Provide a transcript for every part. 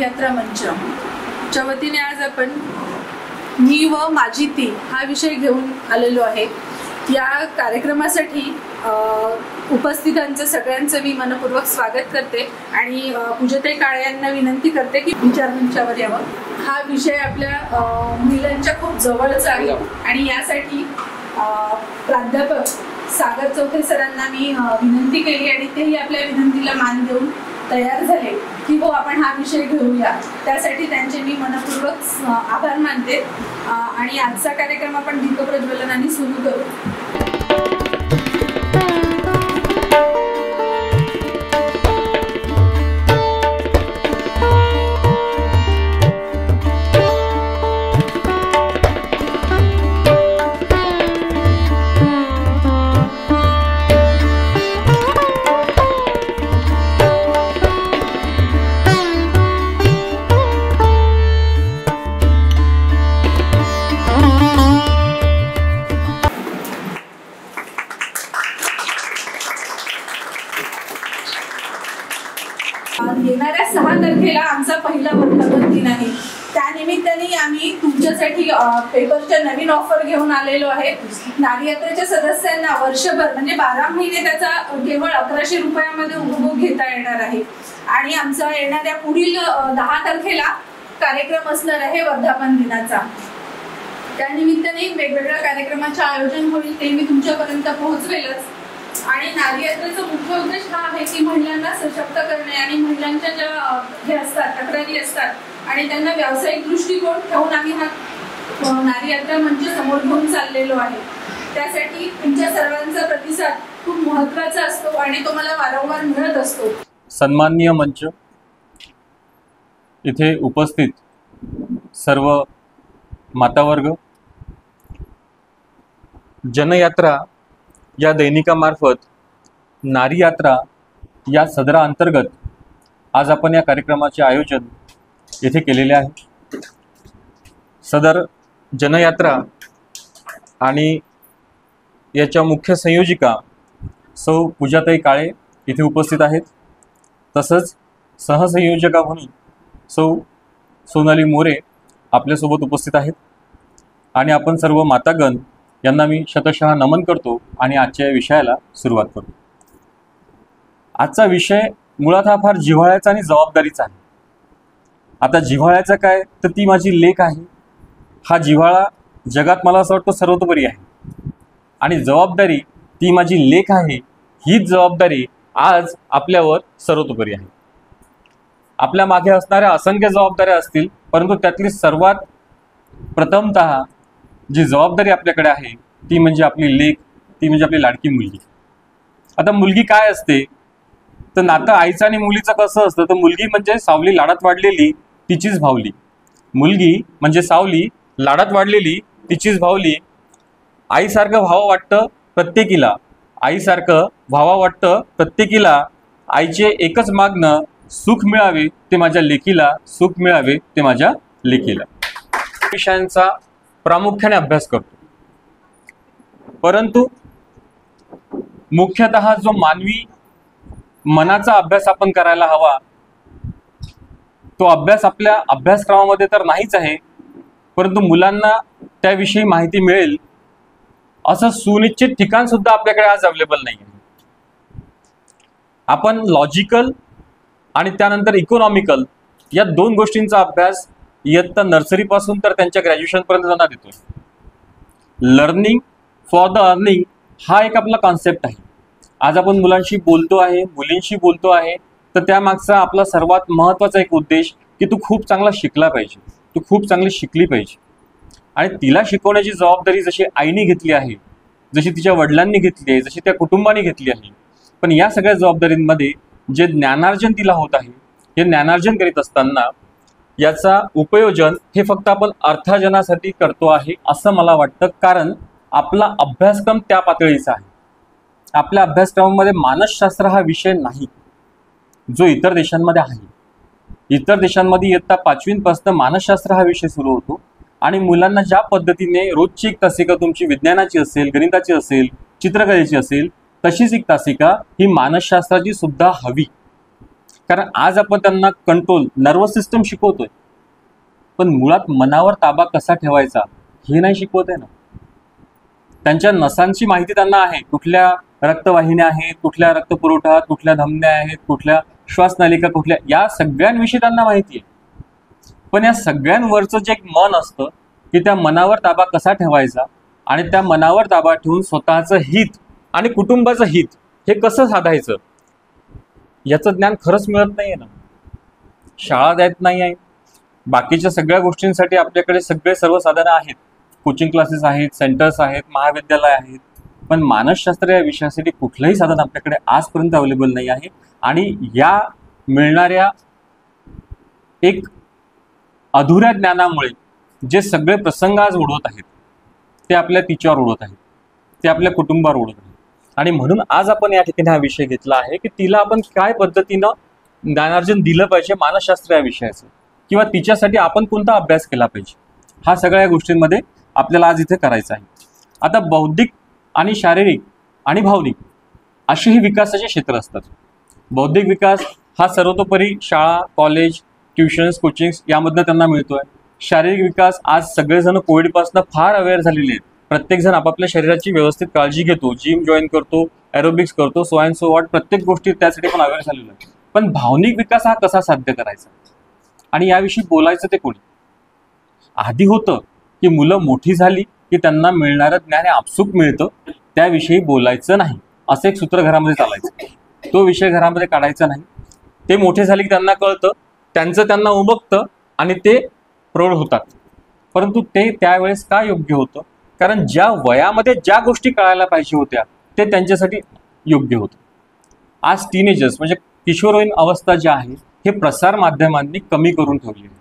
यात्रा मंचच्या वतीने आज आपण मी व माझी ती हा विषय घेऊन आलेलो आहे। या कार्यक्रमासाठी उपस्थितांचं सगळ्यांचं मी मनपूर्वक स्वागत करते आणि पूजाताई काळे यांना विनंती करते की विचारमंचावर यावं। हा विषय आपल्या महिलांच्या खूप जवळचा आहे आणि यासाठी प्राध्यापक सागर चौथे सरांना मी विनंती केली आणि तेही आपल्या विनंतीला मान देऊन तयार झाले की हो आपण हा विषय घेऊया। त्यासाठी त्यांचे मी मनपूर्वक आभार मानते आणि आजचा कार्यक्रम आपण दीपप्रज्वलनाने सुरू करू। येणाऱ्या 6 तारखेला आमचा पहिला वर्धापन दिन आहे। त्यानिमित्ताने आम्ही तुमच्यासाठी पेपरच्या नवीन ऑफर घेऊन आलेलो आहे। नारी यात्रेच्या सदस्यांना वर्षभर म्हणजे 12 महिने त्याचा केवळ 1100 रुपयामध्ये उपभोग घेता येणार आहे आणि आमचा येणाऱ्या पुढील 10 तारखेला कार्यक्रम असणार आहे वर्धापन दिनाचा। त्यानिमित्ताने वेगवेगळ्या कार्यक्रमाचे आयोजन होईल ते मी तुमच्यापर्यंत पोहोचवेलच आणि नारी यात्रेचा मुख्य उद्देश हा आहे की महिलांना सशक्त करणे आणि महिलांच्या ज्या हे असतात तक्रारी असतात आणि त्यांना व्यावसायिक दृष्टिकोन ठेवून आम्ही हा नारी यात्रा मंच समोर घेऊन चाललेलो आहे। त्यासाठी तुमच्या सर्वांचा प्रतिसाद खूप महत्त्वाचा असतो आणि तो मला वारंवार मिळत असतो। सन्माननीय मंच, इथे उपस्थित सर्व मातावर्ग, जनयात्रा या दैनिकामार्फत नारी यात्रा या सदरा अंतर्गत आज आपण या कार्यक्रमाचे आयोजन येथे केलेले आहे। सदर जनयात्रा आणि याच्या मुख्य संयोजिका सौ पूजाताई काळे इथे उपस्थित आहेत। तसंच सहसंयोजका म्हणून सौ सोनाली मोरे आपल्यासोबत उपस्थित आहेत आणि आपण सर्व मातागण यांना मी शतशः नमन करतो आणि आजच्या विषयाला सुरुवात करतो। आजचा विषय मुळात हा फार जिव्हाळ्याचा आणि जबाबदारीचा आहे। आता जिव्हाळ्याचा काय तर ती माझी लेक आहे। हा जिव्हाळा जगात मला असं वाटतं सर्वतोपरी आहे आणि जबाबदारी ती माझी लेक आहे। हीच जबाबदारी आज आपल्यावर सर्वतोपरी आहे। आपल्या मागे असणाऱ्या असंख्य जबाबदाऱ्या असतील, परंतु त्यातली सर्वात प्रथमतः जी जबाबदारी आपल्याकडे आहे ती म्हणजे आपली लेक, ती म्हणजे आपली लाडकी मुलगी। आता मुलगी काय असते तर नातं आईचं आणि मुलीचं कसं असतं तर मुलगी म्हणजे सावली लाडात वाढलेली तिचीच भावली। मुलगी म्हणजे सावली लाडात वाढलेली तिचीच भावली। आईसारखं व्हावं वाटतं प्रत्येकीला, आईसारखं व्हावं वाटतं प्रत्येकीला। आईचे एकच मागणं, सुख मिळावे ते माझ्या लेकीला, सुख मिळावे ते माझ्या लेकीला। विषयांचा प्रामुख्याने अभ्यास करतो, परंतु मुख्यतः जो मानवी मनाचा अभ्यास आपण करायला हवा तो अभ्यास आपल्या अभ्यासक्रमामध्ये तर नाहीच आहे, परंतु मुलांना त्याविषयी माहिती मिळेल असं सुनिश्चित ठिकाण सुद्धा आपल्याकडे आज अवेलेबल नाही आहे। आपण लॉजिकल आणि त्यानंतर इकॉनॉमिकल या 2 गोष्टींचा अभ्यास इयत्ता नर्सरीपासून तर त्यांच्या ग्रॅज्युएशनपर्यंत त्यांना देतो। लर्निंग फॉर द अर्निंग हा एक आपला कॉन्सेप्ट आहे। आज आपण मुलांशी बोलतो आहे, मुलींशी बोलतो आहे, तर त्यामागचा आपला सर्वात महत्त्वाचा एक उद्देश की तू खूप चांगला शिकला पाहिजे, तू खूप चांगली शिकली पाहिजे आणि तिला शिकवण्याची जबाबदारी जशी आईने घेतली आहे, जशी तिच्या वडिलांनी घेतली आहे, जशी त्या कुटुंबाने घेतली आहे, पण या सगळ्या जबाबदारींमध्ये जे ज्ञानार्जन तिला होत आहे हे ज्ञानार्जन करीत असताना याचा उपयोजन हे फक्त आपण अर्थार्जनासाठी करतो आहे असं मला वाटतं। कारण आपला अभ्यासक्रम त्या पातळीचा आहे। आपल्या अभ्यासक्रमामध्ये मानसशास्त्र हा विषय नाही जो इतर देशांमध्ये आहे। इतर देशांमध्ये इयत्ता 5वीपासून मानसशास्त्र हा विषय सुरू होतो आणि मुलांना ज्या पद्धतीने रोजची एक तासिका तुमची विज्ञानाची असेल, गणिताची असेल, चित्रकलेची असेल, तशीच एक तासिका ही मानसशास्त्राची सुद्धा हवी। कारण आज आपण त्यांना कंट्रोल नर्वस सिस्टम शिकवतोय, पण मुळात मनावर ताबा कसा ठेवायचा हे नाही शिकवत आहे ना. त्यांच्या नसांची माहिती त्यांना आहे, कुठल्या रक्तवाहिन्या आहेत, कुठल्या रक्तपुरवठा, कुठल्या धमन्या आहेत, कुठल्या श्वासनलिका कुठल्या, या सगळ्यांविषयी त्यांना माहिती आहे. पण या सगळ्यांवरचं जे एक मन असतं की त्या मनावर ताबा कसा ठेवायचा आणि त्या मनावर ताबा ठेवून स्वतःचं हित आणि कुटुंबाचं हित हे कसं साधायचं, याचं ज्ञान खरंच मिळत नाहीये ना. शाळा देत नाही आहे. बाकीच्या सगळ्या गोष्टींसाठी आपल्याकडे सगळे सर्व साधनं आहेत, कोचिंग क्लासेस आहेत, सेंटर्स आहेत, महाविद्यालय आहेत, पण मानसशास्त्र या विषयासाठी कुठलंही साधन आपल्याकडे आजपर्यंत अवेलेबल नाही आहे. आणि या मिळणाऱ्या एक अधुऱ्या ज्ञानामुळे जे सगळे प्रसंग आज उडवत आहेत ते आपल्या तिच्यावर उडवत आहेत, ते आपल्या कुटुंबावर उडवत आहेत. आणि म्हणून आज आपण या ठिकाणी हा विषय घेतला आहे की तिला आपण काय पद्धतीनं ज्ञानार्जन दिलं पाहिजे मानसशास्त्र या विषयाचं, किंवा तिच्यासाठी आपण कोणता अभ्यास केला पाहिजे, हा सगळ्या गोष्टींमध्ये आपल्याला आज इथे करायचं आहे. आता बौद्धिक आणि शारीरिक आणि भावनिक असे ही विकासाचे क्षेत्र असतात. बौद्धिक विकास हा सर्वतोपरी शाळा, कॉलेज, ट्युशन्स, कोचिंग्स यामधनं त्यांना मिळतोय. शारीरिक विकास आज सगळेजण कोविडपासून फार अवेअर झालेले आहेत. प्रत्येकजण आपापल्या शरीराची व्यवस्थित काळजी घेतो, जिम जॉईन करतो, एरोबिक्स करतो, सो अँड सो वॉट, प्रत्येक गोष्टी त्यासाठी पण अवेअर झालेलं आहे. पण भावनिक विकास हा कसा साध्य करायचा आणि याविषयी बोलायचं ते कोणी? आधी होतं की मुलं मोठी झाली की त्यांना मिळणारं ज्ञान हे आपसूक मिळतं, त्याविषयी बोलायचं नाही, असं एक सूत्र घरामध्ये चालायचं. तो विषय घरामध्ये काढायचा नाही. ते मोठे झाले की त्यांना कळतं, त्यांचं त्यांना उमगतं आणि ते प्रौढ होतात. परंतु ते त्यावेळेस का योग्य होतं? कारण ज्या वयामध्ये ज्या गोष्टी कळायला पाहिजे होत्या ते त्यांच्यासाठी योग्य होतं. आज टीनेजर्स म्हणजे किशोरवयीन अवस्था ज्या आहे हे प्रसार माध्यमांनी कमी करून ठेवली आहे.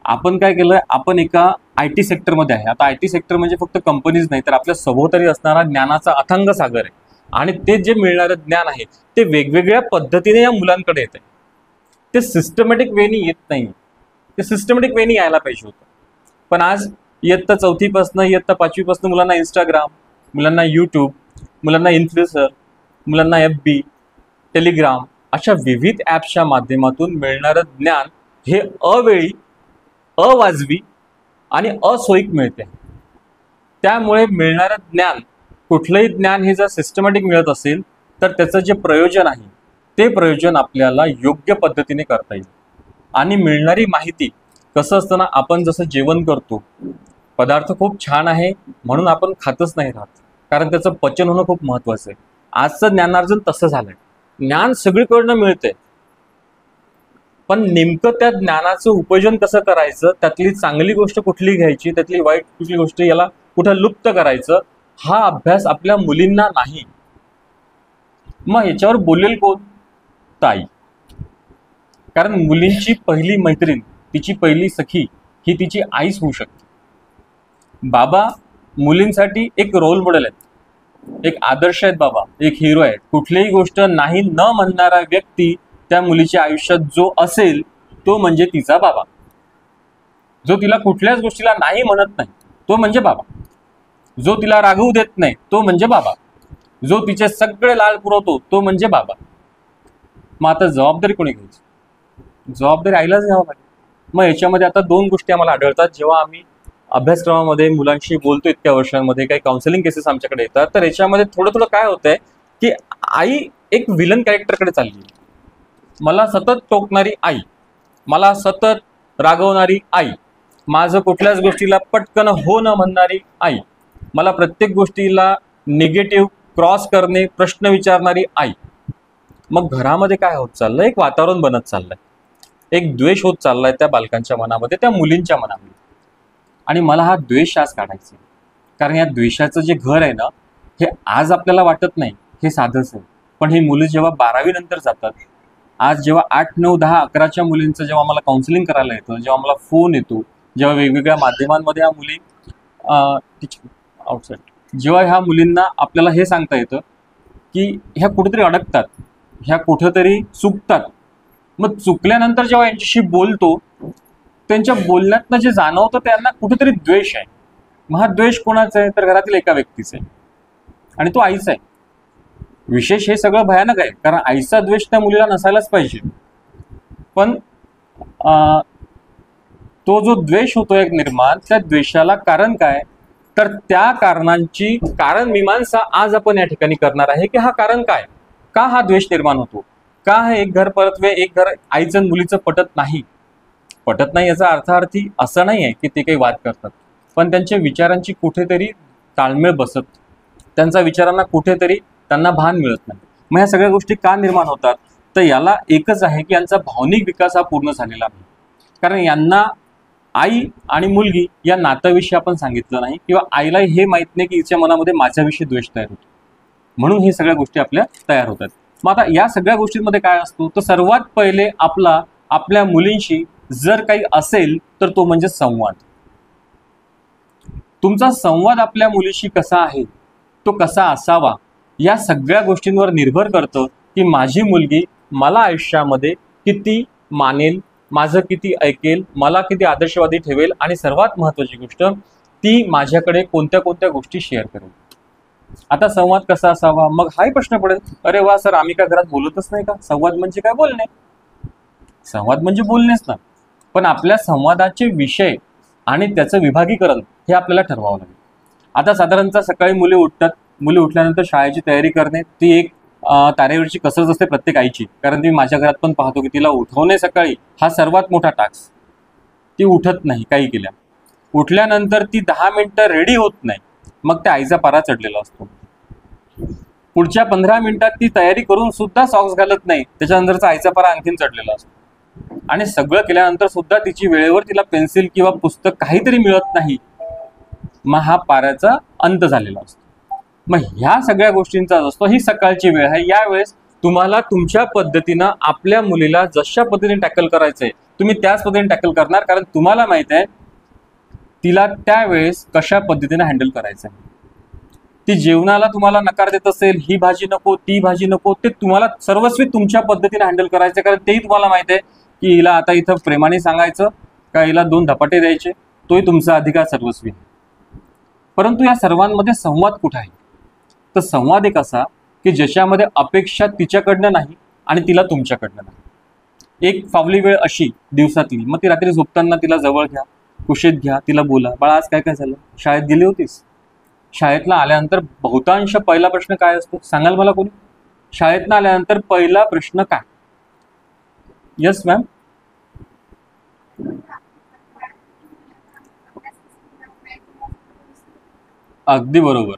आपण काय केलंय, आपण एका IT सेक्टरमध्ये आहे. आता IT सेक्टर म्हणजे फक्त कंपनीज नाही तर आपल्या सभोवताली असणारा ज्ञानाचा अथांग सागर आहे. आणि ते जे मिळणारं ज्ञान आहे ते वेगवेगळ्या पद्धतीने या मुलांकडे येत आहे. ते सिस्टमॅटिक वेनी येत नाही, ते सिस्टमॅटिक वेनी यायला पाहिजे होतं. पण आज इयत्ता 4थीपासून इयत्ता 5वीपासून मुलांना इंस्टाग्राम, मुलांना यूट्यूब, मुलांना इन्फ्लुएन्सर, मुलांना FB, टेलिग्राम अशा विविध ॲप्सच्या माध्यमातून मिळणारं ज्ञान हे अवेळी, अवाजवी आणि असोयिक मिळते. त्यामुळे मिळणारं ज्ञान, कुठलंही ज्ञान हे जर सिस्टमॅटिक मिळत असेल तर त्याचं जे प्रयोजन आहे ते प्रयोजन आपल्याला योग्य पद्धतीने करता येईल. आणि मिळणारी माहिती कसं असतं ना, आपण जसं जेवण करतो, पदार्थ खूप छान आहे म्हणून आपण खातच नाही राहत, कारण त्याचं पचन होणं खूप महत्त्वाचं आहे. आजचं ज्ञानार्जन तसं झालंय. ज्ञान सगळीकडनं मिळतंय, पण नेमकं त्या ज्ञानाचं उपयोजन कसं करायचं, त्यातली चांगली गोष्ट कुठली घ्यायची, त्यातली वाईट कुठली गोष्ट, याला कुठं लुप्त करायचं, हा अभ्यास आपल्या मुलींना नाही. मग याच्यावर बोलेल कोण? ताई. कारण मुलींची पहिली मैत्रीण, तिची पहिली सखी ही तिची आईच होऊ शकते. बाबा मुलींसाठी एक रोल मॉडेल आहेत, एक आदर्श आहेत, बाबा एक हिरो आहेत. कुठलीही गोष्ट नाही न म्हणणारा व्यक्ती त्या मुलीच्या आयुष्यात जो असेल तो म्हणजे तिचा बाबा. जो तिला कुठल्याच गोष्टीला नाही म्हणत नाही तो म्हणजे बाबा. जो तिला रागवू देत नाही तो म्हणजे बाबा. जो तिचे सगळे लाड पुरवतो तो म्हणजे बाबा. मग आता जबाबदारी कोणी घ्यायची? जबाबदारी आईलाच घ्यावं लागेल. मग याच्यामध्ये आता दोन गोष्टी आम्हाला आढळतात. जेव्हा आम्ही अभ्यासक्रमामध्ये मुलांशी बोलतो इतक्या वर्षांमध्ये, काही काउन्सिलिंग केसेस आमच्याकडे येतात, तर याच्यामध्ये थोडं काय होतंय की आई एक विलन कॅरेक्टरकडे चालली. मला सतत टोकणारी आई, मला सतत रागवणारी आई, माझं कुठल्याच गोष्टीला पटकन हो न म्हणणारी आई, मला प्रत्येक गोष्टीला निगेटिव्ह क्रॉस करणे, प्रश्न विचारणारी आई. मग घरामध्ये काय होत चाललंय? एक वातावरण बनत चाललंय, एक द्वेष होत चाललाय त्या बालकांच्या मनामध्ये, त्या मुलींच्या मनामध्ये. आणि मला हा द्वेष आज काढायचा, कारण या द्वेषाचं जे घर आहे ना, हे आज आपल्याला वाटत नाही, हे साधंच आहे. पण हे मुलं जेव्हा 12वी नंतर जातात, आज जेव्हा 8, 9, 10, 11च्या मुलींचं जेव्हा मला काउन्सिलिंग करायला येतं, जेव्हा मला फोन येतो, जेव्हा वेगवेगळ्या माध्यमांमध्ये ह्या मुली आउटसाईड, जेव्हा ह्या मुलींना आपल्याला हे सांगता येतं की ह्या कुठेतरी अडकतात, ह्या कुठेतरी चुकतात. मग चुकल्यानंतर जेव्हा यांच्याशी बोलतो, त्यांच्या बोलण्यातनं जे जाणवतं त्यांना कुठेतरी द्वेष आहे. मग हा द्वेष कोणाचा आहे? तर घरातील एका व्यक्तीचा आहे, आणि तो आईचा आहे. विशेष हे सगळं भयानक आहे, कारण आईचा द्वेष त्या मुलीला नसायलाच पाहिजे. पण तो जो द्वेष होतो एक निर्माण, त्या द्वेषाला कारण काय, तर त्या कारणांची कारण मीमांसा आज आपण या ठिकाणी करणार आहे की हा कारण काय, का हा द्वेष निर्माण होतो, का हे एक घर परतवे एक घर आईचं आणि मुलीचं पटत नाही. पटत नाही याचा अर्थार्थी असं नाही आहे की ते काही वाद करतात, पण त्यांच्या विचारांची कुठेतरी ताळमेळ बसत, त्यांच्या विचारांना कुठेतरी त्यांना भान मिळत नाही. मग ह्या सगळ्या गोष्टी का निर्माण होतात, तर याला एकच आहे की यांचा भावनिक विकास हा पूर्ण झालेला नाही. कारण यांना आई आणि मुलगी या नात्याविषयी आपण सांगितलं नाही, किंवा आईला हे माहित नाही की हिच्या मनामध्ये माझ्याविषयी द्वेष तयार होतो, म्हणून हे सगळ्या गोष्टी आपल्या तयार होतात. मग आता या सगळ्या गोष्टींमध्ये काय असतो, तर सर्वात पहिले आपल्या मुलींशी जर काही असेल तर तो म्हणजे संवाद. तुमचा संवाद आपल्या मुलीशी कसा आहे, तो कसा असावा, या सगळ्या गोष्टींवर निर्भर करतं की माझी मुलगी मला आयुष्यामध्ये किती मानेल, माझं किती ऐकेल, मला किती आदर्शवादी ठेवेल, आणि सर्वात महत्त्वाची गोष्ट ती माझ्याकडे कोणत्या कोणत्या गोष्टी शेअर करेल. आता संवाद कसा असावा, मग हाही प्रश्न पडेल, अरे वा सर, आम्ही का घरात बोलतच नाही का, संवाद म्हणजे काय बोलणे, संवाद म्हणजे बोलणेच ना. पण आपल्या संवादाचे विषय आणि त्याचं विभागीकरण हे आपल्याला ठरवावं लागेल. आता साधारणतः सकाळी मुली उठतात, मुली उठल्यानंतर शाळेची तयारी करणे ती एक तारेवरची कसरत असते प्रत्येक आईची. कारण ती माझ्या घरात पण पाहतो की तिला उठवणे सकाळी हा सर्वात मोठा टास्क. ती उठत नाही काही केल्या, उठल्यानंतर ती 10 मिनिटं रेडी होत नाही, मग त्या आईचा पारा चढलेला असतो. पुढच्या 15 मिनिटात ती तयारी करून सुद्धा सॉक्स घालत नाही, त्याच्यानंतरचा आईचा पारा आणखीन चढलेला असतो. आणि सगळं केल्यानंतर सुद्धा तिची वेळेवर तिला पेन्सिल किंवा पुस्तक काहीतरी मिळत नाही, मग हा पाऱ्याचा अंत झालेला असतो. मग ह्या सगळ्या गोष्टींचा असतो, ही सकाळची वेळ आहे. यावेळेस तुम्हाला तुमच्या पद्धतीनं आपल्या मुलीला जशा पद्धतीने टॅकल करायचंय तुम्ही त्याच पद्धतीने टॅकल करणार, कारण तुम्हाला माहित आहे तिला त्यावेळेस कशा पद्धतीने हँडल करायचं आहे. ती जेवणाला तुम्हाला नकार देत असेल, ही भाजी नको ती भाजी नको, ते तुम्हाला सर्वस्वी तुमच्या पद्धतीने हँडल करायचं, कारण तेही तुम्हाला माहित आहे की हिला आता इथं प्रेमाने सांगायचं का हिला 2 धपाटे द्यायचे, तोही तुमचा अधिकार सर्वस्वी. परंतु या सर्वांमध्ये संवाद कुठे आहे, तर संवाद एक असा की ज्याच्यामध्ये अपेक्षा तिच्याकडनं नाही आणि तिला तुमच्याकडनं नाही. एक फावली वेळ अशी दिवसातली, मग ती रात्री झोपताना तिला जवळ घ्या, कुशीत घ्या, तिला बोला, बाळा आज काय काय झालं, शाळेत गेली होतीस, शाळेतला आल्यानंतर बहुतांश पहिला प्रश्न काय असतो सांगाल मला कोणी, शाळेतनं आल्यानंतर पहिला प्रश्न काय. यस मॅम, अगदी बरोबर,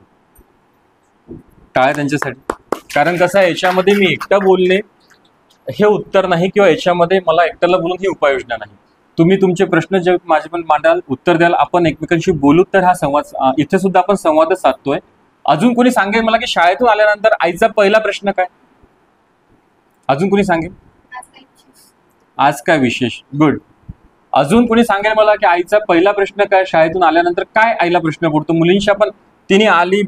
टाळ्या त्यांच्यासाठी. कारण कसं आहे, याच्यामध्ये मी एकटा बोलणे हे उत्तर नाही, किंवा याच्यामध्ये मला एकट्याला बोलून ही उपाययोजना नाही. तुम्ही तुमचे प्रश्न जे माझे पण मांडाल, उत्तर द्याल, आपण एकमेकांशी बोलू, तर हा संवाद इथे सुद्धा आपण संवादच साधतोय. अजून कोणी सांगेल मला की शाळेतून आल्यानंतर आईचा पहिला प्रश्न काय, अजून कोणी सांगेल आज काय विशेष, गुड. अजून कोणी सांगेल मला की आईचा पहिला प्रश्न काय, शाळेतून आल्यानंतर काय आईला प्रश्न पडतो. मुलींशी आपण, तिने आली,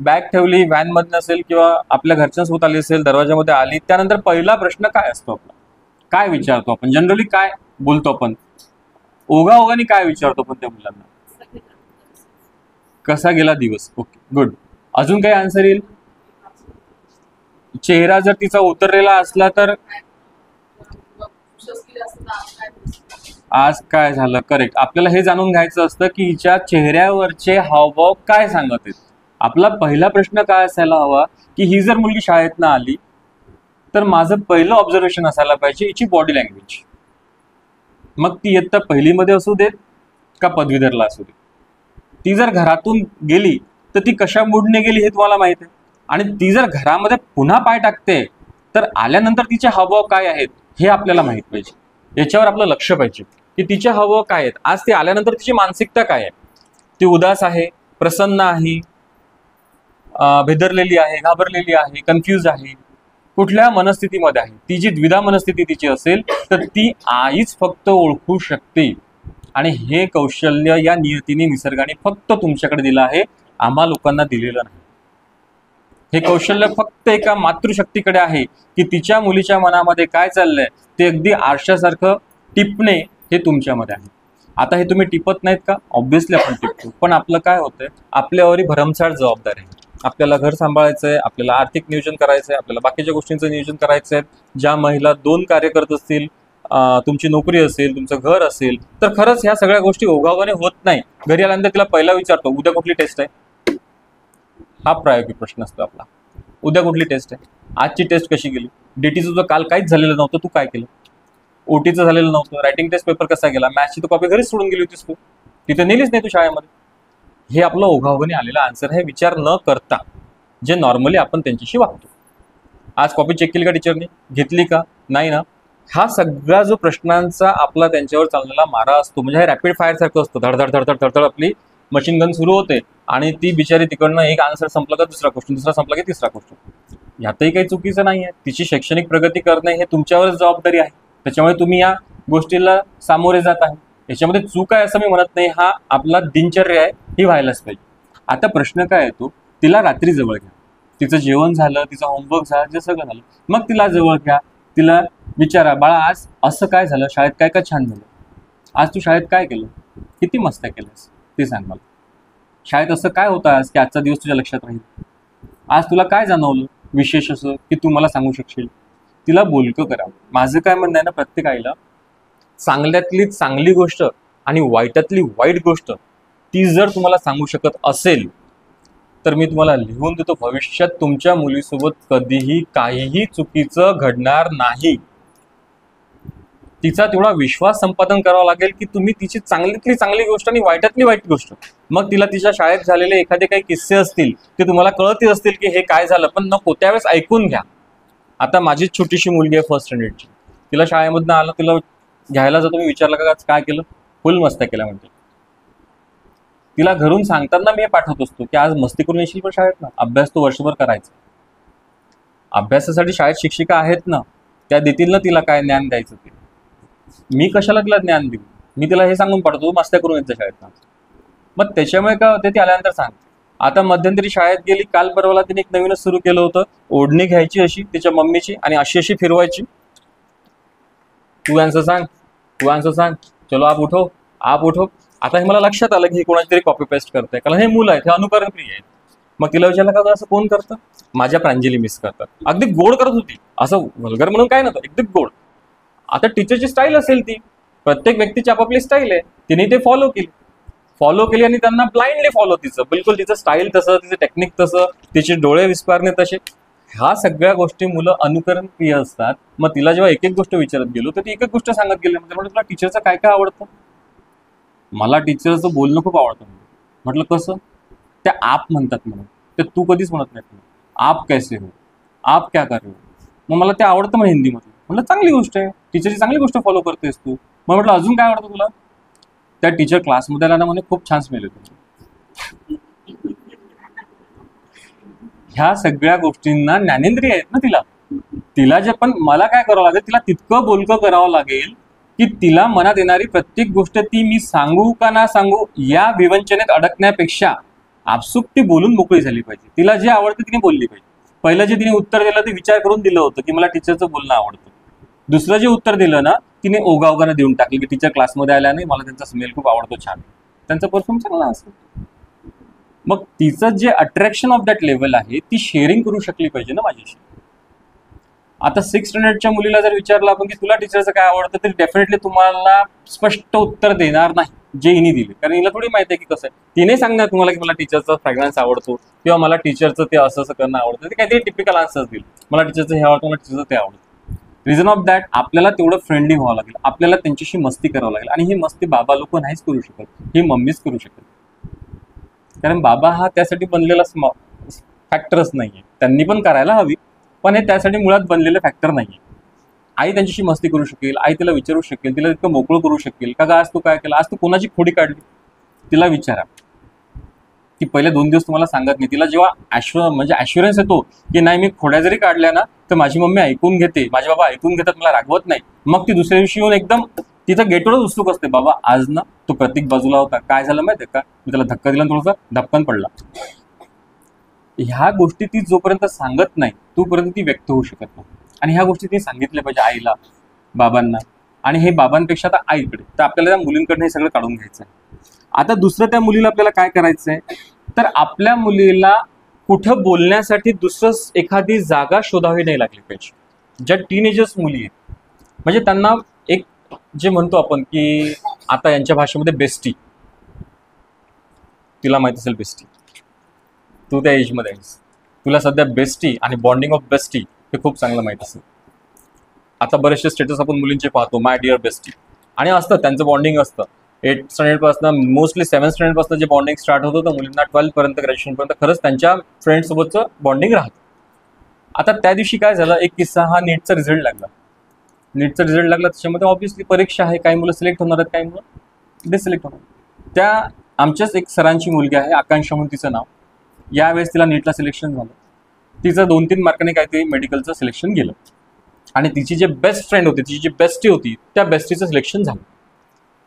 बॅग ठेवली, व्हॅन मध्ये असेल किंवा आपल्या घरच्यांसोबत आली असेल, दरवाजामध्ये आली, त्यानंतर पहिला प्रश्न काय असतो आपला, काय विचारतो आपण, जनरली काय बोलतो आपण, ओघाओघाने काय विचारतो आपण त्या मुलांना, कसा गेला दिवस, ओके गुड. अजून काही आन्सर येईल, चेहरा जर तिचा उतरलेला असला तर आज काय झालं, करेक्ट. आपल्याला हे जाणून घ्यायचं असतं की हिच्या चेहऱ्यावरचे हावभाव काय सांगत आहेत. आपला पहिला प्रश्न काय असायला हवा की ही जर मुलगी शाळेतनं आली तर माझं पहिलं ऑब्झर्वेशन असायला पाहिजे हिची बॉडी लँग्वेज. मग ती इयत्ता पहिलीमध्ये असू देत का पदवीधरला असू देत, ती जर घरातून गेली तर ती कशा मूडने गेली हे तुम्हाला माहित आहे, आणि ती जर घरामध्ये पुन्हा पाय टाकते तर आल्यानंतर तिचे हावभाव काय आहेत हे आपल्याला माहित पाहिजे. याच्यावर आपलं लक्ष पाहिजे की तिचे हावभाव काय आहेत, आज ती आल्यानंतर तिची मानसिकता काय आहे, ती उदास आहे, प्रसन्न आहे, भेदरलेली आहे, घाबरलेली आहे, कन्फ्यूज आहे, कुठल्या मनस्थितीमध्ये आहे. ती जी द्विधा मनस्थिती तिची असेल तर ती आईच फक्त ओळखू शकते, आणि हे कौशल्य या नियतीने निसर्गाने फक्त तुमच्याकडे दिलं आहे, आम्हा लोकांना दिलेलं नाही. हे कौशल्य फक्त एका मातृशक्तीकडे आहे की तिच्या मुलीच्या मनामध्ये काय चाललंय ते अगदी आरशासारखं टिपणे हे तुमच्यामध्ये आहे. आता हे तुम्ही टिपत नाहीत का, ऑब्व्हियसली आपण टिपतो, पण आपलं काय होतंय, आपल्यावरही भरमसाठ जबाबदारी आहे. आपल्याला घर सांभाळायचं आहे, आपल्याला आर्थिक नियोजन करायचं आहे, आपल्याला बाकीच्या गोष्टींचं नियोजन करायचं आहे. ज्या महिला 2 कार्य करत असतील तुमची नोकरी असेल, तुमचं घर असेल, तर खरंच ह्या सगळ्या गोष्टी ओघावणे होत नाही. घरी आल्यानंतर तिला पहिला विचारतो, उद्या कुठली टेस्ट आहे? हा प्रायोगिक प्रश्न असतो आपला. उद्या कुठली टेस्ट आहे? आजची टेस्ट कशी गेली? DTचं तुझं काल काहीच झालेलं नव्हतं, तू काय केलं? OTचं झालेलं नव्हतं, रायटिंग टेस्ट पेपर कसा गेला? मॅथ्सची तर कॉपी घरीच सोडून गेली होतीस तू, तिथे नेलीच नाही तू शाळेमध्ये. हे आपलं ओघावणे आलेलं आन्सर आहे, विचार न करता जे नॉर्मली आपण त्यांच्याशी वागतो. आज कॉपी चेक केली का टीचरने? घेतली का? नाही ना. हा सगळा जो प्रश्नांचा आपला त्यांच्यावर चाललेला मारा असतो, म्हणजे हे रॅपिड फायर सारखं असतं. धडधड धडधड धडधड आपली मशीन गन सुरू होते आणि ती बिचारी तिकडनं एक आन्सर संपला का दुसरा क्वेश्चन, दुसरा संपला की तिसरा क्वेश्चन. यातही काही चुकीचं नाही आहे. तिची शैक्षणिक प्रगती करणे हे तुमच्यावरच जबाबदारी आहे. त्याच्यामुळे तुम्ही या गोष्टीला सामोरे जात आहे. याच्यामध्ये चूक आहे असं मी म्हणत नाही, हा आपला दिनचर्या आहे, ही व्हायलाच पाहिजे. आता प्रश्न काय येतो, तिला रात्री जवळ घ्या, तिचं जेवण झालं, तिचं होमवर्क झालं, जे सगळं झालं, मग तिला जवळ घ्या, तिला विचारा, बाळा आज असं काय झालं, शाळेत काय काय छान झालं, आज तू शाळेत काय केलं, किती मस्त्या केल्यास ते सांग मला. शाळेत असं काय होतं आज की आजचा दिवस तुझ्या लक्षात राहील? आज तुला काय जाणवलं विशेष असं की तू मला सांगू शकशील? तिला बोलकं करा. माझं काय म्हणणं आहे ना, प्रत्येक आईला चांगल्यातली चांगली गोष्ट आणि वाईटातली वाईट गोष्ट ती जर तुम्हाला सांगू शकत असेल तर मी तुम्हाला लिहून देतो, भविष्यात तुमच्या मुलीसोबत कधीही काहीही चुकीचं घडणार नाही. तिचा तेवढा विश्वास संपादन करावा लागेल की तुम्ही तिची चांगलीतली चांगली गोष्ट आणि वाईटातली वाईट गोष्ट, मग तिला तिच्या शाळेत झालेले एखादे काही किस्से असतील ते तुम्हाला कळतच असतील की हे काय झालं, पण नको त्यावेळेस ऐकून घ्या. आता माझी छोटीशी मुलगी आहे फर्स्ट स्टँडर्डची, तिला शाळेमधनं आलं, तिला घ्यायला जातो, मी विचारलं का आज काय केलं? फुल मस्त्या केल्या म्हणते. तिला घरून सांगताना मी हे पाठवत असतो की आज मस्ती करून येशील पण शाळेत ना, अभ्यास तो वर्षभर करायचा. अभ्यासासाठी शाळेत शिक्षिका आहेत ना, त्या देतील ना तिला काय ज्ञान द्यायचं ते. मी कशाला तिला ज्ञान देऊ? मी तिला हे सांगून पाठवतो मस्त्या करून येतं शाळेत ना. मग त्याच्यामुळे काय होते, ती आल्यानंतर सांगते. आता मध्यंतरी शाळेत गेली, काल परवाला तिने एक नवीनच सुरू केलं होतं, ओढणी घ्यायची अशी तिच्या मम्मीची आणि अशी अशी फिरवायची. तू आन्सर सांग, तू आन्सर सांग, चलो आप उठो, आप उठो. आता हे मला लक्षात आलं की हे कोणाची तरी कॉपी पेस्ट करतंय, कारण हे मुलं आहेत, हे अनुकरण प्रिय आहेत. मग तिला विचारलं का असं कोण करतं? माझ्या प्रांजली मिस करतात. अगदी गोड करत होती, असं वल्गर म्हणून काय नव्हतं, एकदम गोड. आता टीचरची स्टाईल असेल ती, प्रत्येक व्यक्तीची आपापली स्टाईल आहे, तिने ते फॉलो केली आणि त्यांना ब्लाइंडली फॉलो, तिचं बिलकुल तिचं स्टाईल तसं, तिचं टेक्निक तसं, तिचे डोळे विस्पारणे तसे. ह्या सगळ्या गोष्टी मुलं अनुकरण प्रिय असतात. मग तिला जेव्हा एक एक गोष्ट विचारत गेलो तर ती एक एक गोष्ट सांगत गेली. म्हणजे तुला टीचरचं काय काय आवडतं? मला टीचरचं बोलणं खूप आवडतं. म्हटलं कसं? त्या आप म्हणतात म्हणून, ते तू कधीच म्हणत नाही. आप कैसे हो, आप क्या कर रहे हो. मग मला ते आवडतं म्हणे हिंदीमध्ये. म्हटलं चांगली गोष्ट आहे, टीचरची चांगली गोष्ट फॉलो करतेस तू. मग म्हटलं अजून काय आवडतं तुला? त्या टीचर क्लासमध्ये आला ना म्हणे खूप छान स्मेल येतो. ह्या सगळ्या गोष्टींना ज्ञानेंद्रिय आहेत ना तिला जे, पण मला काय करावं लागेल, तिला तितकं बोलकं करावं लागेल की तिला मनात येणारी प्रत्येक गोष्ट ती मी सांगू का ना सांगू या विवंचनेत अडकण्यापेक्षा आपसूक ती बोलून मोकळी झाली पाहिजे. तिला जे आवडतं तिने बोलली पाहिजे. पहिलं जे तिने उत्तर दिलं ते विचार करून दिलं होतं की मला टीचरचं बोलणं आवडतं. दुसरं जे उत्तर दिलं ना तिने ओघाओघानं देऊन टाकलं की टीचर क्लासमध्ये आल्या नाही, मला त्यांचा स्मेल खूप आवडतो, छान, त्यांचा परफॉर्म चांगला असेल. मग तिचं जे अट्रॅक्शन ऑफ दॅट लेवल आहे ती शेअरिंग करू शकली पाहिजे ना माझ्याशी. आता 6th स्टँडर्डच्या मुलीला जर विचारलं आपण की तुला टीचरचं काय आवडतं, तर डेफिनेटली तुम्हाला स्पष्ट उत्तर देणार नाही जे हिने दिले, कारण हिला थोडी माहिती आहे की कसं आहे. तिने सांगणार तुम्हाला की मला टीचरचा फ्रॅग्रन्स आवडतो किंवा मला टीचरचं ते असं असं करणं आवडतं, ते काहीतरी टिपिकल आन्सर्स देईल. मला टीचरचं हे आवडतं, मला टीचरचं ते आवडतं. रिझन ऑफ दॅट आपल्याला तेवढं फ्रेंडली व्हावं लागेल, आपल्याला त्यांच्याशी मस्ती करावं लागेल. आणि ही मस्ती बाबा लोक नाहीच करू शकत, ही मम्मीच करू शकत. कारण बाबा हा त्यासाठी बनलेला फॅक्टरच नाहीये. त्यांनी पण करायला हवी, पण हे त्यासाठी मुळात बनलेलं फॅक्टर नाहीये. आई त्यांच्याशी मस्ती करू शकेल, आई तिला विचारू शकेल, तिला इतकं मोकळं करू शकेल का आज तू काय केलं, आज तू कोणाची खोडी काढली, तिला विचारा. ती पहिले 2 दिवस तुम्हाला सांगत नाही. तिला जेव्हा म्हणजे ॲश्युरन्स येतो की नाही मी खोड्या जरी काढल्या ना तर माझी मम्मी ऐकून घेते, माझे बाबा ऐकून घेतात, मला रागवत नाही, मग ती दुसऱ्या दिवशी येऊन एकदम तिचं गेटवरच उत्सुक असते, बाबा आज ना तो प्रतीक बाजूला होता, काय झालं माहिती आहे का, मी त्याला धक्का दिला, थोडासा धपकन पडला. ह्या गोष्टी ती जोपर्यंत सांगत नाही तोपर्यंत ती व्यक्त होऊ शकत नाही. आणि ह्या गोष्टी ती सांगितल्या पाहिजे आईला, बाबांना. आणि हे बाबांपेक्षा आता आईकडे, तर आपल्याला त्या मुलींकडनं हे सगळं काढून घ्यायचं आहे. आता दुसरं त्या मुलीला आपल्याला काय करायचं आहे, तर आपल्या मुलीला कुठं बोलण्यासाठी दुसरं एखादी जागा शोधावी नाही लागली पाहिजे. ज्या टीनेजर्स मुली आहेत म्हणजे त्यांना एक जे म्हणतो आपण की आता यांच्या भाषेमध्ये बेस्टी, तिला माहित असेल बेस्टी, तू त्या एजमध्ये आहेस, तुला सध्या बेस्टी आणि बॉन्डिंग ऑफ बेस्टी हे खूप चांगलं माहित असेल. आता बरेचसे स्टेटस आपण मुलींचे पाहतो, माय डिअर बेस्टी, आणि असतं त्यांचं बॉन्डिंग असतं 8th स्टँडर्डपासून, मोस्टली 7th स्टँडर्डपासून जे बॉन्डिंग स्टार्ट होतं तर मुलींना 12th पर्यंत, ग्रॅज्युएशनपर्यंत खरंच त्यांच्या फ्रेंडसोबतचं बॉन्डिंग राहतं. आता त्या दिवशी काय झालं, एक किस्सा, हा नीटचा रिझल्ट लागला. त्याच्यामध्ये ऑब्व्हियसली परीक्षा आहे, काही मुलं सिलेक्ट होणार आहेत, काही मुलं डिसिलेक्ट होणार. त्या आमच्याच एक सरांची मुलगी आहे, आकांक्षा म्हणून तिचं नाव, यावेळेस तिला नीटला सिलेक्शन झालं. तिचं 2-3 मार्काने काहीतरी मेडिकलचं सिलेक्शन गेलं, आणि तिची जे बेस्ट फ्रेंड होती, तिची जी बेस्टी होती, त्या बेस्टीचं सिलेक्शन झालं.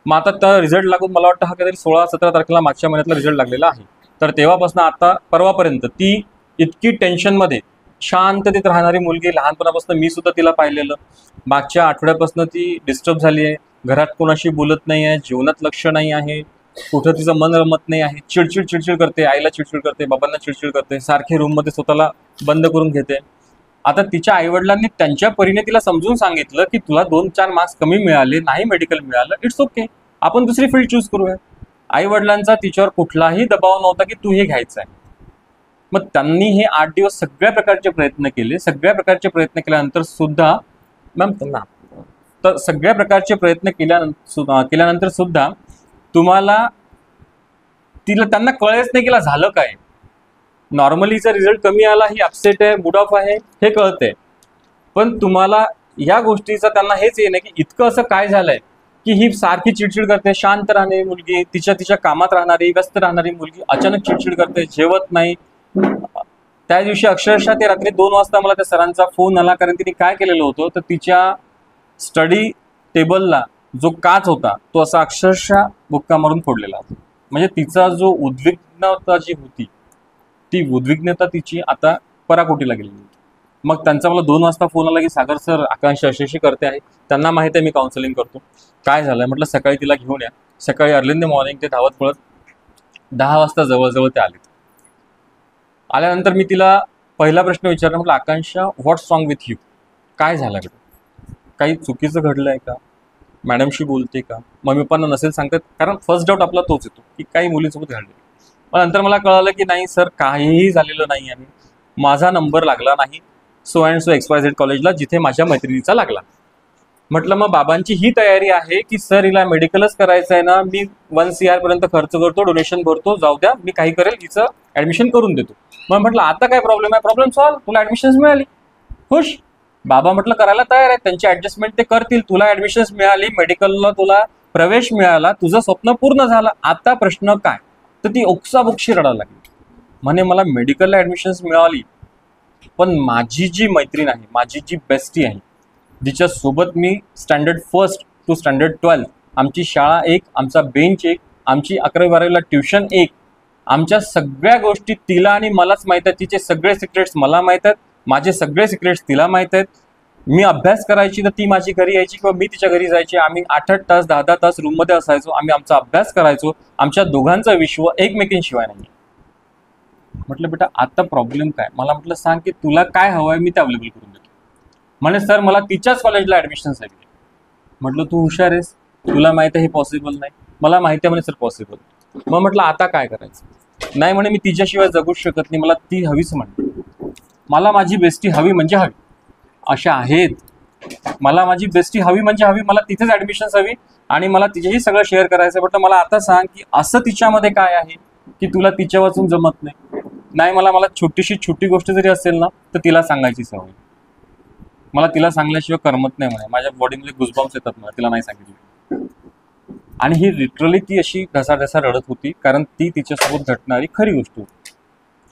मग आता त्या रिझल्ट लागून मला वाटतं हा काहीतरी 16-17 तारखेला मागच्या महिन्यातला रिझल्ट लागलेला आहे. तर तेव्हापासून आता परवापर्यंत ती इतकी टेन्शनमध्ये, शांततेत राहणारी मुलगी, लहानपणापासून मी सुद्धा तिला पाहिलेलं. मागच्या आठवड्यापासून ती डिस्टर्ब झाली आहे, घरात कोणाशी बोलत नाही आहे, जीवनात लक्ष नाही आहे, कुठं तिचं मन रमत नाही आहे, चिडचिड करते, आईला चिडचिड करते, बाबांना चिडचिड करते, सारखे रूममध्ये स्वतःला बंद करून घेते. आता तिच्या आईवडिलांनी त्यांच्या परीने तिला समजून सांगितलं की तुला 2-4 मार्क्स कमी मिळाले, नाही मेडिकल मिळालं, इट्स ओके, आपण दुसरी फील्ड चूज करूया. आईवडिलांचा तिच्यावर कुठलाही दबाव नव्हता की तू हे घ्यायचं आहे. मग त्यांनी हे 8 दिवस सगळ्या प्रकारचे प्रयत्न केले. सगळ्या प्रकारचे प्रयत्न केल्यानंतर सुद्धा सगळ्या प्रकारचे प्रयत्न केल्यानंतर सुद्धा तुम्हाला त्यांना कळेच नाही की झालं काय. नॉर्मलीचा रिझल्ट कमी आला, ही अपसेट आहे, मूड ऑफ आहे, हे कळतंय, पण तुम्हाला या गोष्टीचा त्यांना हेच येणं की इतकं असं काय झालंय की ही सारखी चिडचिड करते. शांत राहणारी मुलगी, तिच्या कामात राहणारी, व्यस्त राहणारी मुलगी अचानक चिडचिड करते, जेवत नाही. त्या दिवशी अक्षरशः ते रात्री 2 वाजता मला त्या सरांचा फोन आला, कारण तिने काय केलेलं होतं तर तिच्या स्टडी टेबलला जो काच होता तो असा अक्षरशः बुक्का मारून फोडलेला होता. म्हणजे तिचा जो उद्विग्नता जी होती, ती उद्विग्नता तिची आता पराकोटीला गेलेली होती. मग त्यांचा मला 2 वाजता फोन आला की सागर सर, आकांक्षा अशी करते आहे, त्यांना माहित आहे मी काउन्सिलिंग करतो, काय झालंय. म्हटलं सकाळी तिला घेऊन या. सकाळी अर्ली इन द मॉर्निंग ते धावत पळत 10 वाजता जवळजवळ ते आले. आल्यानंतर मी तिला पहिला प्रश्न विचारला, म्हटलं आकांक्षा, व्हॉट्स रॉंग विथ यू, काय झालं बेटा, काही चुकीचं घडलं आहे का, मॅडमशी बोलते का, मम्मी पप्पांना नसेल सांगतात, कारण फर्स्ट डाऊट आपला तोच येतो की काही मुलींसोबत घडले. पण नंतर मला कळालं की नाही सर, काहीही झालेलं नाही आहे, माझा नंबर लागला नाही सो अँड सो XYZ कॉलेजला, जिथे माझ्या मैत्रिणीचा लागला. म्हटलं मग बाबांची ही तयारी आहे की सर हिला मेडिकलच करायचं आहे ना, मी 1 CR पर्यंत खर्च करतो, डोनेशन भरतो, जाऊ द्या, मी काही करेल, हिचं ॲडमिशन करून देतो. मग म्हटलं आता काय प्रॉब्लेम आहे, प्रॉब्लेम सॉल्व, तुला ॲडमिशन्स मिळाली, खुश. बाबा म्हटलं करायला तयार आहे, त्यांची ॲडजस्टमेंट ते करतील, तुला ॲडमिशन्स मिळाली, मेडिकलला तुला प्रवेश मिळाला, तुझं स्वप्न पूर्ण झालं, आता प्रश्न काय. तर ती ओक्साबोक्शी रडायला लागली. म्हणे मला मेडिकलला ॲडमिशन्स मिळाली, पण माझी जी मैत्रीण आहे, माझी जी बेस्टी आहे, जिच्यासोबत मी standard 1st to standard 12th, आमची शाळा एक, आमचा बेंच एक, आमची 11वी-12वीला ट्युशन एक, आमच्या सगळ्या गोष्टी तिला आणि मलाच माहीत आहेत. तिचे सगळे सिक्रेट्स मला माहीत आहेत, माझे सगळे सिक्रेट्स तिला माहीत आहेत. मी अभ्यास करायची तर ती माझी घरी यायची किंवा मी तिच्या घरी जायची, आम्ही 8-8 तास 10-10 तास रूममध्ये असायचो, आम्ही आमचा अभ्यास करायचो. आमच्या दोघांचं विश्व एकमेकींशिवाय नाही. म्हटलं बेटा आता प्रॉब्लेम काय, मला म्हटलं सांग की तुला काय हवं आहे, मी ते अवेलेबल करून देतो. म्हणे सर मला तिच्याच कॉलेजला ॲडमिशन्स आहे. म्हटलं तू हुशार आहेस, तुला माहिती आहे हे पॉसिबल नाही, मला माहिती आहे म्हणे सर पॉसिबल. मग म्हटलं आता काय करायचं. नाही म्हणे मी तिच्याशिवाय जगूच शकत नाही, मला ती हवीच म्हणते, मला माझी बेस्टी हवी म्हणजे हवी. अशा आहेत, मला माझी बेस्टी हवी म्हणजे हवी, मला तिथेच ॲडमिशन्स हवी आणि मला तिच्याशी सगळं शेअर करायचं. म्हटलं मला आता सांग की असं तिच्यामध्ये काय आहे की तुला तिच्या वाचून जमत नाही. नाही मला छोटी गोष्ट जरी असेल ना तर तिला सांगायची सवय, मला तिला सांगल्याशिवाय करमत नाही म्हणे, माझ्या बॉडीमध्ये गुजबॉम्स येतात मला तिला नाही सांगितलं. आणि ही लिटरली ती अशी ढसाढसा रडत होती, कारण ती तिच्यासोबत घडणारी खरी गोष्ट होती.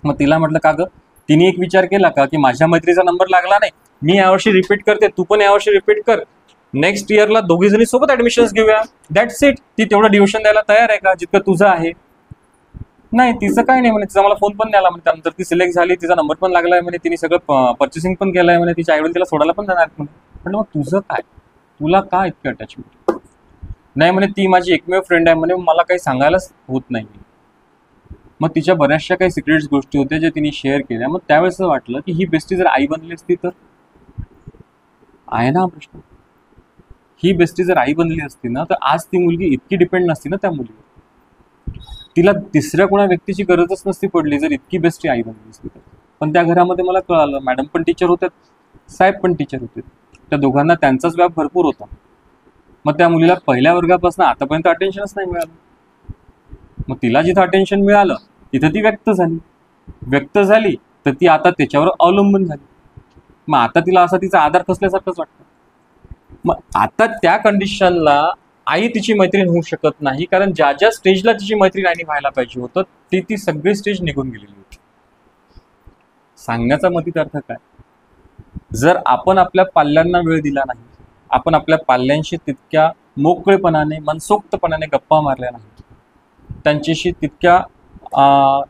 मग तिला म्हटलं का गं, तिने एक विचार केला का की माझ्या मैत्रीचा नंबर लागला नाही, मी यावर्षी रिपीट करते, तू पण यावर्षी रिपीट कर, नेक्स्ट इयरला दोघी जणी सोबत ॲडमिशन्स घेऊया, दॅट्स इट. ती तेवढं डिव्हिजन द्यायला तयार आहे का जितकं तुझं आहे. नाही तिचं काय नाही म्हणे, तिचा मला फोन पण नाही आला म्हणे, त्यानंतर ती सिलेक्ट झाली, तिचा नंबर पण लागलाय म्हणे, तिने सगळं पर्चेसिंग पण केलंय म्हणे, तिच्या आईवडील तिला सोडायला पण जाणार म्हणे. म्हटलं मग तुझं काय, तुला का इतकं अटॅचमेंट. नाही म्हणे ती माझी एकमेव फ्रेंड आहे म्हणे, मला काही सांगायलाच होत नाही. मग तिच्या बऱ्याचशा काही सिक्रेट्स गोष्टी होत्या ज्या तिने शेअर केल्या. मग त्यावेळेस वाटलं की ही बेस्टी जर आई बनली असती तर, आहे ना प्रश्न, ही बेस्टी जर आई बनली असती ना, तर आज ती मुलगी इतकी डिपेंड नसती ना त्या मुलीवर. तिला तिसऱ्या कोणा व्यक्तीची गरजच नसती पडली जर इतकी बेस्टी आई बनली असती तर. पण त्या घरामध्ये मला कळालं, मॅडम पण टीचर होत्या, साहेब पण टीचर होते, त्या दोघांना त्यांचाच व्याप भरपूर होता. मग त्या मुलीला पहिल्या वर्गापासून आतापर्यंत अटेन्शनच नाही मिळालं. मग तिला जिथं अटेन्शन मिळालं तिथं ती व्यक्त झाली तर ती आता त्याच्यावर अवलंबून झाली. मग आता तिला असा तिचा आधार कसल्यासारखंच वाटतं. मग आता त्या कंडिशनला आई तिची मैत्रीण होऊ शकत नाही, कारण ज्या ज्या स्टेजला तिची मैत्रीण आईने व्हायला पाहिजे होतं ती सगळी स्टेज निघून गेलेली होती. सांगण्याचा मतित अर्थ काय, जर आपण आपल्या पाल्यांना वेळ दिला नाही, आपण आपल्या पाल्यांशी तितक्या मोकळेपणाने मनसोक्तपणाने गप्पा मारल्या नाही, त्यांच्याशी तितक्या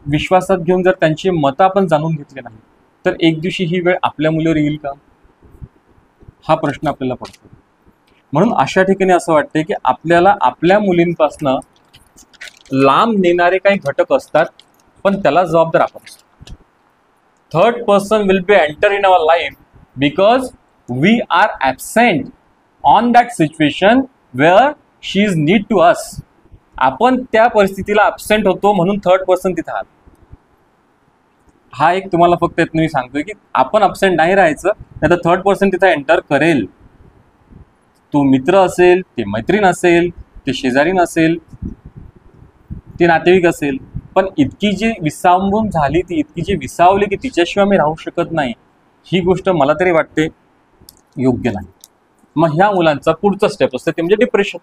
विश्वासात घेऊन जर त्यांची मतं आपण जाणून घेतले नाही, तर एक दिवशी ही वेळ आपल्या मुलीवर येईल का, हा प्रश्न आपल्याला पडतो. म्हणून अशा ठिकाणी असं वाटते की आपल्याला आपल्या मुलींपासनं लांब नेणारे काही घटक असतात, पण त्याला जबाबदार आपण. Third person will be enter in our life because we are absent on that situation where she is need to us. आपण त्या परिस्थितीला ॲबसेंट होतो म्हणून थर्ड पर्सन तिथं आहात. हा एक तुम्हाला फक्त यातनं मी सांगतोय की आपण ॲबसेंट नाही राहायचं, नाही तर थर्ड पर्सन तिथं एंटर करेल. तो मित्र असेल, ते मैत्रीण असेल, ते शेजारीण असेल, ते नातेवाईक असेल, पण इतकी जी विसांबून झाली, ती इतकी जी विसावली की तिच्याशिवाय मी राहू शकत नाही, ही गोष्ट मला तरी वाटते योग्य नाही. मग ह्या मुलांचा पुढचा स्टेप असतं ते म्हणजे डिप्रेशन.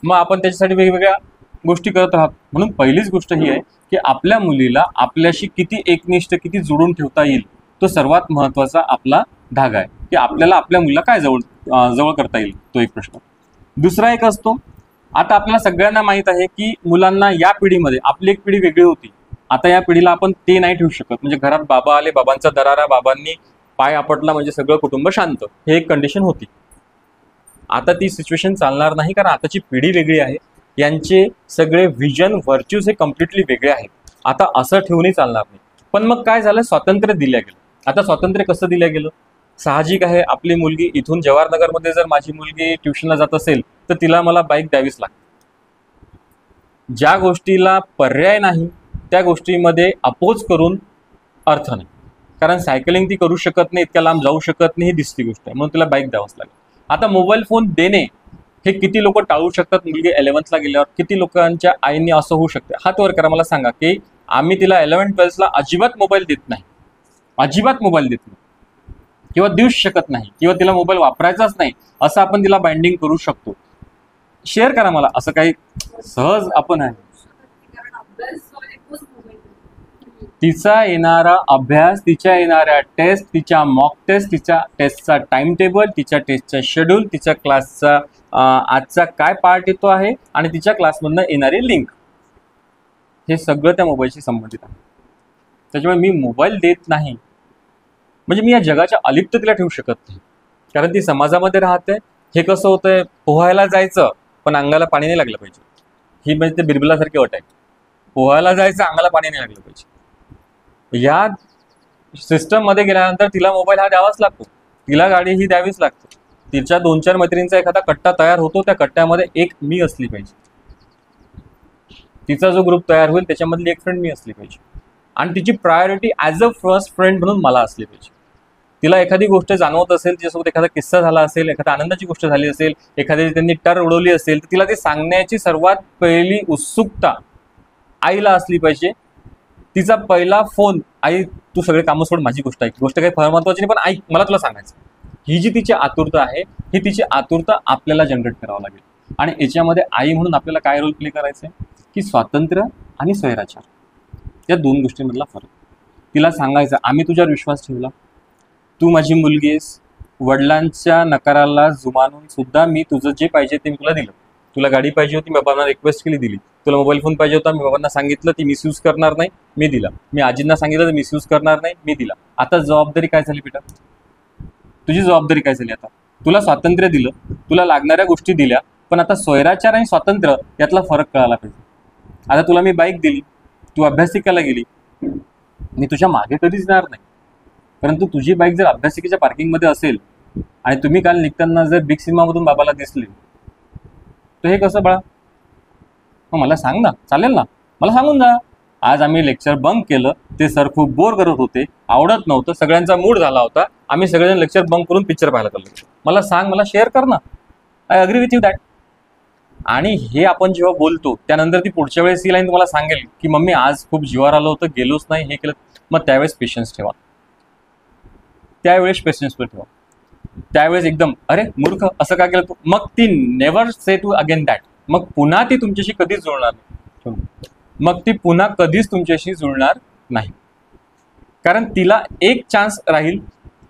मग आपण त्याच्यासाठी वेगवेगळ्या गोष्टी करत आहात. म्हणून पहिलीच गोष्ट ही आहे की आपल्या मुलीला आपल्याशी किती एकनिष्ठ, किती जोडून ठेवता येईल, तो सर्वात महत्त्वाचा आपला धागा आहे की आपल्याला आपल्या मुलीला काय जवळ करता येईल, तो एक प्रश्न. दुसरा एक असतो, आता आपल्याला सगळ्यांना माहीत आहे की मुलांना या पिढीमध्ये, आपली एक पिढी वेगळी होती, आता या पिढीला आपण ते नाही ठेवू शकत. म्हणजे घरात बाबा आले, बाबांचा दरारा, बाबांनी पाय आपटला म्हणजे सगळं कुटुंब शांत, हे एक कंडिशन होती. आता ती सिच्युएशन चालणार नाही, कारण आताची पिढी वेगळी आहे, यांचे सगळे व्हिजन, व्हर्च्यूज हे कम्प्लिटली वेगळे आहेत. आता असं ठेवूनही चालणार नाही. पण मग काय झालं, स्वातंत्र्य दिलं गेलं. आता स्वातंत्र्य कसं दिलं गेलं, साहजिक आहे, आपली मुलगी इथून जवाहरनगरमध्ये जर माझी मुलगी ट्युशनला जात असेल तर तिला मला बाईक द्यावीच लागते. ज्या गोष्टीला पर्याय नाही त्या गोष्टीमध्ये अपोज करून अर्थ नाही, कारण सायकलिंग ती करू शकत नाही, इतक्या लांब जाऊ शकत नाही, ही दिसती गोष्ट आहे, म्हणून तिला बाईक द्यावंच लागेल. आता मोबाईल फोन देणे हे किती लोक टाळू शकतात, मुलगी 11th गेल्यावर किती लोकांच्या आईने असं होऊ शकते, हात वर करा, मला सांगा की आम्ही तिला 11-12 अजिबात मोबाईल देत नाही, अजिबात मोबाईल देत नाही किंवा देऊच शकत नाही, किंवा तिला मोबाईल वापरायचाच नाही असं आपण तिला बाइंडिंग करू शकतो. शेअर करा मला, असं काही सहज आपण आहे. तिचा येणारा अभ्यास, तिच्या येणाऱ्या टेस्ट, तिच्या मॉक टेस्ट, तिच्या टेस्टचा टाइम टेबल, तिच्या टेस्टचा शेड्यूल, तिच्या क्लासचा आजचा काय पार्ट येतो आहे आणि तिच्या क्लासमधनं येणारी लिंक, हे सगळं त्या मोबाईलशी संबंधित आहे. त्याच्यामुळे मी मोबाईल देत नाही म्हणजे मी या जगाच्या अलिप्त तिला ठेवू शकत नाही, कारण ती समाजामध्ये राहते. हे कसं होतंय, पोहायला जायचं पण अंगाला पाणी नाही लागलं पाहिजे, ही म्हणजे ते बिरबिलासारखी अट आहे. पोहायला जायचं, अंगाला पाणी नाही लागलं पाहिजे. या सिस्टममध्ये गेल्यानंतर तिला मोबाईल हा द्यावाच लागतो, तिला गाडी ही द्यावीच लागते. तिच्या 2-4 मैत्रिणींचा एखादा कट्टा तयार होतो, त्या कट्ट्यामध्ये एक मी असली पाहिजे. तिचा जो ग्रुप तयार होईल त्याच्यामधली एक फ्रेंड मी असली पाहिजे, आणि तिची priority as a first friend म्हणून मला असली पाहिजे. तिला एखादी गोष्ट जाणवत असेल, तिच्यासोबत एखादा किस्सा झाला असेल, एखादा आनंदाची गोष्ट झाली असेल, एखादी त्यांनी टर उडवली असेल, तर तिला ते सांगण्याची सर्वात पहिली उत्सुकता आईला असली पाहिजे. तिचा पहिला फोन, आई तू सगळे कामं सोड, माझी गोष्ट ऐक, गोष्ट काही फार महत्त्वाची नाही पण आई मला तुला सांगायचं, ही जी तिची आतुरता आहे, ही तिची आतुरता आपल्याला जनरेट करावं लागेल. आणि याच्यामध्ये आई म्हणून आपल्याला काय रोल प्ले करायचं आहे की स्वातंत्र्य आणि स्वैराचार या 2 गोष्टींमधला फरक. तिला सांगायचं, आम्ही तुझ्यावर विश्वास ठेवला, तू माझी मुलगी आहेस, वडिलांच्या नकाराला जुमानून सुद्धा मी तुझं जे पाहिजे ते मी तुला दिलं. तुला गाडी पाहिजे होती, मी बाबांना रिक्वेस्ट केली, दिली. तुला मोबाईल फोन पाहिजे होता, मी बाबांना सांगितलं, ती मिसयूज करणार नाही, मी दिला. मी आजींना सांगितलं, तर मिसयूज करणार नाही, मी दिला. आता जबाबदारी काय झाली बेटा, तुझी जबाबदारी काय झाली, आता तुला स्वातंत्र्य दिलं, तुला लागणाऱ्या गोष्टी दिल्या, पण आता स्वैराचार आणि स्वातंत्र्य यातला फरक कळायला पाहिजे. आता तुला मी बाईक दिली, तू अभ्यासिकेला गेली, मी तुझ्या मागे कधीच येणार नाही, परंतु तुझी बाईक जर अभ्यासिकेच्या पार्किंगमध्ये असेल आणि तुम्ही काल निघताना जर बिग सिनेमामधून बाबाला दिसले तर हे कसं बाळा? मग मला सांग ना, चालेल ना, मला सांगून जा. आज आम्ही लेक्चर बंक केलं, ते सर खूप बोर करत होते, आवडत नव्हतं, सगळ्यांचा मूड झाला होता, आम्ही सगळेजण लेक्चर बंक करून पिक्चर पाहायला चाललो. मला सांग, मला शेअर कर ना. I agree with you that. आणि हे आपण जेव्हा बोलतो त्यानंतर ती पुढच्या वेळेस ही लाईन तुम्हाला सांगेल की मम्मी आज खूप जीवावर आलं होतं, गेलोच नाही, हे केलं. मग त्यावेळेस पेशन्स ठेवा, त्यावेळेस पेशन्स ठेवा. त्यावेळेस एकदम अरे मूर्ख असं काय केलं तू, मग ती never say to again that. मग पुन्हा ती तुमच्याशी कधीच जुळणार नाही. मग ती पुन्हा कधीच तुमच्याशी जुळणार नाही. कारण तिला एक चान्स राहील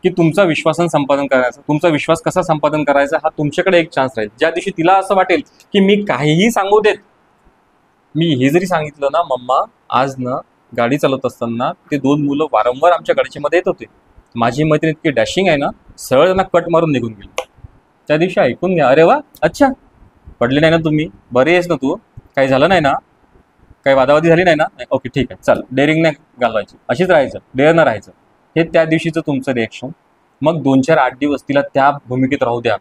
की तुमचा विश्वासन संपादन करायचा, तुमचा विश्वास कसा संपादन करायचा हा तुमच्याकडे एक चान्स राहील. ज्या दिवशी तिला असं वाटेल की मी काहीही सांगू देत, मी हे जरी सांगितलं ना मम्मा आज ना गाडी चालवत असताना ते 2 मुलं वारंवार आमच्या गाडीच्या मध्ये येत होते, माझी मैत्रीण इतकी डॅशिंग आहे ना, सरळ त्यांना कट मारून निघून गेली. त्या दिवशी ऐकून घ्या, अरे वा अच्छा पडली नाही ना तुम्ही, बरी आहेस ना तू, काही झालं नाही ना, काही वादावादी झाली नाही ना, ओके ठीक आहे चल, डेअरिंग नाही घालवायची, अशीच राहायचं, डेअर न राहायचं. हे त्या दिवशीचं तुमचं रिॲक्शन. मग 2-4-8 दिवस तिला त्या भूमिकेत राहू द्या.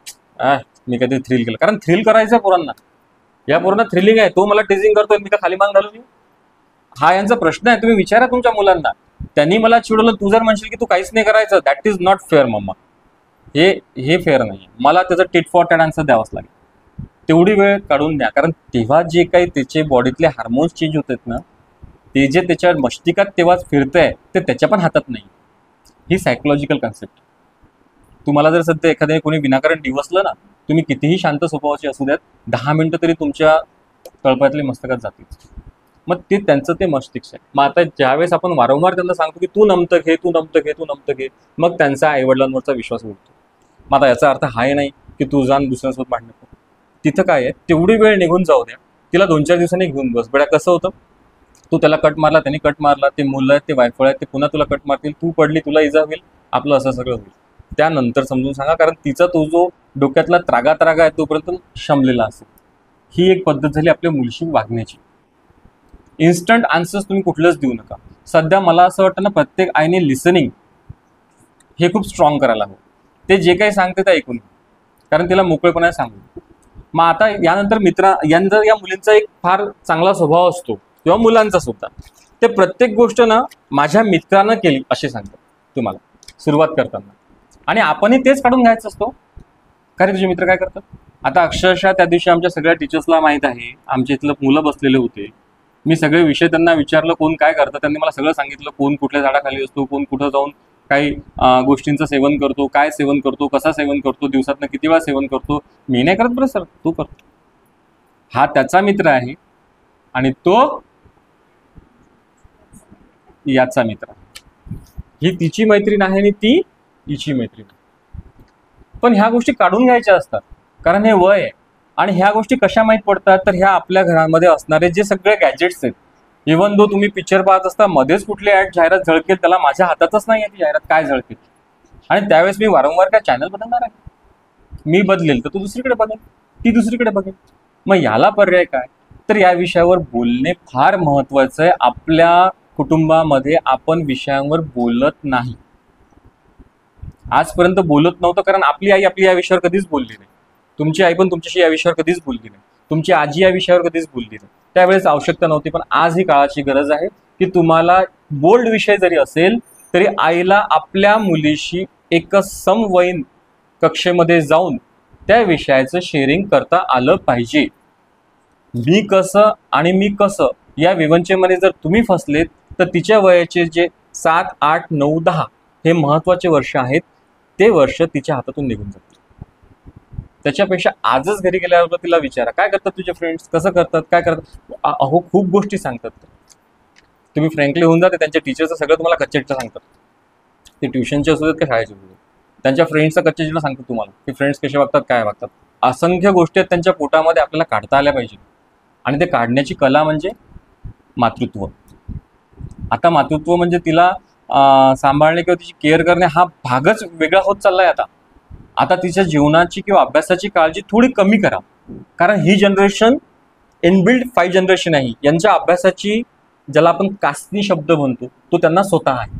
मी कधी थ्रिल केलं, कारण थ्रिल करायचं पोरांना, या पोरांना थ्रिलिंग आहे. तो मला टीजिंग करतोय, मी का खाली मान घालून येऊ? हा यांचा प्रश्न आहे. तुम्ही विचारा तुमच्या मुलांना. त्यांनी मला चिडवलं, तू जर म्हणशील की तू काहीच नाही करायचं, that is not fair mamma. हे फेअर नाही. मला त्याचं टिट फॉर टॅट आन्सर द्यावाच लागेल. तेवढी वेळ काढून द्या, कारण तेव्हा जे काही त्याचे बॉडीतले हार्मोन्स चेंज होत आहेत ना, ते जे त्याच्या मस्तिष्कात तेव्हाच फिरतंय ते त्याच्या पण हातात नाही. ही सायकोलॉजिकल कन्सेप्ट. तुम्हाला जर सध्या एखाद्या कोणी विनाकारण डिवसलं ना, तुम्ही कितीही शांत स्वभावाचे असू द्यात, 10 मिनिटं तरी तुमच्या तळपायातले मस्तकात जातील. मग ते त्यांचं ते मस्तिष्क आहे. मग आता ज्यावेळेस आपण वारंवार त्यांना सांगतो की तू नमतं घे, तू नमतं घे, तू नमतं घे, मग त्यांचा आईवडिलांवरचा विश्वास उडतो. मग आता याचा अर्थ हाही नाही की तू जाण दुसऱ्यांसोबत भांडण कर. तिथं काय आहे, तेवढी वेळ निघून जाऊ द्या, तिला 2-4 दिवसांनी घेऊन बस. बेटा कसं होतं, तू त्याला कट मारला, त्याने कट मारला, ते मुलं आहेत, ते वायफळ आहेत, ते पुन्हा तुला कट मारतील, तू पडली, तुला इजा होईल, आपलं असं सगळं होईल. त्यानंतर समजून सांगा, कारण तिचा तो जो डोक्यातला त्रागा आहे तोपर्यंत शमलेला असेल. ही एक पद्धत झाली आपल्या मुलीशी वागण्याची. इन्स्टंट आन्सर्स तुम्ही कुठलंच देऊ नका. सध्या मला असं वाटतं ना, प्रत्येक आईने लिसनिंग हे खूप स्ट्रॉंग करायला हवं. ते जे काही सांगते ते ऐकून, कारण तिला मोकळेपणाने सांगू. मग आता यानंतर या मुलींचा एक फार चांगला स्वभाव असतो किंवा मुलांचा सुद्धा, ते प्रत्येक गोष्ट ना माझ्या मित्रानं केली असे सांगतात तुम्हाला सुरुवात करताना, आणि आपणही तेच काढून घ्यायचं असतो. कारण तुझे मित्र काय करतात. आता अक्षरशः त्या दिवशी आमच्या सगळ्या टीचर्सला माहीत आहे, आमच्या इथलं मुलं बसलेले होते, मी सगळे विषय त्यांना विचारलं कोण काय करतं, त्यांनी मला सगळं सांगितलं, कोण कुठल्या झाडाखाली असतो, कोण कुठं जाऊन काही गोष्टींचं सेवन करतो, काय सेवन करतो, कसा सेवन करतो, दिवसातनं किती वेळा सेवन करतो. मी नाही करत बरं सर, तू करतो. हा त्याचा मित्र आहे आणि तो याचा मित्र आहे. ही तिची मैत्रीण आहे आणि ती हिची मैत्रीण. पण ह्या गोष्टी काढून घ्यायच्या असतात, कारण हे वय आहे. आणि ह्या गोष्टी कशा माहीत पडतात, तर ह्या आपल्या घरामध्ये असणारे जे सगळे गॅजेट्स आहेत, इव्हन दो तुम्ही पिक्चर पाहत असता मध्येच कुठली ॲड जाहिरात झळकेल, त्याला माझ्या हातातच नाही आहे ती जाहिरात काय झळकेल. आणि त्यावेळेस मी वारंवार काय चॅनल बदलणार आहे, मी बदलेल तर तू दुसरीकडे बघेल, ती दुसरीकडे बघेल. मग याला पर्याय काय, तर या विषयावर बोलणे फार महत्त्वाचं आहे. आपल्या कुटुंबामध्ये आपण विषयांवर बोलत नाही, आजपर्यंत बोलत नव्हतं, कारण आपली आई आपली या विषयावर कधीच बोलली नाही. तुमची आई पण तुमच्याशी या विषयावर कधीच बोलली नाही, तुमची आजी या विषयावर कधीच बोलली नाही. त्यावेळेस आवश्यकता नव्हती. पण आज ही काळाची गरज आहे की तुम्हाला बोल्ड विषय जरी असेल तरी आईला आपल्या मुलीशी एक समवयीन कक्षेमध्ये जाऊन त्या विषयाचं शेअरिंग करता आलं पाहिजे. मी कसं आणि मी कसं या विवंचेमध्ये जर तुम्ही फसलेत तर तिच्या वयाचे जे 7, 8, 9, 10 हे महत्त्वाचे वर्ष आहेत, ते वर्ष तिच्या हातातून निघून जातील. त्याच्यापेक्षा आजच घरी गेल्यावर तिला विचारा काय करतात तुझे फ्रेंड्स, कसं करतात, काय करतात. अहो खूप गोष्टी सांगतात. तुम्ही फ्रँकली होऊन जाते, त्यांच्या टीचरचं सगळं तुम्हाला कच्च्या सांगतात. ते ट्युशनचे असू देत का शाळेचे असू देत, त्यांच्या फ्रेंड्सचं कच्च्या सांगतात तुम्हाला की फ्रेंड्स कसे वागतात, काय वागतात. असंख्य गोष्टी आहेत त्यांच्या पोटामध्ये आपल्याला काढता आल्या पाहिजे. आणि ते काढण्याची कला म्हणजे मातृत्व. आता मातृत्व म्हणजे तिला सांभाळणे किंवा तिची केअर करणे हा भागच वेगळा होत चाललाय. आता तिच्या जीवनाची किंवा अभ्यासाची काळजी थोडी कमी करा, कारण ही जनरेशन इनबिल्ड 5 जनरेशन आहे. यांच्या अभ्यासाची, ज्याला आपण कास्नी शब्द म्हणतो, तो त्यांना स्वतः आहे.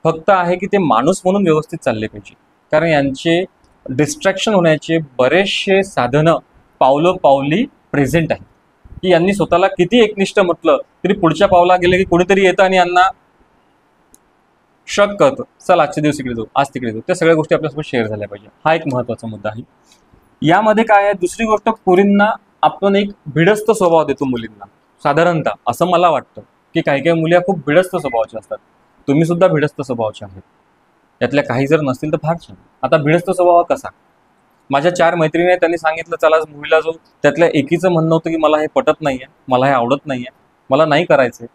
फक्त आहे की ते माणूस म्हणून व्यवस्थित चालले पाहिजे. कारण यांचे डिस्ट्रॅक्शन होण्याचे बरेचसे साधनं पावलोपावली प्रेझेंट आहे, की यांनी स्वतःला किती एकनिष्ठ म्हटलं तरी पुढच्या पावला गेले की कोणीतरी येतं आणि यांना शक करतं, चल आजच्या दिवस इकडे जाऊ, आज तिकडे जाऊ. त्या सगळ्या गोष्टी आपल्यासोबत शेअर झाल्या पाहिजे. हा एक महत्त्वाचा मुद्दा आहे. यामध्ये काय आहे, दुसरी गोष्ट, पोरींना आपण एक भिडस्त स्वभाव देतो मुलींना. साधारणतः असं मला वाटतं की काही काही मुली खूप भिडस्त स्वभावाच्या असतात. तुम्ही सुद्धा भिडस्त स्वभावाचे आहेत. यातल्या काही जर नसतील तर फार छान. आता भिडस्त स्वभाव कसा, माझ्या 4 मैत्रिणी आहेत, त्यांनी सांगितलं चला मूवीला जाऊ. त्यातल्या एकीचं म्हणणं होतं की मला हे पटत नाहीये, मला हे आवडत नाहीये, मला नाही करायचंय.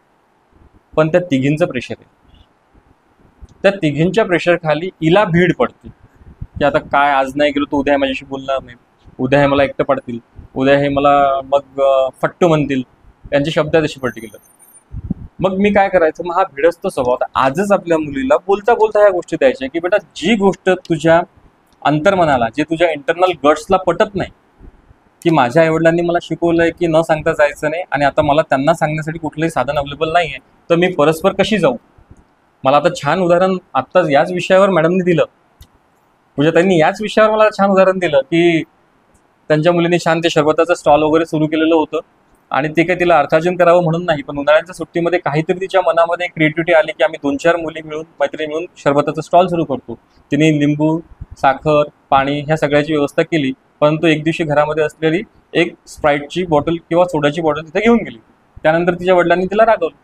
पण त्या तिघींचं प्रेशर आहे. त्या तिघींच्या प्रेशर खाली हिला भीड पडते की आता काय, आज नाही गेलो तर उद्या माझ्याशी बोलणार नाही, उद्या हे मला एकटं पडतील, उद्या हे मला मग फट्टू म्हणतील. त्यांचे शब्द आहेत अशी पर्टिक्युलर. मग मी काय करायचं, मग हा भिडस्त स्वभाव. आजच आपल्या मुलीला बोलता बोलता ह्या गोष्टी द्यायच्या की बेटा, जी गोष्ट तुझ्या अंतर्मनाला, जे तुझ्या इंटरनल गट्सला पटत नाही, की माझ्या आईवडिलांनी मला शिकवलंय की न सांगता जायचं नाही आणि आता मला त्यांना सांगण्यासाठी कुठलंही साधन अवेलेबल नाही आहे, तर मी परस्पर कशी जाऊ. मला आता छान उदाहरण आत्ताच याच विषयावर मॅडमने दिलं, त्यांनी याच विषयावर मला छान उदाहरण दिलं की त्यांच्या मुलीने छान ते शरबताचं स्टॉल वगैरे सुरू केलेलं होतं आणि ते काही तिला अर्थार्जन करावं म्हणून नाही, पण उन्हाळ्याच्या सुट्टीमध्ये काहीतरी तिच्या मनामध्ये क्रिएटिव्हिटी आली की आम्ही 2-4 मुली मिळून, मैत्रिणी मिळून शरबताचं स्टॉल सुरू करतो. तिने लिंबू, साखर, पाणी ह्या सगळ्याची व्यवस्था केली. परंतु एक दिवशी घरामध्ये असलेली एक स्प्राईटची बॉटल किंवा सोडाची बॉटल तिथे घेऊन गेली. त्यानंतर तिच्या वडिलांनी तिला रागवलं,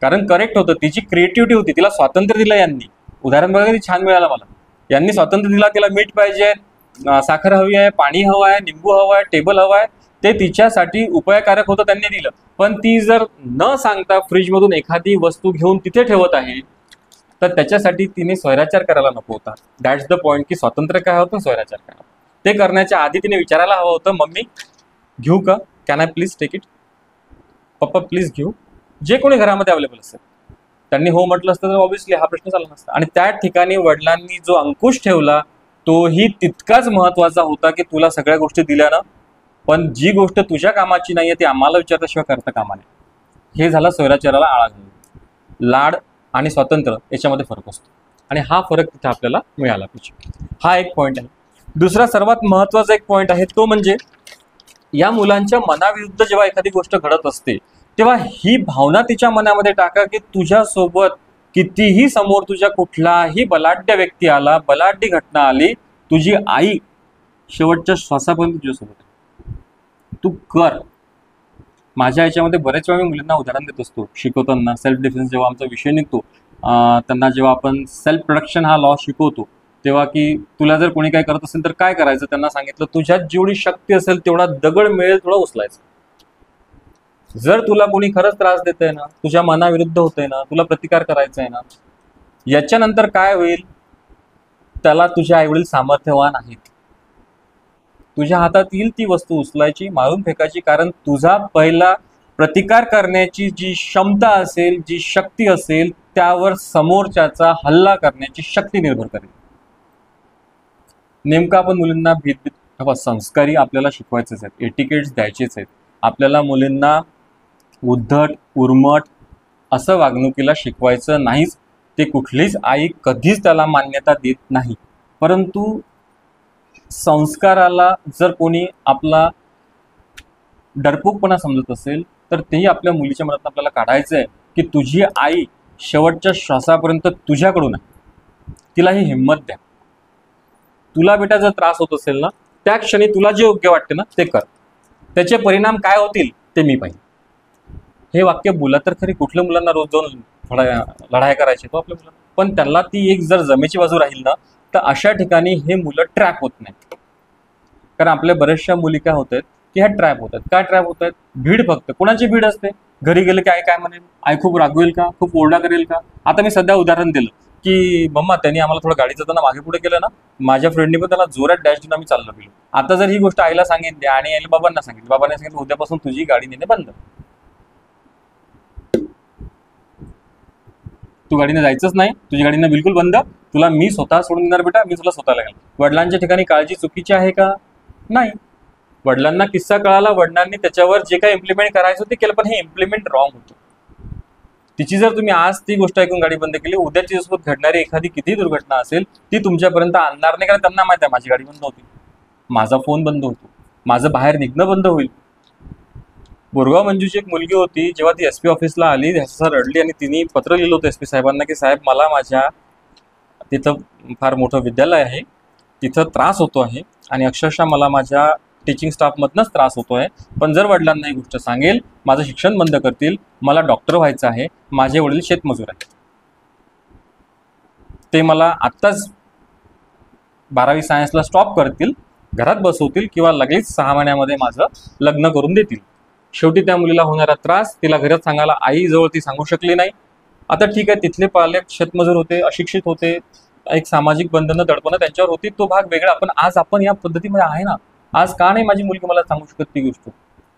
कारण करेक्ट होतं, तिची क्रिएटिव्हिटी होती, तिला स्वातंत्र्य दिलं यांनी. उदाहरण बघा किती छान मिळालं मला. यांनी स्वातंत्र्य दिला, तिला मीठ पाहिजे, साखर हवी आहे, पाणी हवं आहे, लिंबू हवं आहे, टेबल हवं आहे, ते तिच्यासाठी उपायकारक होतं, त्यांनी दिलं. पण ती जर न सांगता फ्रीजमधून एखादी वस्तू घेऊन तिथे ठेवत आहे, तर त्याच्यासाठी तिने स्वैराचार करायला नको होता. दॅट्स द पॉईंट, की स्वातंत्र्य काय होतं, स्वैराचार काय होतं. ते करण्याच्या आधी तिने विचारायला हवं होतं, मम्मी घेऊ का, can I please take it, papa please घेऊ, जे कोणी घरामध्ये अवेलेबल असेल. त्यांनी हो म्हटलं असतं तर ऑब्व्हियसली हा प्रश्न झाला नसता. आणि त्या ठिकाणी वडिलांनी जो अंकुश ठेवला तोही तितकाच महत्वाचा होता, की तुला सगळ्या गोष्टी दिल्या ना, पण जी गोष्ट तुझ्या कामाची नाहीये ती आम्हाला विचारल्याशिवाय करता कामा नये. हे झालं स्वैराचाराला आळा घालणं. लाड आणि स्वातंत्र्य याच्यामध्ये फरक असतो आणि हा फरक तिथे आपल्याला मिळाला पाहिजे. हा एक पॉईंट आहे. दुसरा सर्वात महत्वाचा एक पॉईंट आहे तो म्हणजे या मुलांच्या मनाविरुद्ध जेव्हा एखादी गोष्ट घडत असते तेव्हा ही भावना तिच्या मनामध्ये टाका की तुझ्यासोबत कितीही समोर तुझ्या कुठलाही बलाढ्य व्यक्ती आला, बलाढ्य घटना आली, तुझी आई शेवटच्या श्वासापर्यंत तुझ्यासोबत आहे. तू कर. माझ्या याच्यामध्ये बरेच वेळा मी मुलींना उदाहरण देत असतो शिकवताना. सेल्फ डिफेन्स जेव्हा आमचा विषय निघतो, त्यांना जेव्हा आपण सेल्फ प्रोटेक्शन हा लॉ शिकवतो तेव्हा की तुला जर कोणी काय करत असेल तर काय करायचं, त्यांना सांगितलं तुझ्यात जेवढी शक्ती असेल तेवढा दगड मिळेल थोडा उचलायचा. जर तुला कोणी खरंच त्रास देतंय ना, तुझ्या मनाविरुद्ध होतंय ना, तुला प्रतिकार करायचा आहे ना, याच्यानंतर काय होईल, त्याला तुझे आईवडील सामर्थ्यवान आहेत. तुझ्या हातात येईल ती वस्तू उचलायची, मारून फेकायची, कारण तुझा पहिला प्रतिकार करण्याची जी क्षमता असेल, जी शक्ती असेल, त्यावर समोरच्याचा हल्ला करण्याची शक्ती निर्भर करेल. नेमकं आपण मुलींना संस्कारी आपल्याला शिकवायचेच आहेत, एटिकेट्स द्यायचेच आहेत. आपल्याला मुलींना उद्धट, उर्मट असं वागणुकीला शिकवायचं नाहीच. ते कुठलीच आई कधीच त्याला मान्यता देत नाही. परंतु संस्काराला जर कोणी आपला डरपोकपणा समजत असेल तर तेही आपल्या मुलीच्या मनात आपल्याला काढायचं आहे की तुझी आई शेवटच्या श्वासापर्यंत तुझ्याकडून आहे, तिला ही हिंमत द्या. तुला बेटा जर त्रास होत असेल ना, त्या क्षणी तुला जे योग्य वाटते ना ते कर, त्याचे परिणाम काय होतील ते मी पाहिजे. हे वाक्य बोला तर खरी कुठल्या मुलांना रोज जाऊन लढाई करायची तो आपल्या मुलांना, पण त्यांना ती एक जर जमेची बाजू राहील ना तर अशा ठिकाणी हे मुलं ट्रॅप होत नाही. कारण आपल्या बऱ्याचशा मुली काय होत आहेत की ह्या ट्रॅप होत आहेत. काय ट्रॅप होत आहेत? भीड. फक्त कोणाची भीड असते, घरी गेले की आई काय म्हणेल, आई खूप रागवेल का, खूप ओरडा करेल का. आता मी सध्या उदाहरण दिलं की मम्मा त्यांनी आम्हाला थोडं गाडी जाताना मागे पुढे केलं ना, माझ्या फ्रेंडनी पण त्याला जोरात डॅश देऊन आम्ही चाललो गेलो. आता जर ही गोष्ट आईला सांगितली आणि आईला बाबांना सांगितली, बाबांनी सांगितलं उद्यापासून तुझी गाडी नेणे बंद, तू गाडीने जायचंच नाही, तुझी गाडीने बिलकुल बंद, तुला मी स्वतः सोडून देणार बेटा, मी तुला स्वतःला घाल. वडिलांच्या ठिकाणी काळजी चुकीची आहे का? नाही. वडिलांना किस्सा कळाला, वडिलांनी त्याच्यावर जे काही इम्प्लिमेंट करायचं ते केलं, पण हे इम्प्लिमेंट रॉंग होतं. तिची जर तुम्ही आज ती गोष्ट ऐकून गाडी बंद केली, उद्या तिच्यासोबत घडणारी एखादी कितीही दुर्घटना असेल ती तुमच्यापर्यंत आणणार नाही, कारण त्यांना माहिती आहे माझी गाडी बंद होती, माझा फोन बंद होतो, माझं बाहेर निघणं बंद होईल. बोरगाव मंजूची एक मुलगी होती, जेव्हा ती SP ऑफिसला आली ह्याचं रडली आणि तिने पत्र लिहिलं होतं SP साहेबांना की साहेब मला माझ्या तिथं फार मोठं विद्यालय आहे, तिथं त्रास होतो आहे आणि अक्षरशः मला माझ्या टीचिंग स्टाफमधनंच त्रास होतो आहे, पण जर वडिलांना ही गोष्ट सांगेल माझं शिक्षण बंद करतील, मला डॉक्टर व्हायचं आहे, माझे वडील शेतमजूर आहेत, ते मला आत्ताच 12वी सायन्सला स्टॉप करतील, घरात बसवतील किंवा लगेच 6 महिन्यामध्ये माझं लग्न करून देतील. शेवटी त्या मुलीला होणारा त्रास तिला घरात सांगायला आईजवळ ती सांगू शकली नाही. आता ठीक आहे, तिथले पालक शेतमजूर होते, अशिक्षित होते, एक सामाजिक बंधनं दडपणं त्यांच्यावर होती, तो भाग वेगळा. पण आज आपण या पद्धतीमध्ये आहे ना, आज का नाही माझी मुलगी मला सांगू शकत ती गोष्ट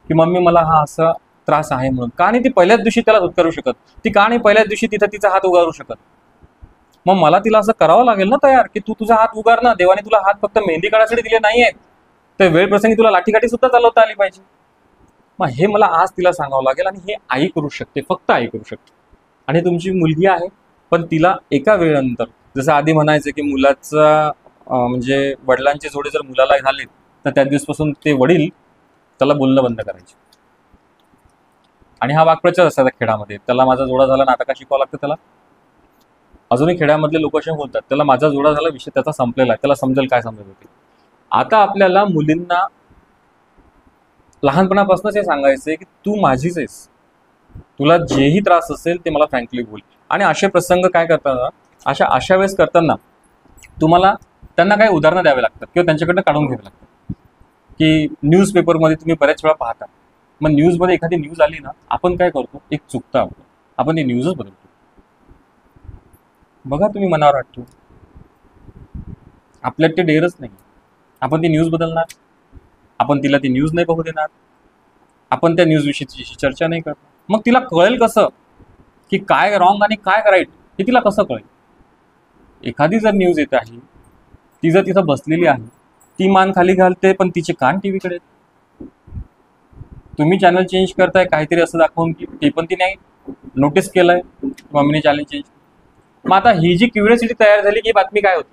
की मम्मी मला हा असा त्रास आहे म्हणून? का नाही ती पहिल्याच दिवशी त्याला उत्तरू शकत? ती का नाही पहिल्याच दिवशी तिथं तिचा हात उगारू शकत? मग मला तिला असं करावं लागेल ना तयार की तू तुझा हात उगार ना, देवाने तुला हात फक्त मेहंदी काढायसाठी दिले नाही आहेत, तर वेळ प्रसंगी तुला लाठीकाठी सुद्धा चालवता आली पाहिजे. मग हे मला आज तिला सांगावं लागेल आणि हे आई करू शकते, फक्त आई करू शकते. आणि तुमची मुलगी आहे, पण तिला एका वेळेनंतर, जसं आधी म्हणायचं की मुलाचा म्हणजे वडिलांचे जोडे जर मुलाला झाले तर त्या दिवसपासून ते वडील त्याला बोलणं बंद करायचे. आणि हा वाक्प्रचार असायचा खेळामध्ये, त्याला माझा जोडा झाला ना आता का शिकावं लागतं त्याला? अजूनही खेड्यामधले लोक असे बोलतात, त्याला माझा जोडा झाला, विषय त्याचा संपलेला आहे, त्याला समजेल काय समजत होते. आता आपल्याला मुलींना लहानपणापासूनच हे सांगायचंय की तू माझीच आहेस, तुला जेही त्रास असेल ते मला फ्रँकली बोल. आणि असे प्रसंग काय करताना, अशा वेळेस करताना तुम्हाला त्यांना काही उदाहरणं द्यावे लागतात किंवा त्यांच्याकडनं काढून घ्यावे लागतात. की न्यूजपेपरमध्ये तुम्ही बऱ्याच वेळा पाहता, मग न्यूजमध्ये एखादी न्यूज आली ना, आपण काय करतो, एक चुकतं आपण ती न्यूजच बदलतो. बघा तुम्ही मनावर वाटतो, आपल्यात ते डेअरच नाही, आपण ती न्यूज बदलणार, आपण तिला ती न्यूज नाही बघू देणार, आपण त्या न्यूज विषयी चर्चा नाही करणार. मग तिला कळेल कसं की काय रॉंग आणि काय राईट हे तिला कसं कळेल? एखादी जर न्यूज येत आहे, ती जर तिथं बसलेली आहे, ती मान खाली घालते पण तिचे कान टीव्हीकडे आहेत. तुम्ही चॅनल चेंज करताय काहीतरी असं दाखवून की ते पण ती नाही नोटीस केलंय, मम्मीने चॅनल चेंज. मग आता ही जी क्युरियोसिटी तयार झाली की बातमी काय होती,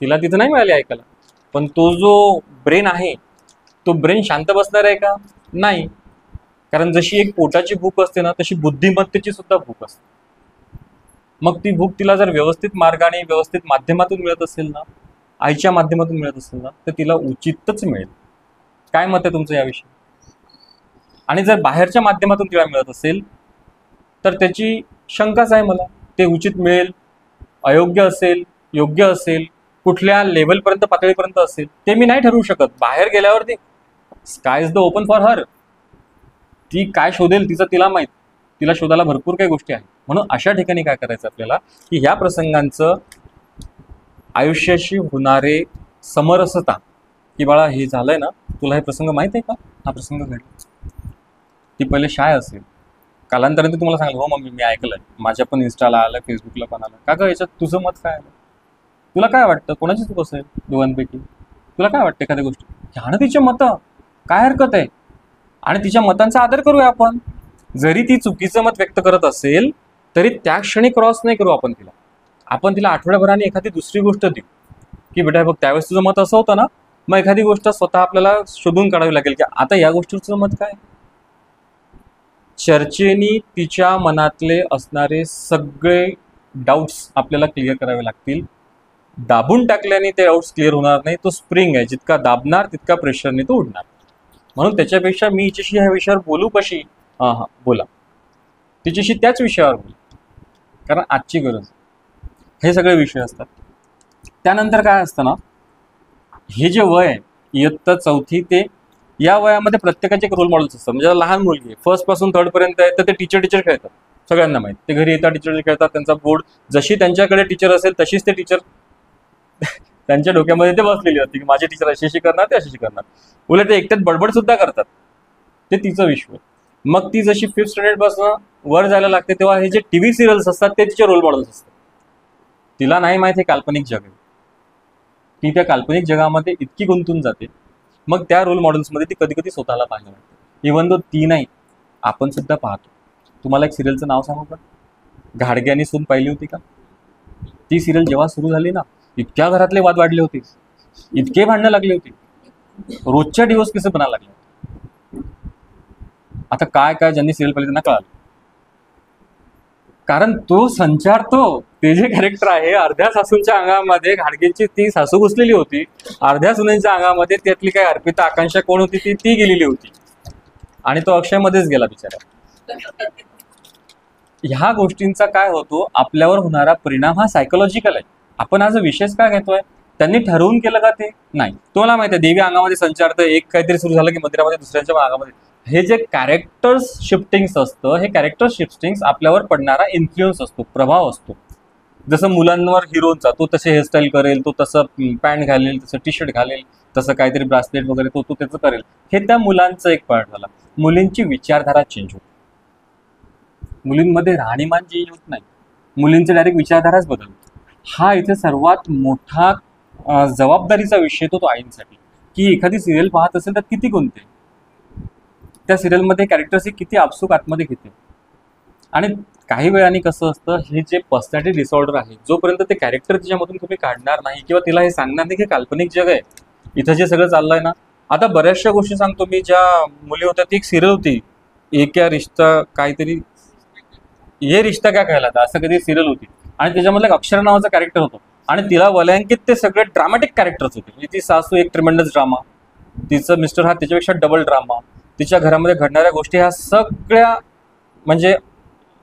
तिला तिथं नाही मिळाली ऐकायला. पण तो जो ब्रेन आहे, तो ब्रेन शांत बसणार आहे का? नाही. कारण जशी एक पोटाची भूक असते ना, तशी बुद्धिमत्तेची सुद्धा भूक असते. मग ती भूक तिला जर व्यवस्थित मार्गाने, व्यवस्थित माध्यमातून मिळत असेल ना, आईच्या माध्यमातून मिळत असेल ना, तर तिला उचितच मिळेल. काय मत आहे तुमचं याविषयी? आणि जर बाहेरच्या माध्यमातून तिला मिळत असेल तर त्याची शंकाच आहे मला, ते उचित मिळेल, अयोग्य असेल, योग्य असेल, कुठल्या लेवलपर्यंत, पातळीपर्यंत असेल, ते मी नाही ठरवू शकत. बाहेर गेल्यावरती sky is the open for her. ती काय शोधेल तिचं तिला माहीत, तिला शोधायला भरपूर काही गोष्टी आहेत. म्हणून अशा ठिकाणी काय करायचं आपल्याला की ह्या प्रसंगांचं आयुष्याशी होणारे समरसता, की बाळा हे झालंय ना, तुला हे प्रसंग माहित आहे का, हा प्रसंग घडला. ती पहिले शाय असेल, कालांतराने तुम्हाला सांगेल हो मम्मी मी ऐकलंय, माझ्या पण इन्स्टाला आलं, फेसबुकला पण आलं. का गं याच्यात तुझं मत काय आलं? तुला काय वाटतं, कोणाची चूक असेल दोघांपैकी? तुला काय वाटतं एखाद्या गोष्टी? घ्या ना तिचे मतं, काय हरकत आहे? आणि तिच्या मतांचा आदर करूया आपण. जरी ती चुकीचं मत व्यक्त करत असेल तरी त्या क्षणी क्रॉस नाही करू आपण तिला. आपण तिला आठवड्याभराने एखादी दुसरी गोष्ट देऊ की बेटा बघ त्यावेळेस तुझं मत असं होतं ना, मग एखादी गोष्ट स्वतः आपल्याला शोधून काढावी लागेल की आता या गोष्टीचं मत काय. चर्चेनी तिच्या मनातले असणारे सगळे डाऊट्स आपल्याला क्लिअर करावे लागतील. दाबून टाकल्याने ते डाऊट्स क्लिअर होणार नाही. तो स्प्रिंग आहे, जितका दाबणार तितका प्रेशरने तो उडणार. म्हणून त्याच्यापेक्षा मी हिच्याशी ह्या विषयावर बोलू कशी, बोला तिच्याशी त्याच विषयावर बोला, कारण आजची गरज हे सगळे विषय असतात. त्यानंतर काय असतं ना, हे जे वय आहे इयत्ता 4थी ते या वयामध्ये प्रत्येकाचे एक रोल मॉडेल्स असतात. म्हणजे लहान मुलगी फर्स्ट पासून 3rd पर्यंत आहे, तर ते टीचर खेळतात, सगळ्यांना माहिती. ते घरी येतात, टीचर खेळतात, त्यांचा बोर्ड जशी त्यांच्याकडे टीचर असेल तशीच ते टीचर त्यांच्या डोक्यामध्ये ते बसलेली असते की माझे टीचर अशी करणार, ते अशी करणार. उलट ते एकट्यात बडबड सुद्धा करतात. ते तिचं विश्व. मग ती जशी 5th स्टँडर्ड पासून वर जायला लागते तेव्हा हे जे टीव्ही सिरियल्स असतात ते तिचे रोल मॉडेल्स असतात. तिला नाही माहिती हे काल्पनिक जग आहे, ती त्या काल्पनिक जगामध्ये इतकी गुंतून जाते. मग त्या रोल मॉडेल्समध्ये ती कधी कधी स्वतःला पाहायला लागते. इव्हन दो ती नाही, आपण सुद्धा पाहतो तुम्हाला एक सिरियलचं नाव सांगू का? घाडग्यानी सून पाहिली होती का? ती सिरियल जेव्हा सुरू झाली ना, इतक्या घरातले वाद वाढले होते, इतके भांडणं लागले होते, रोजच्या डिवोर्स केसेस बनायला लागले. आता काय काय ज्यांनी सिरियल पाहिली त्यांना कळालं, कारण तो संचारतो. ते जे कॅरेक्टर आहे, अर्ध्या सासूंच्या अंगामध्ये घाडगेची ती सासू घुसलेली होती, अर्ध्या सुनेंच्या अंगामध्ये त्यातली काय अर्पिता आकांक्षा कोण होती ती गेलेली होती, आणि तो अक्षयमध्येच गेला बिचारा. ह्या गोष्टींचा काय होतो, आपल्यावर होणारा परिणाम हा सायकोलॉजिकल आहे. आपण आज विशेष काय घेतोय, त्यांनी ठरवून केलं का ते नाही. तुम्हाला माहिती आहे, देवी अंगामध्ये संचारतं, एक काहीतरी सुरू झालं की मंदिरामध्ये दुसऱ्यांच्या अंगामध्ये. हे जे कॅरेक्टर्स शिफ्टिंग्स असतं, हे कॅरेक्टर शिफ्टिंग्स आपल्यावर पडणारा इन्फ्लुएन्स असतो, प्रभाव असतो. जसं मुलांवर हिरोचा, तो तसे हेअरस्टाईल करेल, तो तसं पॅन्ट घालेल, तसं टी शर्ट घालेल, तसं काहीतरी ब्रासलेट वगैरे तो त्याचं करेल. हे त्या मुलांचं एक पार्ट झाला. मुलींची विचारधारा चेंज होते, मुलींमध्ये राहणीमान चेंज होत नाही, मुलींचे डायरेक्ट विचारधाराच बदलतो. हा इथे सर्वात मोठा जबाबदारीचा विषय तो आईंसाठी, की एखादी सिरियल पाहत असेल तर किती गुंतते, त्या सिरियलमध्ये कॅरेक्टर्स किती आपसूक आतमध्ये घेते. आणि काही वेळाने कसं असतं, हे जे पर्सनॅलिटी डिसऑर्डर आहे, जोपर्यंत ते कॅरेक्टर तिच्यामधून तुम्ही काढणार नाही किंवा तिला हे सांगणार नाही की काल्पनिक जग आहे, इथं जे सगळं चाललंय ना. आता बऱ्याचशा गोष्टी सांगतो मी, ज्या मुली होत्या, ती एक सिरियल होती, एक या रिश्ता काहीतरी, ये रिश्ता क्या कहलाता, असं कधी सिरियल होती, आणि त्याच्यामधलं एक अक्षरा नावाचं कॅरेक्टर होतं, आणि तिला वलयांकित ते सगळे ड्रामॅटिक कॅरेक्टर्स होते. म्हणजे ती सासू एक ट्रिमेंडस ड्रामा, तिचं मिस्टर हा त्याच्यापेक्षा डबल ड्रामा, तिच्या घरामध्ये घडणाऱ्या गोष्टी ह्या सगळ्या म्हणजे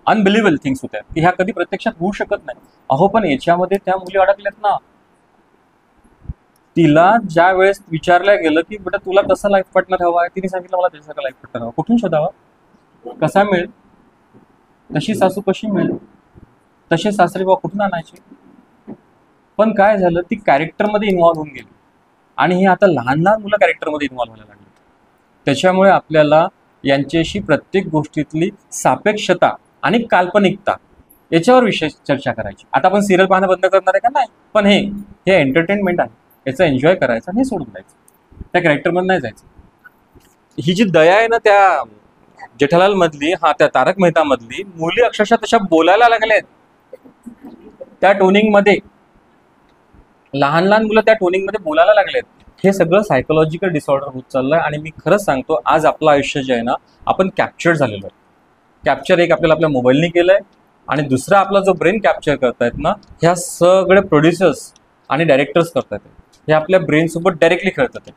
अनबिलिव्हेबल थिंग्स होत्या, की ह्या कधी प्रत्यक्षात होऊ शकत नाही. अहो, पण याच्यामध्ये त्या मुली अडकल्यात ना. तिला ज्या वेळेस विचारलं गेलं की बेटा तुला कसा लाईफ पार्टनर हवा आहे, तिने सांगितलं मला त्याच्यासारखा लाईफ पार्टनर हवा. कुठून शोधावा, कसा मिळेल, तशी सासू कशी मिळेल, तसे सासरे बाबा कुठून आणायचे. पण काय झालं, ती कॅरेक्टरमध्ये इन्व्हॉल्व्ह होऊन गेली, आणि ही आता लहान लहान मुलं कॅरेक्टरमध्ये इन्व्हॉल्व्ह व्हायला लागली. त्याच्यामुळे आपल्याला यांच्याशी प्रत्येक गोष्टीतली सापेक्षता आणि काल्पनिकता याच्यावर विशेष चर्चा करायची. आता आपण सिरियल पाहणं बंद करणार आहे का? नाही, पण हे एंटरटेनमेंट आहे, याचा एन्जॉय करायचा आणि हे सोडून द्यायचं, त्या कॅरेक्टरमध्ये नाही जायचं. ही जी दया आहे ना त्या जेठालाल मधली, हा त्या तारक मेहता मधली, मुली अक्षरशः तशा बोलायला लागल्यात त्या टोनिंगमध्ये, लहान लहान मुलं त्या टोनिंगमध्ये बोलायला लागलेत. हे सगळं सायकोलॉजिकल डिसऑर्डर होत चाललंय. आणि मी खरंच सांगतो, आज आपलं आयुष्य जे आहे ना, आपण कॅप्चर झालेलो आहे. कॅप्चर एक आपल्याला आपल्या मोबाईलने केलंय, आणि दुसरा आपला जो ब्रेन कॅप्चर करतायत ना, ह्या सगळे प्रोड्युसर्स आणि डायरेक्टर्स करतायत. हे आपल्या ब्रेनसोबत डायरेक्टली खेळतात,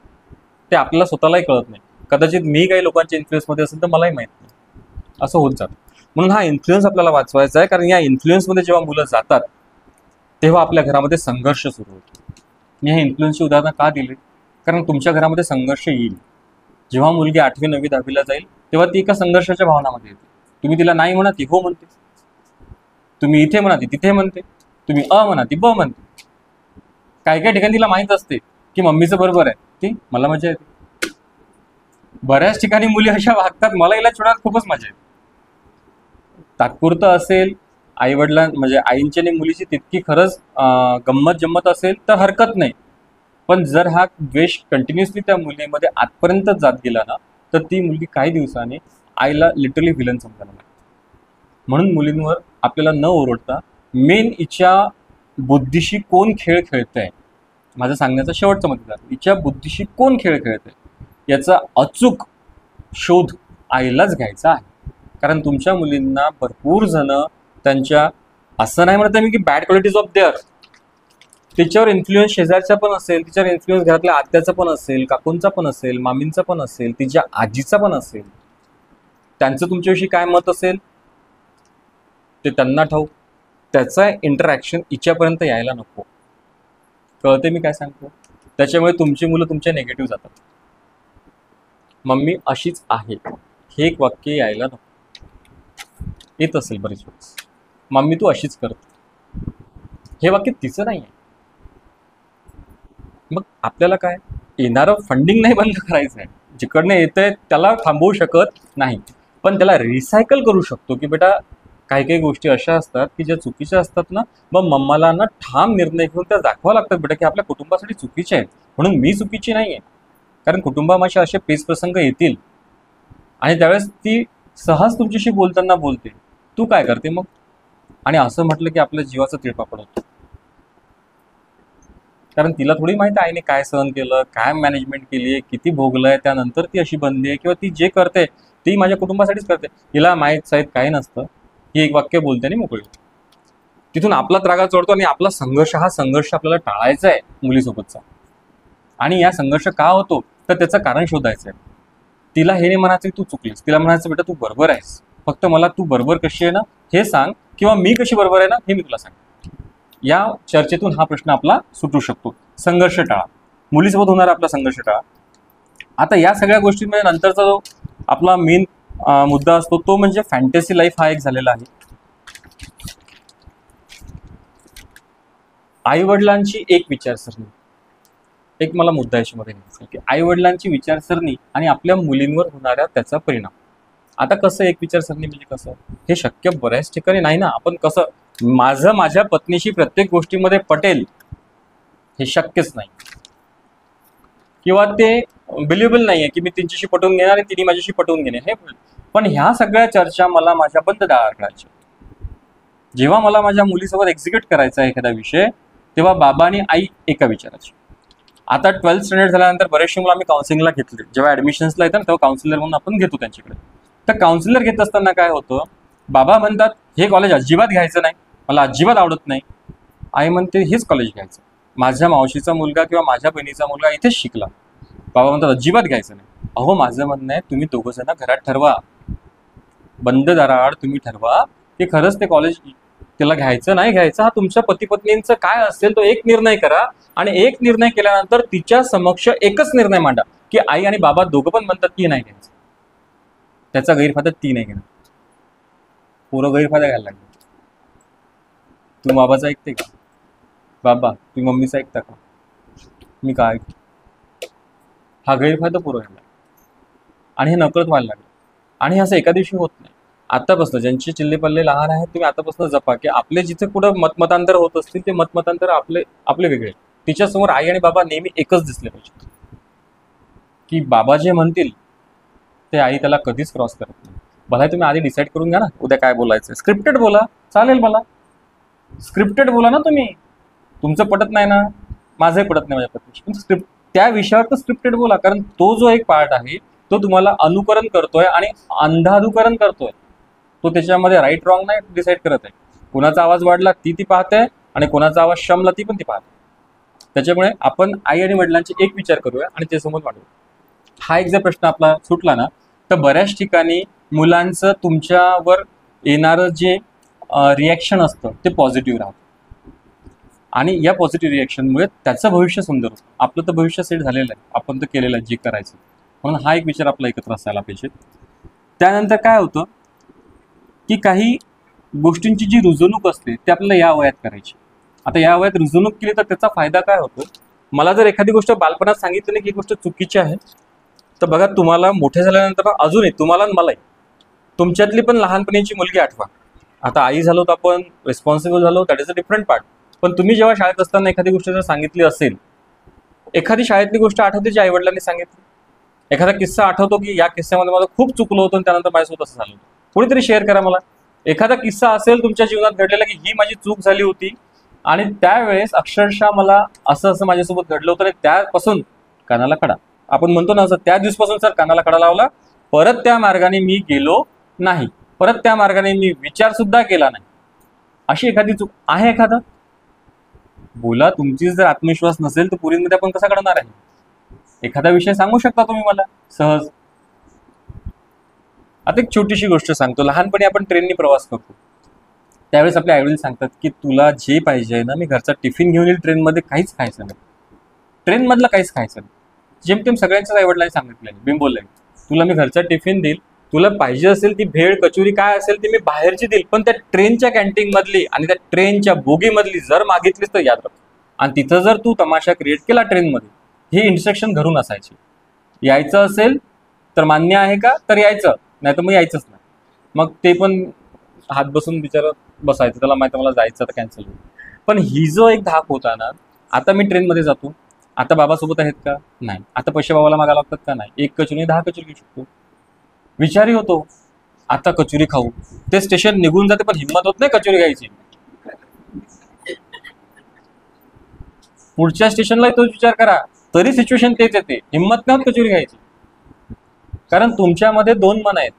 ते आपल्याला स्वतःलाही कळत नाही. कदाचित मी काही लोकांच्या इन्फ्लुएन्समध्ये असेल तर मलाही माहीत नाही, असं होत जातं. म्हणून हा इन्फ्लुएन्स आपल्याला वाचवायचा आहे, कारण या इन्फ्लुएन्समध्ये जेव्हा मुलं जातात तेव्हा आपल्या घरामध्ये संघर्ष सुरू होतो. मी हे इन्फ्लुएन्सची उदाहरणं का दिली, कारण तुमच्या घरामध्ये संघर्ष येईल. जेव्हा मुलगी 8वी 9वी 10वीला जाईल तेव्हा ती एका संघर्षाच्या भावनामध्ये येते. तुम्ही तिला नाही म्हणा, ती हो म्हणते. तुम्ही इथे म्हणा, ती तिथे म्हणते. तुम्ही अ म्हणा, ती ब म्हणते. काही काही ठिकाणी तिला माहीत असते की मम्मीचं बरोबर आहे, ती मला मजा येते. बऱ्याच ठिकाणी मुली अशा वागतात, मला हिला चिडवण्यात खूपच मजा येते. तात्पुरतं असेल, आईवडिलां म्हणजे आईंची आणि मुलीची तितकी खरंच गंमत जम्मत असेल तर हरकत नाही. पण जर हा द्वेष कंटिन्युअसली त्या मुलीमध्ये आतपर्यंत जात गेला ना, तर ती मुलगी काही दिवसांनी आईला लिटरली विलन समजायला लागते. म्हणून मुलींवर आपल्याला न ओरडता मेन हिच्या बुद्धीशी कोण खेळ खेळतंय, माझं सांगण्याचा शेवटचा मुद्दा, हिच्या बुद्धीशी कोण खेळ खेळतंय याचा अचूक शोध आईलाच घ्यायचा आहे. कारण तुमच्या मुलींना भरपूर जण त्यांच्या, असं नाही म्हणत मी की बॅड क्वालिटीज ऑफ देअर, तिच्यावर इन्फ्लुएन्स शेजारचा पण असेल, तिच्यावर इन्फ्लुएन्स घरातल्या आत्याचा पण असेल, काकूंचा पण असेल, मामींचा पण असेल, तिच्या आजीचा पण असेल. त्यांचं तुमच्याविषयी काय मत असेल ते त्यांना ठाऊक. त्याचा इंटरॅक्शन हिच्यापर्यंत यायला नको. कळते मी काय सांगतो? त्याच्यामुळे तुमची मुलं तुमच्या निगेटिव्ह जातात. मम्मी अशीच आहे हे एक वाक्य यायला नको. येत असेल बरेच वेळेस, मम्मी तू अशीच करते, हे वाक्य तिचं नाही आहे. मग आपल्याला काय, येणारं फंडिंग नाही बंद करायचं आहे. जिकडनं येतंय त्याला थांबवू शकत नाही, पण त्याला रिसायकल करू शकतो. की बेटा काही काही गोष्टी अशा असतात की ज्या चुकीच्या असतात ना, मग मम्माला ना ठाम निर्णय घेऊन त्या दाखवा लागतात बेटा की आपल्या कुटुंबासाठी चुकीचे आहेत, म्हणून मी चुकीची नाही आहे. कारण कुटुंबामध्ये असे पेच प्रसंग येतील आणि त्यावेळेस ती सहज तुमच्याशी बोलताना बोलते, तू काय करते मग? आणि असं म्हटलं की आपल्या जीवाचा तिळपापड होतो. कारण तिला थोडी माहिती आहे आईने काय सहन केलं, काय मॅनेजमेंट केली आहे, किती भोगलंय, त्यानंतर ती अशी बनली आहे, किंवा ती जे करते ती माझ्या कुटुंबासाठीच करते. हिला माहीत साहित काही नसतं. ही एक वाक्य बोलते आणि मोकळी होते. तिथून आपला त्रागा चढतो आणि आपला संघर्ष, हा संघर्ष आपल्याला टाळायचा आहे मुलीसोबतचा. आणि या संघर्ष का होतो तर त्याचं कारण शोधायचं आहे. तिला हे नाही म्हणायचं तू चुकलीस, तिला म्हणायचं बेटा तू बरोबर आहेस, फक्त मला तू बरोबर कशी आहे ना हे सांग, किंवा मी कशी बरोबर आहे ना हे मी तुला सांग. या चर्चेतून हा प्रश्न आपला सुटू शकतो. संघर्ष टाळा, मुलीसोबत होणारा आपला संघर्ष टाळा. आता या सगळ्या गोष्टींमध्ये नंतरचा जो आपला मेन मुद्दा असतो तो म्हणजे फॅन्टसी लाईफ हा एक झालेला आहे. आई वडिलांची एक विचारसरणी, एक मला मुद्दा याच्यामध्ये घ्यायचा की आई वडिलांची विचारसरणी आणि आपल्या मुलींवर होणारा त्याचा परिणाम. आता कसं एक विचारसरणी म्हणजे कसं, हे शक्य बऱ्याच ठिकाणी नाही ना. आपण कसं माझ्या पत्नीशी प्रत्येक गोष्टीमध्ये पटेल हे शक्यच नाही, किंवा ते बिलिव्हेबल नाही आहे की मी त्यांच्याशी पटवून घेणार आणि तिने माझ्याशी पटवून घेणे हे. पण ह्या सगळ्या चर्चा मला माझ्या बंद दारात करायच्या. जेव्हा मला माझ्या मुलीसोबत एक्झिक्यूट करायचा आहे एखादा विषय, तेव्हा बाबा आणि आई एका विचाराची. आता 12th स्टँडर्ड झाल्यानंतर बरेचसे मुलं आम्ही काउन्सिलिंगला घेतले. जेव्हा ॲडमिशन्सला येतात तेव्हा काउन्सिलर म्हणून आपण घेतो त्यांच्याकडे. तर काउन्सिलर घेत असताना काय होतं, बाबा म्हणतात हे कॉलेज अजिबात घ्यायचं नाही, मला अजिबात आवडत नाही. आई म्हणते हेच कॉलेज घ्यायचं, माझ्या मावशीचा मुलगा किंवा माझ्या बहिणीचा मुलगा इथेच शिकला. बाबा म्हणतात अजिबात घ्यायचं नाही. अहो माझं म्हणणं आहे तुम्ही दोघं जण घरात ठरवा, बंद दाराआड तुम्ही ठरवा की खरंच ते कॉलेज त्याला घ्यायचं नाही घ्यायचं, हा तुमच्या पती पत्नींचं काय असेल तो एक निर्णय करा. आणि एक निर्णय केल्यानंतर तिच्या समक्ष एकच निर्णय मांडा की आई आणि बाबा दोघं पण म्हणतात की नाही घ्यायचं, त्याचा गैरफायदा ती नाही घेणार. पोरं गैरफायदा घ्यायला लागले. तू बाबाचा ऐकते का? बाबा तुम्ही मम्मीचा ऐकता का? मी काय ऐकतो? हा गैरफायदा पोरं घ्यायला लागला आणि हे नकळत व्हायला लागलं. आणि असं एका दिवशी होत नाही. आतापासून ज्यांचे चिल्ले पल्ले लहान आहेत तुम्ही आतापासून जपा की आपले जिथे कुठं मतमतांतर होत असतील ते मतमतांतर आपले वेगळे. तिच्यासमोर आई आणि बाबा नेहमी एकच दिसले पाहिजे, की बाबा जे म्हणतील ते आई त्याला कधीच क्रॉस करत नाही. भला तुम्ही आधी डिसाईड करून घ्या ना उद्या काय बोलायचं. स्क्रिप्टेड बोला, चालेल मला, स्क्रिप्टेड बोला ना तुम्ही. तुमचं पटत नाही ना, माझंही पटत नाही माझ्या पत्नीशी, पण स्क्रिप्ट त्या विषयावर तर स्क्रिप्टेड बोला. कारण तो जो एक पार्ट आहे तो तुम्हाला अनुकरण करतोय आणि अंधानुकरण करतोय. तो त्याच्यामध्ये राईट रॉंग नाही डिसाईड करत आहे. कोणाचा आवाज वाढला ती पाहते आणि कोणाचा आवाज शमला ती पण ती पाहते. त्याच्यामुळे आपण आई आणि वडिलांचे एक विचार करूया आणि ते समोर मांडूया. हा एक जर प्रश्न आपला सुटला ना तर बऱ्याच ठिकाणी मुलांचं तुमच्यावर येणारं जे रिॲक्शन असतं ते पॉझिटिव्ह राहतं आणि या पॉझिटिव्ह रिॲक्शनमुळे त्याचं भविष्य सुंदर होतं. आपलं तर भविष्य सेट झालेलं आहे, आपण तर केलेलं आहे जे करायचं. म्हणून हा एक विचार आपला एकत्र असायला पाहिजे. त्यानंतर काय होतं की काही गोष्टींची जी रुजवणूक असते ते आपल्याला या वयात करायची. आता या वयात रुजवणूक केली तर त्याचा फायदा काय होतो. मला जर एखादी गोष्ट बालपणात सांगितली नाही की ही गोष्ट चुकीची आहे, तर बघा तुम्हाला मोठे झाल्यानंतर अजूनही तुम्हाला आणि मलाही तुमच्यातली पण लहानपणीची मुलगी आठवा. आता आई झालो तर आपण रिस्पॉन्सिबल झालो, that is a different part. पण तुम्ही जेव्हा शाळेत असताना एखादी गोष्ट जर सांगितली असेल, एखादी शाळेतली गोष्ट आठवते जी आई वडिलांनी सांगितली, एखादा किस्सा आठवतो की या किस्स्यामध्ये मला खूप चुकलं होतं आणि त्यानंतर माझ्यासोबत असं झालं होतं, कोणीतरी शेअर करा मला. एखादा किस्सा असेल तुमच्या जीवनात घडलेला की ही माझी चूक झाली होती आणि त्यावेळेस अक्षरशः मला असं माझ्यासोबत घडलं होतं आणि त्यापासून कानाला खडा, आपण म्हणतो ना असं, त्या दिवसापासून सर कानाला खडा लावला, परत त्या मार्गाने मी गेलो नाही, परत त्या मार्गाने मी विचार सुद्धा केला नाही. अशी एखादी चूक आहे एखादा बोला. तुमची जर आत्मविश्वास नसेल तर पुरीमध्ये आपण कसा घडणार आहे. एखादा विषय सांगू शकता तुम्ही मला सहज. आता एक छोटीशी गोष्ट सांगतो. लहानपणी आपण ट्रेननी प्रवास करतो त्यावेळेस आपले आईवडील सांगतात की तुला जे पाहिजे ना मी घरचा टिफिन घेऊन येईल, ट्रेनमध्ये काहीच खायचं नाही, ट्रेनमधलं काहीच खायचं नाही. जेमतेम सगळ्यांच्याच आईवडिलांनी सांगितलं, बिंबोललंय, तुला मी घरचा टिफिन देईल, तुला पाहिजे असेल ती भेळ कचोरी काय असेल ती मी बाहेरची देईल, पण त्या ट्रेनच्या कॅन्टीन मधली आणि त्या ट्रेनच्या बोगीमधली जर मागितलीस तर याद राख. आणि तिथं जर तू तमाशा क्रिएट केला ट्रेनमध्ये, हे इन्स्ट्रक्शन घरून असायची. यायचं असेल तर मान्य आहे का, तर यायचं, नाही तर मग यायचंच नाही. मग ते पण हात बसून बिचारा बसायचं, त्याला माहिती मला जायचं तर कॅन्सल होईल. पण ही जो एक धाक होता ना, आता मी ट्रेनमध्ये जातो, आता बाबासोबत आहेत का, नाही, आता पैसे बाबाला मागायला लागतात का, नाही, एक कचोरी 10 कचोरी घेऊ शकतो. विचारही होतो आता कचोरी खाऊ, ते स्टेशन निघून जाते पण हिंमत होत नाही कचोरी खायची. पुढच्या स्टेशनला तोच विचार करा, तरी सिच्युएशन तेच येते, हिंमत नाही होत कचोरी खायची. कारण तुमच्यामध्ये दोन मन आहेत,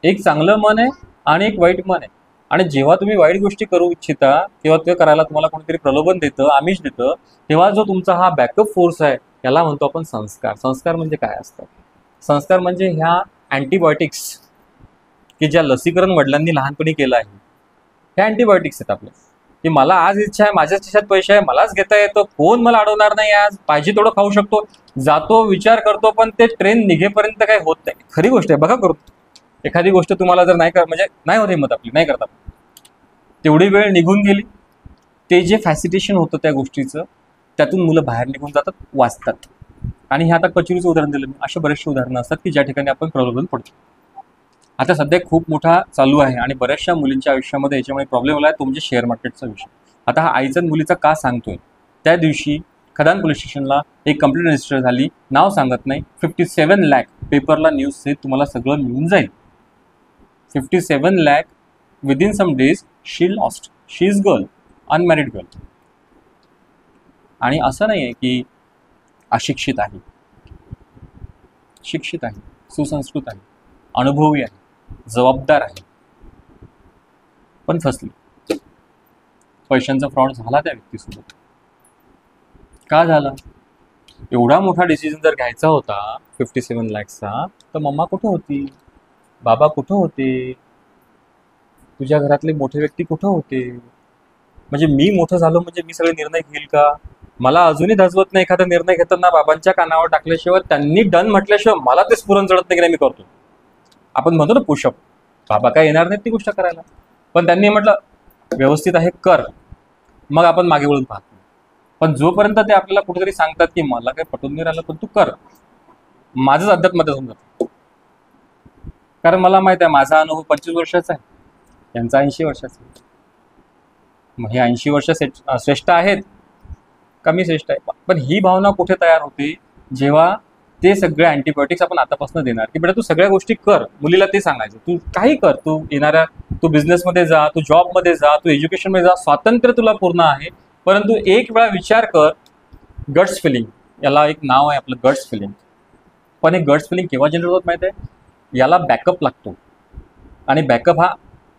एक चांगलं मन आहे आणि एक वाईट मन आहे. आणि जेव्हा तुम्ही वाईट गोष्टी करू इच्छिता तेव्हा ते करायला तुम्हाला कोणीतरी प्रलोभन देतं, आमिष देतं, तेव्हा जो तुमचा हा बॅकअप फोर्स आहे याला म्हणतो आपण संस्कार. संस्कार म्हणजे काय असतं? संस्कार म्हणजे ह्या अँटीबायोटिक्स की ज्या लसीकरण वडिलांनी लहानपणी केलं आहे, ह्या अँटीबायोटिक्स आहेत आपल्या, की मला आज इच्छा आहे, माझ्याच खिशात पैसे आहे, मलाच घेता येतं, कोण मला अडवणार नाही, आज पाहिजे तेवढं खाऊ शकतो, जातो विचार करतो, पण ते ट्रेन निघेपर्यंत काही होत नाही. खरी गोष्ट आहे, बघा करू. एखादी गोष्ट तुम्हाला जर नाही म्हणजे नाही होत हिंमत आपली, नाही करता, तेवढी वेळ निघून गेली, ते जे फॅसिटेशन होतं त्या गोष्टीचं त्यातून मुलं बाहेर निघून जातात, वाचतात. आणि हे आता कचोरीचं उदाहरण दिलं मी, अशा बरेचसे उदाहरणं असतात की ज्या ठिकाणी आपण प्रलोभन पडतो. आता सध्या खूप मोठा चालू आहे आणि बऱ्याचशा मुलींच्या आयुष्यामध्ये याच्यामुळे प्रॉब्लेम आला आहे, तो म्हणजे शेअर मार्केटचा विषय. आता हा आईचा मुलीचा का सांगतोय, त्या दिवशी खदान पोलीस स्टेशनला एक कंप्लेंट रजिस्टर झाली, नाव सांगत नाही, 57 लाख, पेपरला न्यूज से तुम्हाला सगळं मिळून जाईल. 57 lakh within some days she lost. She is girl, unmarried girl. आणि असं नाही आहे की अशिक्षित आहे, शिक्षित आहे, सुसंस्कृत आहे, अनुभवी आहे, जबाबदार आहे, पण फसली. पैशांचा फ्रॉड झाला त्या व्यक्तीसोबत. का झाला? एवढा मोठा डिसिजन जर घ्यायचा होता 57 लाखचा, तर मम्मा कुठं होती, बाबा कुठं होते, तुझ्या घरातले मोठे व्यक्ती कुठं होते? म्हणजे मी मोठं झालो म्हणजे मी सगळे निर्णय घेईल का? मला अजूनही धजवत नाही एखादा निर्णय घेताना बाबांच्या कानावर टाकल्याशिवाय, त्यांनी डन म्हटल्याशिवाय मला ते स्फुरण जळत नाही की नाही मी करतो. आपण म्हणतो ना पुशअप, बाबा काय येणार नाहीत ती गोष्ट करायला, पण त्यांनी म्हटलं व्यवस्थित आहे कर, मग आपण मागे वळून पाहतो. पण जोपर्यंत ते आपल्याला कुठेतरी सांगतात की मला काही पटून नाही राहिलं पण तू कर, माझंच अध्यात्मध्ये होऊन जातं. कारण मला माहित आहे माझा अनुभव 25 वर्षाचा आहे, यांचा 80 वर्षाचा आहे. मग हे 80 वर्ष श्रेष्ठ आहेत, कमी श्रेष्ठ आहे. पण ही भावना कुठे तयार होते, जेव्हा ते सगळे अँटीबायोटिक्स आपण आतापासून देणार की बेटा तू सगळ्या गोष्टी कर. मुलीला ते सांगायचं तू काही कर, तू येणाऱ्या, तू बिझनेसमध्ये जा, तू जॉबमध्ये जा, तू एज्युकेशनमध्ये जा, स्वातंत्र्य तुला पूर्ण आहे, परंतु एक वेळा विचार कर, गट्स फिलिंग, याला एक नाव आहे आपलं, गट्स फिलिंग. पण हे गट्स फिलिंग केव्हा जनरेट होत माहिती आहे? याला बॅकअप लागतो. आणि बॅकअप हा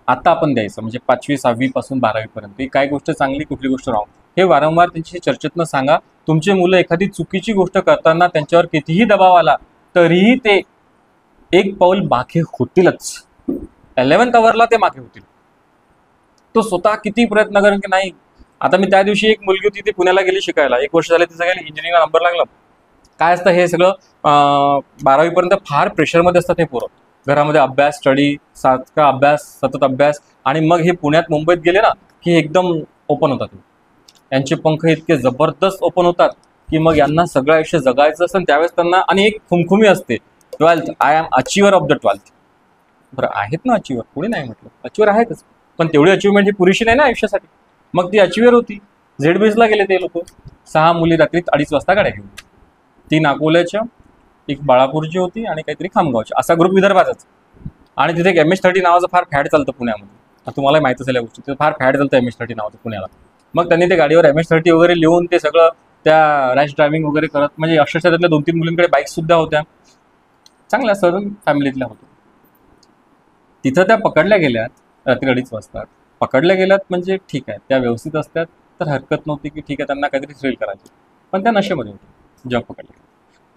आता आपण द्यायचं, म्हणजे 5वी 6वी पासून 12वी पर्यंत. काय गोष्ट चांगली, कुठली गोष्ट रॉंग, हे वारंवार त्यांची चर्चेतनं सांगा. तुमचे मुलं एखादी चुकीची गोष्ट करताना त्यांच्यावर कितीही दबाव आला तरीही ते एक पाऊल मागे होतीलच. 11th आवरला ते मागे होतील. तो स्वतः किती प्रयत्न करेन की नाही. आता मी त्या दिवशी एक मुलगी होती, ती पुण्याला गेली शिकायला, 1 वर्ष झाले तिचं गेली, इंजिनिअरिंगला नंबर लागला. काय असतं हे सगळं, 12वी पर्यंत फार प्रेशरमध्ये असतात हे पोरं. घरामध्ये अभ्यास, स्टडी, सारखा अभ्यास, सतत अभ्यास, आणि मग हे पुण्यात मुंबईत गेले ना की एकदम ओपन होतात. यांचे पंख इतके जबरदस्त ओपन होतात की मग यांना सगळं आयुष्य जगायचं असतं. त्यावेळेस त्यांना, आणि एक खुमखुमी असते, 12th, I am achiever of the 12th. बरं आहेत ना अचिव्हर, कोणी नाही म्हटलं, अचिव्हर आहेतच, पण तेवढी अचिव्हमेंट ही पुरेशी नाही ना आयुष्यासाठी. मग ती अचिव्हर होती. झेडबीजला गेले ते लोक, 6 मुली रात्री 2:30 वाजता गाड्या घेऊन, 3 अकोल्याच्या, एक बाळापूरची होती आणि काहीतरी खामगावची, असा ग्रुप विदर्भाचाच. आणि तिथे एक MS30 नावाचं फार फॅड चालतं पुण्यामध्ये, तुम्हाला माहित असेल या गोष्टी, तिथे फार फॅड चालतं MS30 नावाचं पुण्याला. मग त्यांनी ते गाडीवर MS30 वगैरे लिहून ते सगळं त्या रॅश ड्रायव्हिंग वगैरे करत, म्हणजे अक्षरशः त्यातल्या 2-3 मुलींकडे बाईक्स सुद्धा होत्या, चांगल्या सदन फॅमिलीतल्या होत्या. तिथं त्या पकडल्या गेल्यात रात्री 2:30 वाजता. पकडल्या गेल्यात म्हणजे ठीक आहे, त्या व्यवस्थित असतात तर हरकत नव्हती की ठीक आहे त्यांना काहीतरी थ्रिल करायची, पण त्या नशेमध्ये होत्या जेव्हा पकडल्या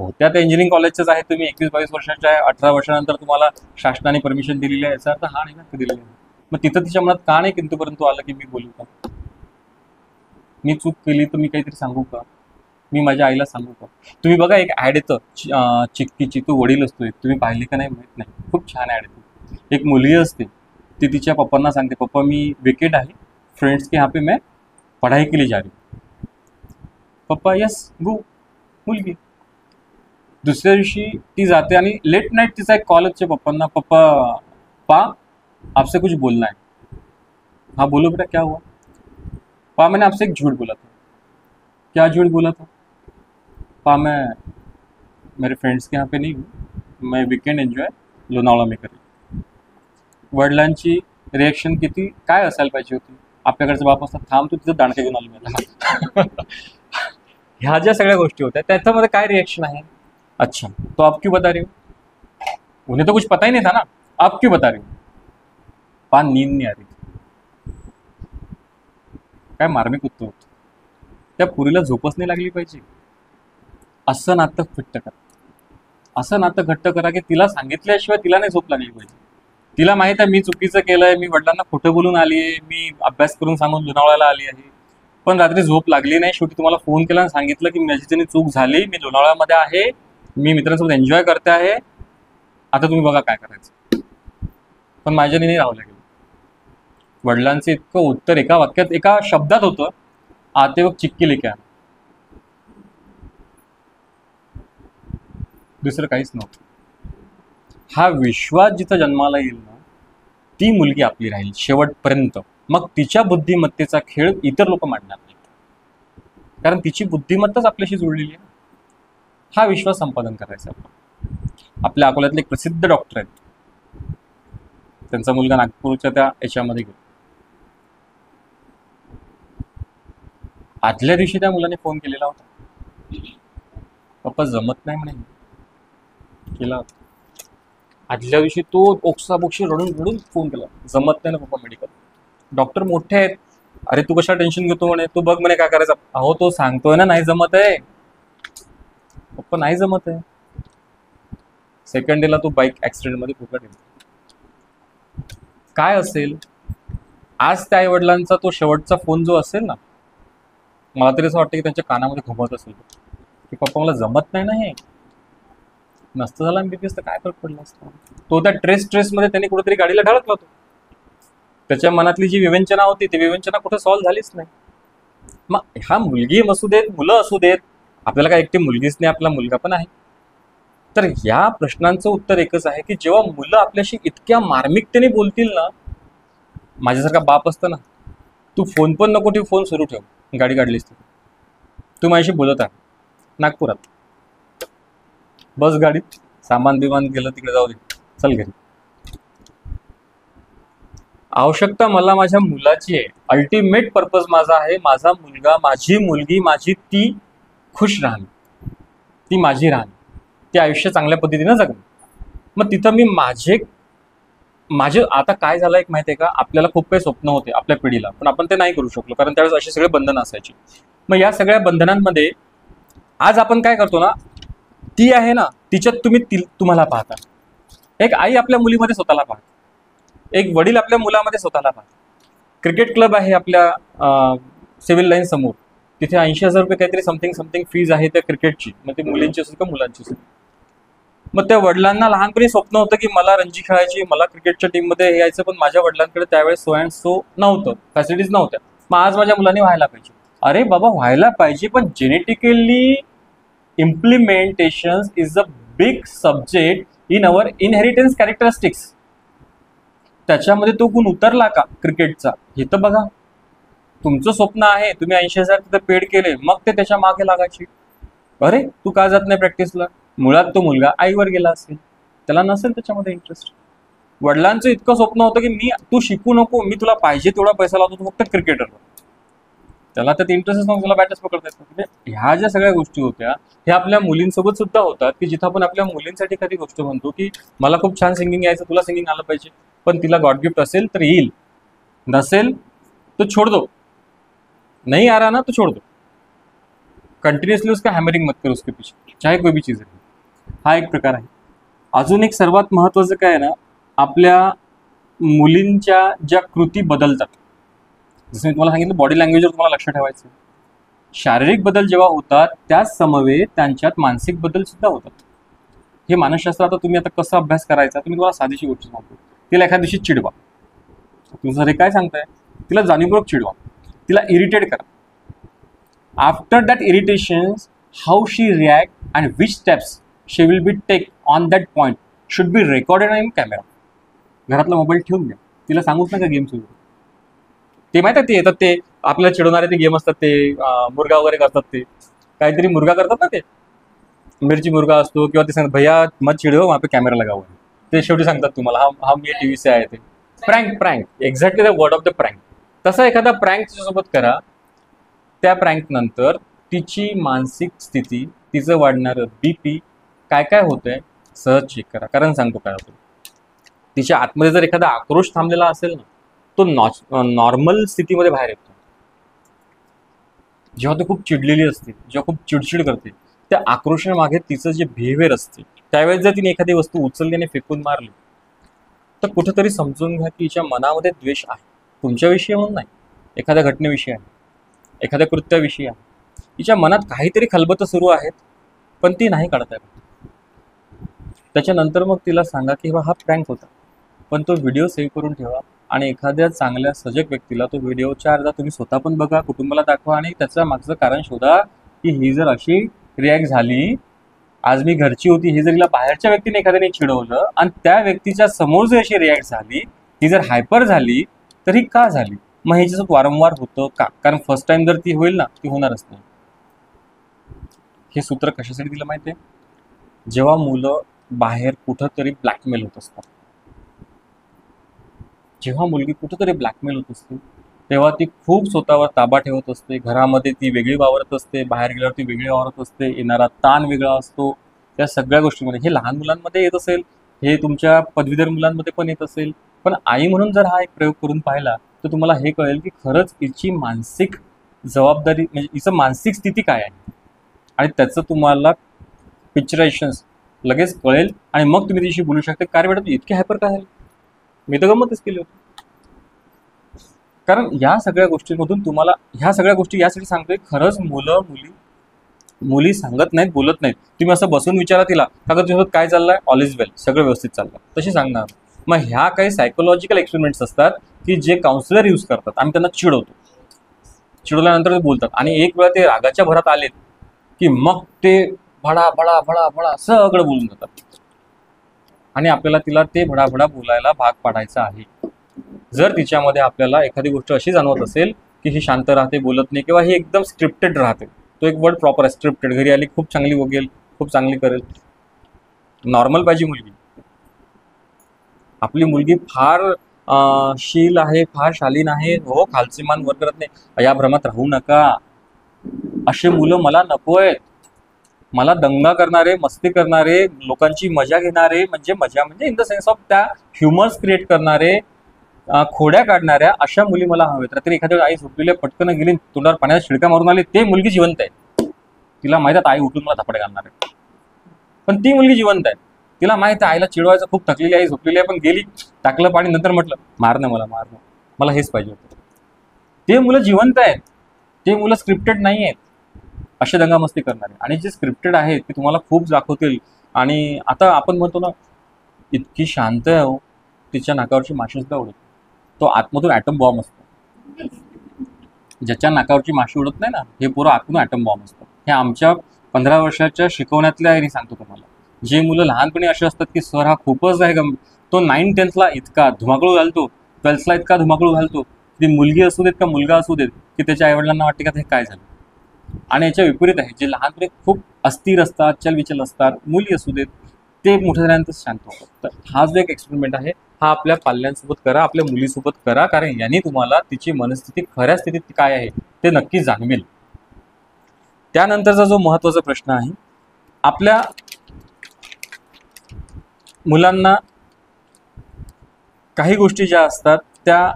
होत्या. त्या इंजिनिअरिंग कॉलेजच्याच आहेत, तुम्ही 21-22 वर्षाच्या आहे, 18 वर्षानंतर तुम्हाला शासनाने परमिशन दिलेली आहे, याचा अर्थ हा नाही ना दिलेली आहे. मग तिथं तिच्या मनात का नाही किंतु परंतु आलं की मी बोलू का, मी चूक केली तर मी काहीतरी सांगू का, मी माझ्या आईला सांगू का. तुम्ही बघा एक ॲड येतं चिक्कीची, तो वडील असतो, तुम्ही पाहिली का नाही माहीत नाही, खूप छान ॲड येते. एक मुलगी असते, ती तिच्या पप्पांना सांगते, पप्पा मी विकेट आहे, फ्रेंड्स के यहाँ पे मैं पढ़ाई के लिए जा रही हूँ. पप्पा यस गो. मुलगी दुसऱ्या दिवशी ती जाते आणि लेट नाईट तिचा एक कॉल असते पप्पांना, पा आपसे कुछ बोलना है. हाँ बोलो बेटा क्या हुआ. पा मैंने आपसे एक झूठ बोला था. क्या झूठ बोला था. पा मैं मेरे फ्रेंड्स के यहाँ पे नहीं हूँ, मैं वीकेंड एंजॉय लोनावला में कर रही हूँ. वडिलांची रिएक्शन किती काय असायला पाहिजे होती. आपल्याकडचं बाप असतात, थांब तू तिथं दांडके घेऊन आलो मला. ह्या ज्या सगळ्या गोष्टी होत्या त्याच्यामध्ये काय रिएक्शन आहे. अच्छा तो आप क्यों बता रहे हो, उन्हें तो कुछ पता ही नहीं था ना, आप क्यों बता रहे हो. पान नींद नहीं आ रही. काय मार्मिक उत्तर होतं. त्या पुरीला झोपच नाही लागली पाहिजे. असं नातं घट्ट करा, असं नातं घट्ट करा की तिला सांगितल्याशिवाय तिला नाही झोप लागली पाहिजे. तिला माहित आहे मी चुकीचं केलंय, मी वडिलांना खोटं बोलून आली आहे, मी अभ्यास करून सांगून लोणावळ्याला आली आहे, पण रात्री झोप लागली नाही. शेवटी तुम्हाला फोन केला आणि सांगितलं की माझी त्यांनी चूक झाली, मी लोणावळ्यामध्ये आहे, मी मित्रांसोबत एन्जॉय करते आहे, आता तुम्ही बघा काय करायचं. पण माझ्याने नाही राहावं लागेल. वडिलांचं इतकं उत्तर एका वाक्यात एका शब्दात होतं, आते वक्त चिक्की लेके आना. दुसरं काहीच नव्हतं. हा विश्वास जिथं जन्माला येईल ना, ती मुलगी आपली राहील शेवटपर्यंत. मग तिच्या बुद्धिमत्तेचा खेळ इतर लोक मांडणार नाहीत, कारण तिची बुद्धिमत्ताच आपल्याशी जुळलेली आहे. हा विश्वास संपादन करायचा आपण. आपल्या अकोल्यातले एक प्रसिद्ध डॉक्टर आहेत, त्यांचा मुलगा नागपूरच्या त्या याच्यामध्ये गेला. आदल्या दिवशी त्या मुलाने फोन केलेला होता, पप्पा जमत नाही म्हणे, केला होता. आदल्या दिवशी तो ओक्साबोक्षी रडून रडून फोन केला, जमत नाही ना पप्पा मेडिकल. डॉक्टर मोठे आहेत, अरे तू कशा टेन्शन घेतो म्हणे, तू बघ म्हणे काय करायचं. अहो तो सांगतोय ना नाही जमत आहे पप्पा, नाही जमत आहे. सेकंड डेला तो बाईक ऍक्सिडेंटमध्ये फुकट. काय असेल आज त्या आई वडिलांचा तो शेवटचा फोन जो असेल ना, मला तरी असं वाटतं की त्यांच्या कानामध्ये घुमत असेल की पप्पा मला जमत नाही ना, हे नसतं झालं एमबीबीएस तर काय फरक पडला असता. तो त्या स्ट्रेसमध्ये त्यांनी कुठेतरी गाडीला ढळकला होतो. त्याच्या मनातली जी विवंचना होती ती विवंचना कुठे सॉल्व्ह झालीच नाही. मग हा मुलगी असू देत, मुलं असू देत, आपल्याला काय एकटी मुलगीच नाही, आपला मुलगा पण आहे. तर या प्रश्नांचं उत्तर एकच आहे की जेव्हा मुलं आपल्याशी इतक्या मार्मिकतेने बोलतील ना, माझ्यासारखा बाप असतं ना, तू फोन पण नको ठेव, फोन सुरू ठेव, गाडी काढलीस तू माझ्याशी बोलत आहे नागपुरात, बस गाडीत, सामान बिमान गेलं तिकडे जाऊ दे, चल घरी. आवश्यकता मला माझ्या मुलाची आहे. अल्टिमेट पर्पज माझा आहे, माझा मुलगा, माझी मुलगी, माझी ती खुश राहणं, ती माझी राहणं, ते आयुष्य चांगल्या पद्धतीनं जगणं. मग तिथं मी माझे आता काय झालं एक माहिती आहे का, आपल्याला खूप काही स्वप्न होते आपल्या पिढीला, पण आपण ते नाही करू शकलो कारण त्यावेळेस असे सगळे बंधनं असायची. मग या सगळ्या बंधनांमध्ये आज आपण काय करतो ना, ती आहे ना तिच्यात तुम्हाला पाहता. एक आई आपल्या मुलीमध्ये स्वतःला पाहते, एक वडील आपल्या मुलामध्ये स्वतःला पाहतात. क्रिकेट क्लब आहे आपल्या सिव्हिल लाईन समोर, तिथे 80,000 रुपये काहीतरी समथिंग फीज आहे त्या क्रिकेटची, मग ते मुलींची असेल का मुलांची असेल. मग त्या वडिलांना लहानपणी स्वप्न होतं की मला रणजी खेळायची, मला क्रिकेटच्या टीममध्ये यायचं, पण माझ्या वडिलांकडे त्यावेळेस सो अँड सो नव्हतं, फॅसिलिटीज नव्हत्या. मग आज माझ्या मुलांनी व्हायला पाहिजे. अरे बाबा व्हायला पाहिजे, पण genetically implementations is a big subject in our inheritance characteristics. त्याच्यामध्ये तो गुण उतरला का क्रिकेटचा हे तर बघा. तुमचं स्वप्न आहे, तुम्ही 80,000 तिथं पेड केले, मग ते त्याच्या मागे लागायची. अरे तू का जात नाही प्रॅक्टिसला, मुळात तो मुलगा आईवर गेला असेल, त्याला नसेल त्याच्यामध्ये इंटरेस्ट. वडिलांचं इतकं स्वप्न होतं की तू शिकू नको, मी तुला पाहिजे तेवढा पैसा लावतो, तू फक्त क्रिकेटर. त्याला त्यात इंटरेस्ट नव्हतं, त्याला बॅटच पकडता येत. म्हणजे ह्या ज्या सगळ्या गोष्टी होत्या ह्या आपल्या मुलींसोबत सुद्धा होतात, की जिथं आपण आपल्या मुलींसाठी एखादी गोष्ट म्हणतो की मला खूप छान सिंगिंग यायचं, तुला सिंगिंग आलं पाहिजे, पण तिला गॉड गिफ्ट असेल तर येईल, नसेल तो छोड़ दो, नहीं आ रहा ना तो छोड़ दो, कंटिन्युअसली उसका हॅमरिंग मत कर उसके पीछे, चाहे कोई भी चीज आहे. हा एक प्रकार आहे. अजून एक सर्वात महत्वाचं काय आहे ना, आपल्या मुलींच्या ज्या कृती बदलतात, जसं मी तुम्हाला सांगितलं बॉडी लँग्वेजवर तुम्हाला लक्ष ठेवायचं. शारीरिक बदल जेव्हा होतात त्याच समवेत त्यांच्यात मानसिक बदल सुद्धा होतात. हे मानसशास्त्र आता तुम्ही आता कसा अभ्यास करायचा, तुम्ही तुम्हाला साधीशी गोष्ट सांगतो. तिला एखाद्या दिवशी चिडवा, तुम्ही सर हे काय सांगताय, तिला जाणीवपूर्वक चिडवा, तिला इरिटेट करा. After that irritation how she react and which steps she will be take on that point should be recorded in camera. घरातला मोबाईल ठेवून द्या, तिला सांगूच नका गेम सुरू. ते माहिती आहे ते येतात ते आपल्याला चिडवणारे ते गेम असतात, ते मुर्गा वगैरे करतात, ते काहीतरी मुर्गा करतात ना, ते मिरची मुर्गा असतो, किंवा ते सांगतात भैया मत चिडो वहाँ पे कॅमेरा लगा हुआ है, ते शेवटी सांगतात तुम्हाला हा मी टीव्ही से आहे ते. Prank exactly the word of the prank. तसा एखादा प्रँक तिच्यासोबत करा. त्या प्रँक नंतर तिची मानसिक स्थिती, तिचं वाढणारं BP, काय काय होतंय सहज चेक करा. कारण सांगतो काय होतं, तिच्या आतमध्ये जर एखादा आक्रोश थांबलेला असेल ना, तो नॉर्मल स्थितीमध्ये बाहेर येतो. जेव्हा ती खूप चिडलेली असते, जेव्हा खूप चिडचिड करते, त्या आक्रोशामागे तिचं जे बिहेवियर असते, त्यावेळेस जर तिने एखादी वस्तू उचलली आणि फेकून मारली, तर कुठेतरी समजून घ्या की तिच्या मनामध्ये द्वेष आहे. तुमच्याविषयी म्हणून नाही, एखाद्या घटनेविषयी आहे, एखाद्या कृत्याविषयी आहे. तिच्या मनात काहीतरी खलबतं सुरू आहेत, पण ती नाही काढत आहे. त्याच्यानंतर मग तिला सांगा की हा प्रँक होता, पण तो व्हिडिओ सेव्ह करून ठेवा आणि एखाद्या चांगल्या सजग व्यक्तीला तो व्हिडिओ 4दा तुम्ही स्वतः पण बघा, कुटुंबाला दाखवा आणि त्याचं मागचं कारण शोधा की ही जर अशी रिॲक्ट झाली, आज मी घरची होती, हे जर हिला बाहेरच्या व्यक्तीने एखाद्याने चिडवलं आणि त्या व्यक्तीच्या समोर जर अशी रिॲक्ट झाली, ती जर हायपर झाली, तर ही का झाली? मग ह्याच्यासोबत वारंवार होतं का? कारण फर्स्ट टाइम जर ती होईल ना, ती होणारच नाही. हे सूत्र कशासाठी दिलं माहिती आहे? जेव्हा मुलं बाहेर कुठंतरी ब्लॅकमेल होत असतात, जेव्हा मुलगी कुठंतरी ब्लॅकमेल होत असते, तेव्हा ती खूप स्वतःवर ताबा ठेवत असते. घरामध्ये ती वेगळी वावरत असते, बाहेर गेल्यावर ती वेगळी वावरत असते, येणारा ताण वेगळा असतो. त्या सगळ्या गोष्टींमध्ये हे लहान मुलांमध्ये येत असेल, हे तुमच्या पदवीधर मुलांमध्ये पण येत असेल. पण आई म्हणून जर हा एक प्रयोग करून पाहिला, तर तुम्हाला हे कळेल की खरंच हिची मानसिक जबाबदारी, म्हणजे हिचं मानसिक स्थिती काय आहे, आणि त्याचं तुम्हाला पिक्चरायशन्स लगेच कळेल. आणि मग तुम्ही तिच्याशी बोलू शकता, काय बेटा तू इतके हायपर काय झाले? मी तर गंमतच केली होती. कारण या सगळ्या गोष्टींमधून तुम्हाला, ह्या सगळ्या गोष्टी यासाठी सांगतोय, खरंच मुली सांगत नाहीत, बोलत नाहीत. तुम्ही असं बसून विचारा तिला, का तुझ्यासोबत काय चाललंय? ऑल इज वेल, सगळं व्यवस्थित चाललं, तशी सांगणार. मग ह्या काही सायकोलॉजिकल एक्सपेरिमेंट्स असतात की जे काउन्सिलर यूज करतात. आम्ही त्यांना चिडवतो, चिडवल्यानंतर ते बोलतात, आणि एक वेळा ते रागाच्या भरात आलेत की मग ते भडा भडा भडा भडा सगळं बोलून जातात, आणि आपल्याला तिला ते भडाभडा बोलायला भाग पाडायचं आहे. जर तिच्यामध्ये आपल्याला एखादी गोष्ट अशी जाणवत असेल की ही शांत राहते, बोलत नाही, किंवा ही एकदम स्क्रिप्टेड राहते, तो एक वर्ड प्रॉपर आहे, स्क्रिप्टेड. घरी आली खूप चांगली वगेल, खूप चांगली करेल, नॉर्मल पाहिजे मुलगी. आपली मुलगी फार शील आहे, फार शालीन आहे, हो खालचे मान वर करत नाही, या भ्रमात राहू नका. असे मुलं मला नको आहेत. मला दंगा करणारे, मस्ती करणारे, लोकांची मजा घेणारे, म्हणजे मजा म्हणजे इन द सेन्स ऑफ त्या ह्युमर्स क्रिएट करणारे, खोड्या काढणाऱ्या अशा मुली मला हवेत. रात्री एखाद्या आई झोपलेल्या पटकन गेली, तोंडावर पाण्याचा शिडका मारून आली, ते मुलगी जिवंत आहे. तिला माहित आहे आई उठून मला थपडे घालणार आहे, पण ती मुलगी जिवंत आहे. तिला माहित आहे आईला चिडवायचं खूप थकलेली आई झोपलेली आहे, पण गेली, टाकलं पाणी, नंतर म्हटलं मारणं मला हेच पाहिजे होतं. ते मुलं जिवंत आहेत, ते मुलं स्क्रिप्टेड नाही आहेत, असे दंगामस्ती करणारे. आणि जे स्क्रिप्टेड आहेत ते तुम्हाला खूप दाखवतील. आणि आता आपण म्हणतो ना, इतकी शांत आहे हो, तिच्या नाकावरची माशी सुद्धा उडत, तो आतमधून ॲटम बॉम्ब असतो. ज्याच्या नाकावरची माशी उडत नाही ना, हे पुरं आतमधून ॲटम बॉम्ब असतं. हे आमच्या 15 वर्षाच्या शिकवण्यातल्या आहे, सांगतो तुम्हाला. जे मुलं लहानपणी असे असतात की सर हा खूपच आहे तो 9-10ला इतका धुमाकूळ घालतो, 12thला इतका धुमाकूळ घालतो, ती मुलगी असू देत का मुलगा असू देत, की त्याच्या आईवडिलांना वाटते का हे काय झालं. आणि याच्या विपरीत आहे, जे लहानपणी खूप अस्थिर असतात, चलविचल असतात, मुली असू देत, ते मोठ्या झाल्यानंतर शांत होतात. तर हा जो एक एक्सपेरिमेंट आहे, हा आपल्या पाल्यांसोबत करा, आपल्या मुलीसोबत करा, कारण यांनी तुम्हाला तिची मनस्थिती खऱ्या स्थितीत काय आहे ते नक्की जाणवेल. त्यानंतरचा जो महत्त्वाचा प्रश्न आहे, आपल्या मुलांना काही गोष्टी ज्या असतात त्या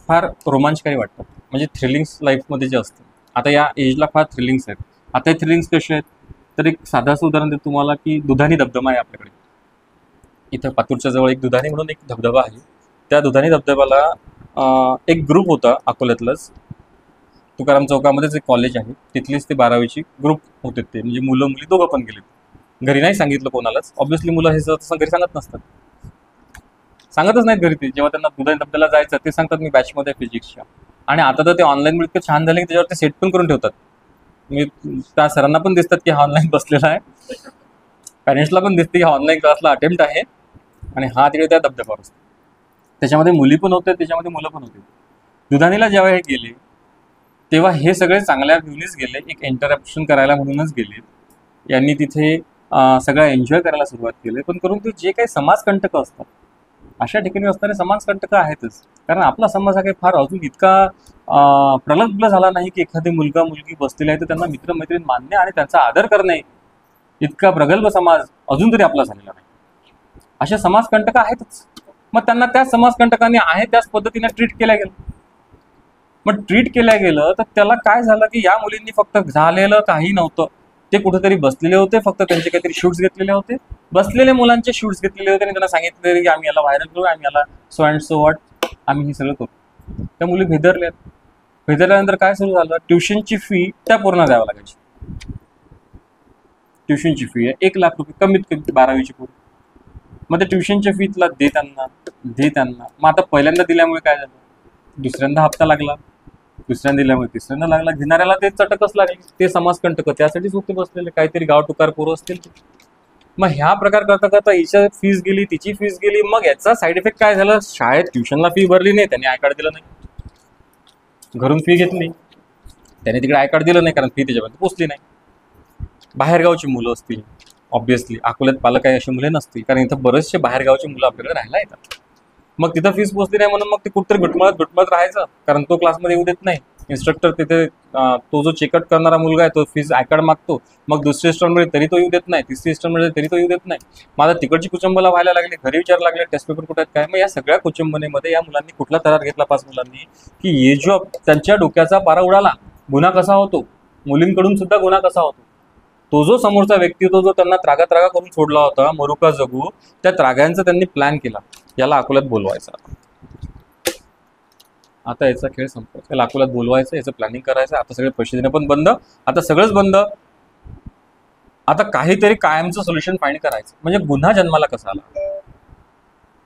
फार रोमांचकारी वाटतात, म्हणजे थ्रिलिंग्स लाईफमध्ये जे असतं. आता या एजला फार थ्रिलिंग्स आहेत. आता हे थ्रिलिंग्स कसे आहेत, तर एक साधाचं उदाहरण देतो तुम्हाला की दुधानी धबधबा आहे आपल्याकडे. इथं पातूरच्या जवळ एक दुधानी म्हणून एक धबधबा आहे. त्या दुधानी धबधब्याला एक ग्रुप होता अकोल्यातलाच, तुकाराम चौकामध्येच एक कॉलेज आहे, तिथलीच ते 12वीची ग्रुप होते. ते म्हणजे मुलं मुली दोघं पण गेलेत. घरी नाही सांगितलं कोणालाच, ऑब्व्हियसली मुलं हे तसं घरी सांगत नसतात, सांगतच नाहीत घरी. ते जेव्हा त्यांना दुधानी धबधब्याला जायचं ते सांगतात मी बॅचमध्ये फिजिक्सच्या. आणि आता तर ते ऑनलाईन इतकं छान झालं की त्याच्यावर ते सेट पण करून ठेवतात. मी त्या सरांना पण दिसतात की हा ऑनलाईन बसलेला आहे, पॅरेंट्सला पण दिसते की हा ऑनलाईन क्लासला अटेम्प्ट आहे, आणि हा तिकडे त्या धबधब्यावर असतो. त्याच्यामध्ये मुली पण होते, त्याच्यामध्ये मुलं पण होते. दुधानीला जेव्हा हे गेले तेव्हा हे सगळे चांगल्या व्ह्यूनीच गेले, एक इंटरॅक्शन करायला म्हणूनच गेले. यांनी तिथे सगळं एन्जॉय करायला सुरुवात केली. पण करून ते जे काही समाजकंटक असतात, अशा ठिकाणी असणारे समाजकंटक आहेतच. कारण आपला समाज हा काही फार अजून इतका प्रगल्भ झाला नाही की एखादी मुलगा मुलगी बसलेले आहे तर त्यांना मित्रमैत्रीण मानणे आणि त्यांचा आदर करणे इतका प्रगल्भ समाज अजून तरी आपला झालेला नाही. असे समाजकंटक आहेतच. मग त्यांना त्या समाजकंटकांनी आहे त्याच पद्धतीने ट्रीट केल्या गेलं. मग ट्रीट केल्या गेलं तर त्याला काय झालं की या मुलींनी फक्त झालेलं काही नव्हतं, ते कुठेतरी बसलेले होते, फक्त त्यांचे काहीतरी शूट्स घेतलेले होते, बसलेले मुलांचे शूट्स घेतलेले होते आणि त्यांना सांगितलेले की आम्ही याला व्हायरल करू, आम्ही याला सो अँड सो वॉट, आम्ही हे सगळं करू. त्या मुली भेदरल्यात. भेदरल्यानंतर काय सुरू झालं, ट्युशनची फी त्या पूर्ण द्यावं लागायची. ट्युशनची फी आहे 1 लाख रुपये कमीत कमी 12वीची पूर्ण. मग त्या ट्युशनच्या फीतला दे त्यांना. मग आता पहिल्यांदा दिल्यामुळे काय झालं, दुसऱ्यांदा हप्ता लागला, दुसऱ्यांदा दिल्यामुळे तिसऱ्यांदा लागला. घेणाऱ्याला ते चटकच लागली. ते समाजकंटक त्यासाठीच होते बसलेले, काहीतरी गाव टुकार पोरं असतील. मग ह्या प्रकार करता करता हिच्या फीस गेली, तिची फीस गेली. मग याचा साईड इफेक्ट काय झालं, शाळेत ट्युशनला फी भरली नाही, त्यांनी आय कार्ड दिलं नाही. घरून फी घेतली, त्याने तिकडे आय कार्ड दिलं नाही कारण फी त्याच्यापर्यंत पोचली नाही. बाहेरगावची मुलं असतील, ऑब्व्हियसली अकोल्यात पालक आहे अशी मुले नसतील, कारण इथं बरेचसे बाहेरगावची मुलं आपल्याकडे राहायला येतात. मग तिथं फीस पोचली नाही म्हणून मग ते कुठतरी घुटमळत राहायचं, कारण तो क्लासमध्ये येऊ देत नाही. इन्स्ट्रक्टर तिथे तो जो चेकआउट करणारा मुलगा आहे तो फीस आय कार्ड मागतो. मग दुसऱ्या स्टॉलमध्ये तरी तो येऊ देत नाही, तिसरी स्टॉलमध्ये तरी तो येऊ देत नाही. माझा तिकडची कुचंबला व्हायला लागली, घरी विचारायला लागले टेस्ट पेपर कुठे आहेत काय. मग या सगळ्या कुचंबनेमध्ये या मुलांनी कुठला थरार घेतला, 5 मुलांनी, की ये जो त्यांच्या डोक्याचा पारा उडाला. गुन्हा कसा होतो, मुलींकडून सुद्धा गुन्हा कसा होतो. तो जो समोरचा व्यक्ती होतो जो त्यांना त्रागा करून सोडला होता, मरू का जगू, त्या त्राग्यांचा त्यांनी प्लॅन केला, याला अकोल्यात बोलवायचा. आता याचा खेळ संपला, याला अकोल्यात बोलवायचं, याचं प्लॅनिंग करायचं. आता सगळे पैसे देणं पण बंद, आता सगळंच बंद. आता काहीतरी कायमचं सोल्युशन फाइंड करायचं. म्हणजे गुन्हा जन्माला कसा आला,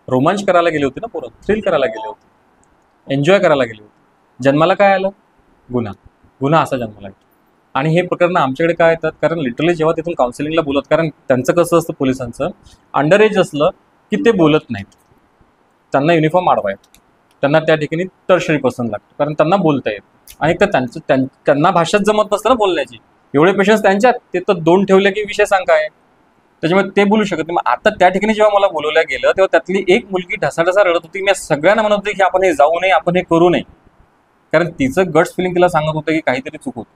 रोमांच करायला गेले होते ना पोरं, थ्रिल करायला गेले होते, एन्जॉय करायला गेले होते. जन्माला काय आलं, गुन्हा असा जन्माला येतो. आणि हे प्रकरण आमच्याकडे काय येतात, कारण लिटरली जेव्हा तिथून काउन्सिलिंगला बोलत, कारण त्यांचं कसं असतं पोलिसांचं, अंडर एज असलं की ते बोलत नाहीत, त्यांना युनिफॉर्म अडवाय, त्यांना त्या ठिकाणी टर्शरी पसंत लागतं, कारण त्यांना बोलता येत. आणि त्यांना भाषाच जमत नसतं ना बोलण्याची, एवढे पेशन्स त्यांच्यात, ते तर 2 ठेवले की विषय सांग काय, त्याच्यामुळे ते बोलू शकत नाही. मग आता त्या ठिकाणी जेव्हा मला बोलवल्या गेलं तेव्हा त्यातली एक मुलगी ढसाढसा रडत होती. मी सगळ्यांना म्हणत होते की आपण हे जाऊ नये, आपण हे करू नये, कारण तिचं गट्स फिलिंग तिला सांगत होतं की काहीतरी चूक होतं.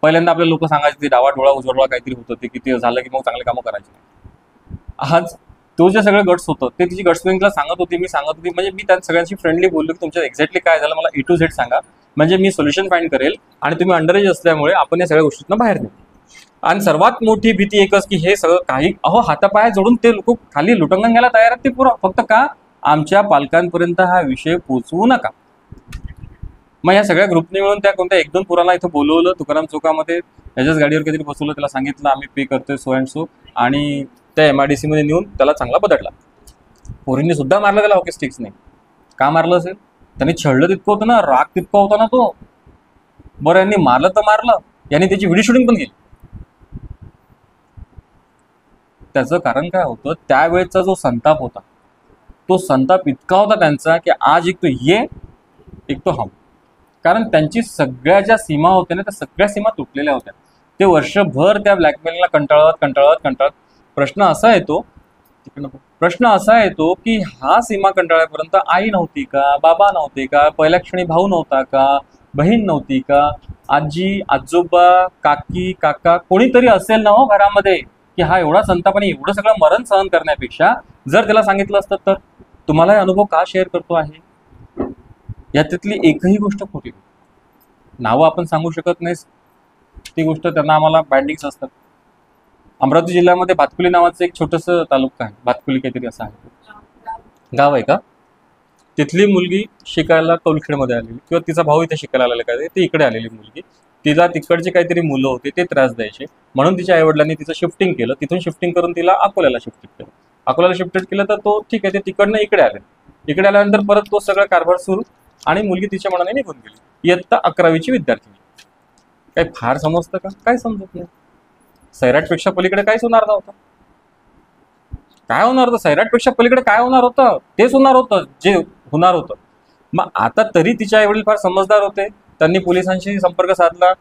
पहिल्यांदा आपले लोक सांगायचे ते डावा डोळा उजवा काहीतरी होतं, ते किती झालं की मग चांगले कामं करायचे नाही. आज तो जे सगळं गट्स होतं ते तिची गट्स फिलिंगला सांगत होती, मी सांगत होती. म्हणजे मी त्या सगळ्यांशी फ्रेंडली बोललो की तुमच्या एक्झॅक्टली काय झालं, मला A to Z सांगा, म्हणजे मी सोल्युशन फाइंड करेल. आणि तुम्ही अंडर एज असल्यामुळे आपण या सगळ्या गोष्टींना बाहेर देऊ. आणि सर्वात मोठी भीती एकच की हे सगळं काही हातापाया जोडून ते लोक खाली लुटंगण घ्यायला तयार आहेत. ते पुरा फक्त का, आमच्या पालकांपर्यंत हा विषय पोचवू नका. मग या सगळ्या ग्रुपने मिळून त्या कोणत्या 1-2 पोरांना इथं बोलवलं, तुकाराम चौकामध्ये त्याच्याच गाडीवर काहीतरी बसवलं, त्याला सांगितलं आम्ही पे करतोय सो अँड सो, आणि त्या MIDC मध्ये नेऊन त्याला चांगला बदलला. पोरींनी सुद्धा मारलं त्याला हॉकी स्टिक्सने. का मारलं असेल, त्यांनी छळलं तितकं होतं ना, राग तितका होता ना तो. बरं, यांनी मारलं तर मारलं, यांनी त्याची व्हिडिओ शूटिंग पण केली. त्याचं कारण काय होतं, त्यावेळेचा जो संताप होता, तो संताप इतका होता त्यांचा की आज एक तो ये, एक तो हम. कारण त्यांची सगळ्या ज्या सीमा होत्या ना, त्या सगळ्या सीमा तुटलेल्या होत्या. ते वर्षभर त्या ब्लॅकमेलला कंटाळत प्रश्न असा येतो की हा सीमा कंटाळ्यापर्यंत आई नव्हती का, बाबा नव्हते का, पहिल्या क्षणी भाऊ नव्हता का, बहीण नव्हती का, आजी आजोबा काकी काका कोणीतरी असेल ना हो घरामध्ये, की हा एवढा संतापाने एवढं सगळं मरण सहन करण्यापेक्षा जर त्याला सांगितलं असतं तर तुम्हाला हे अनुभव का शेअर करतो आहे, याच्यातली एकही गोष्ट खोटी. नावं आपण सांगू शकत नाही, ती गोष्ट त्यांना आम्हाला बँडिंग्स असतात. अमरावती जिल्ह्यामध्ये भातकुली नावाचं एक छोटंसं तालुका आहे, भातकुली काहीतरी असं आहे, गाव आहे का, तिथली मुलगी शिकायला कौलखेडमध्ये आलेली, किंवा तिचा भाऊ इथे शिकायला आलेला काय, ती इकडे आलेली मुलगी. तिला तिकडचे काहीतरी मुलं होते ते त्रास द्यायचे, म्हणून तिच्या आईवडिलांनी तिचं शिफ्टिंग केलं. तिथून शिफ्टिंग करून तिला अकोल्याला शिफ्टेड केलं. अकोल्याला शिफ्टेड केलं तर तो ठीक आहे, ते तिकडनं इकडे आले. इकडे आल्यानंतर परत तो सगळा कारभार सुरू, आणि मुलगी तिच्या मनाने निघून गेली. इयत्ता 11वीची विद्यार्थिनी. काही फार समजतं का, काय समजत नाही. सैराटपेक्षा पलीकडे काहीच होणार नव्हतं. काय होणार होतं, सैराटपेक्षा पलीकडे काय होणार होतं, तेच होणार होतं जे होणार होतं. मग आता तरी तिच्या आईवडील फार समजदार होते, त्यांनी पोलिसांशी संपर्क साधला.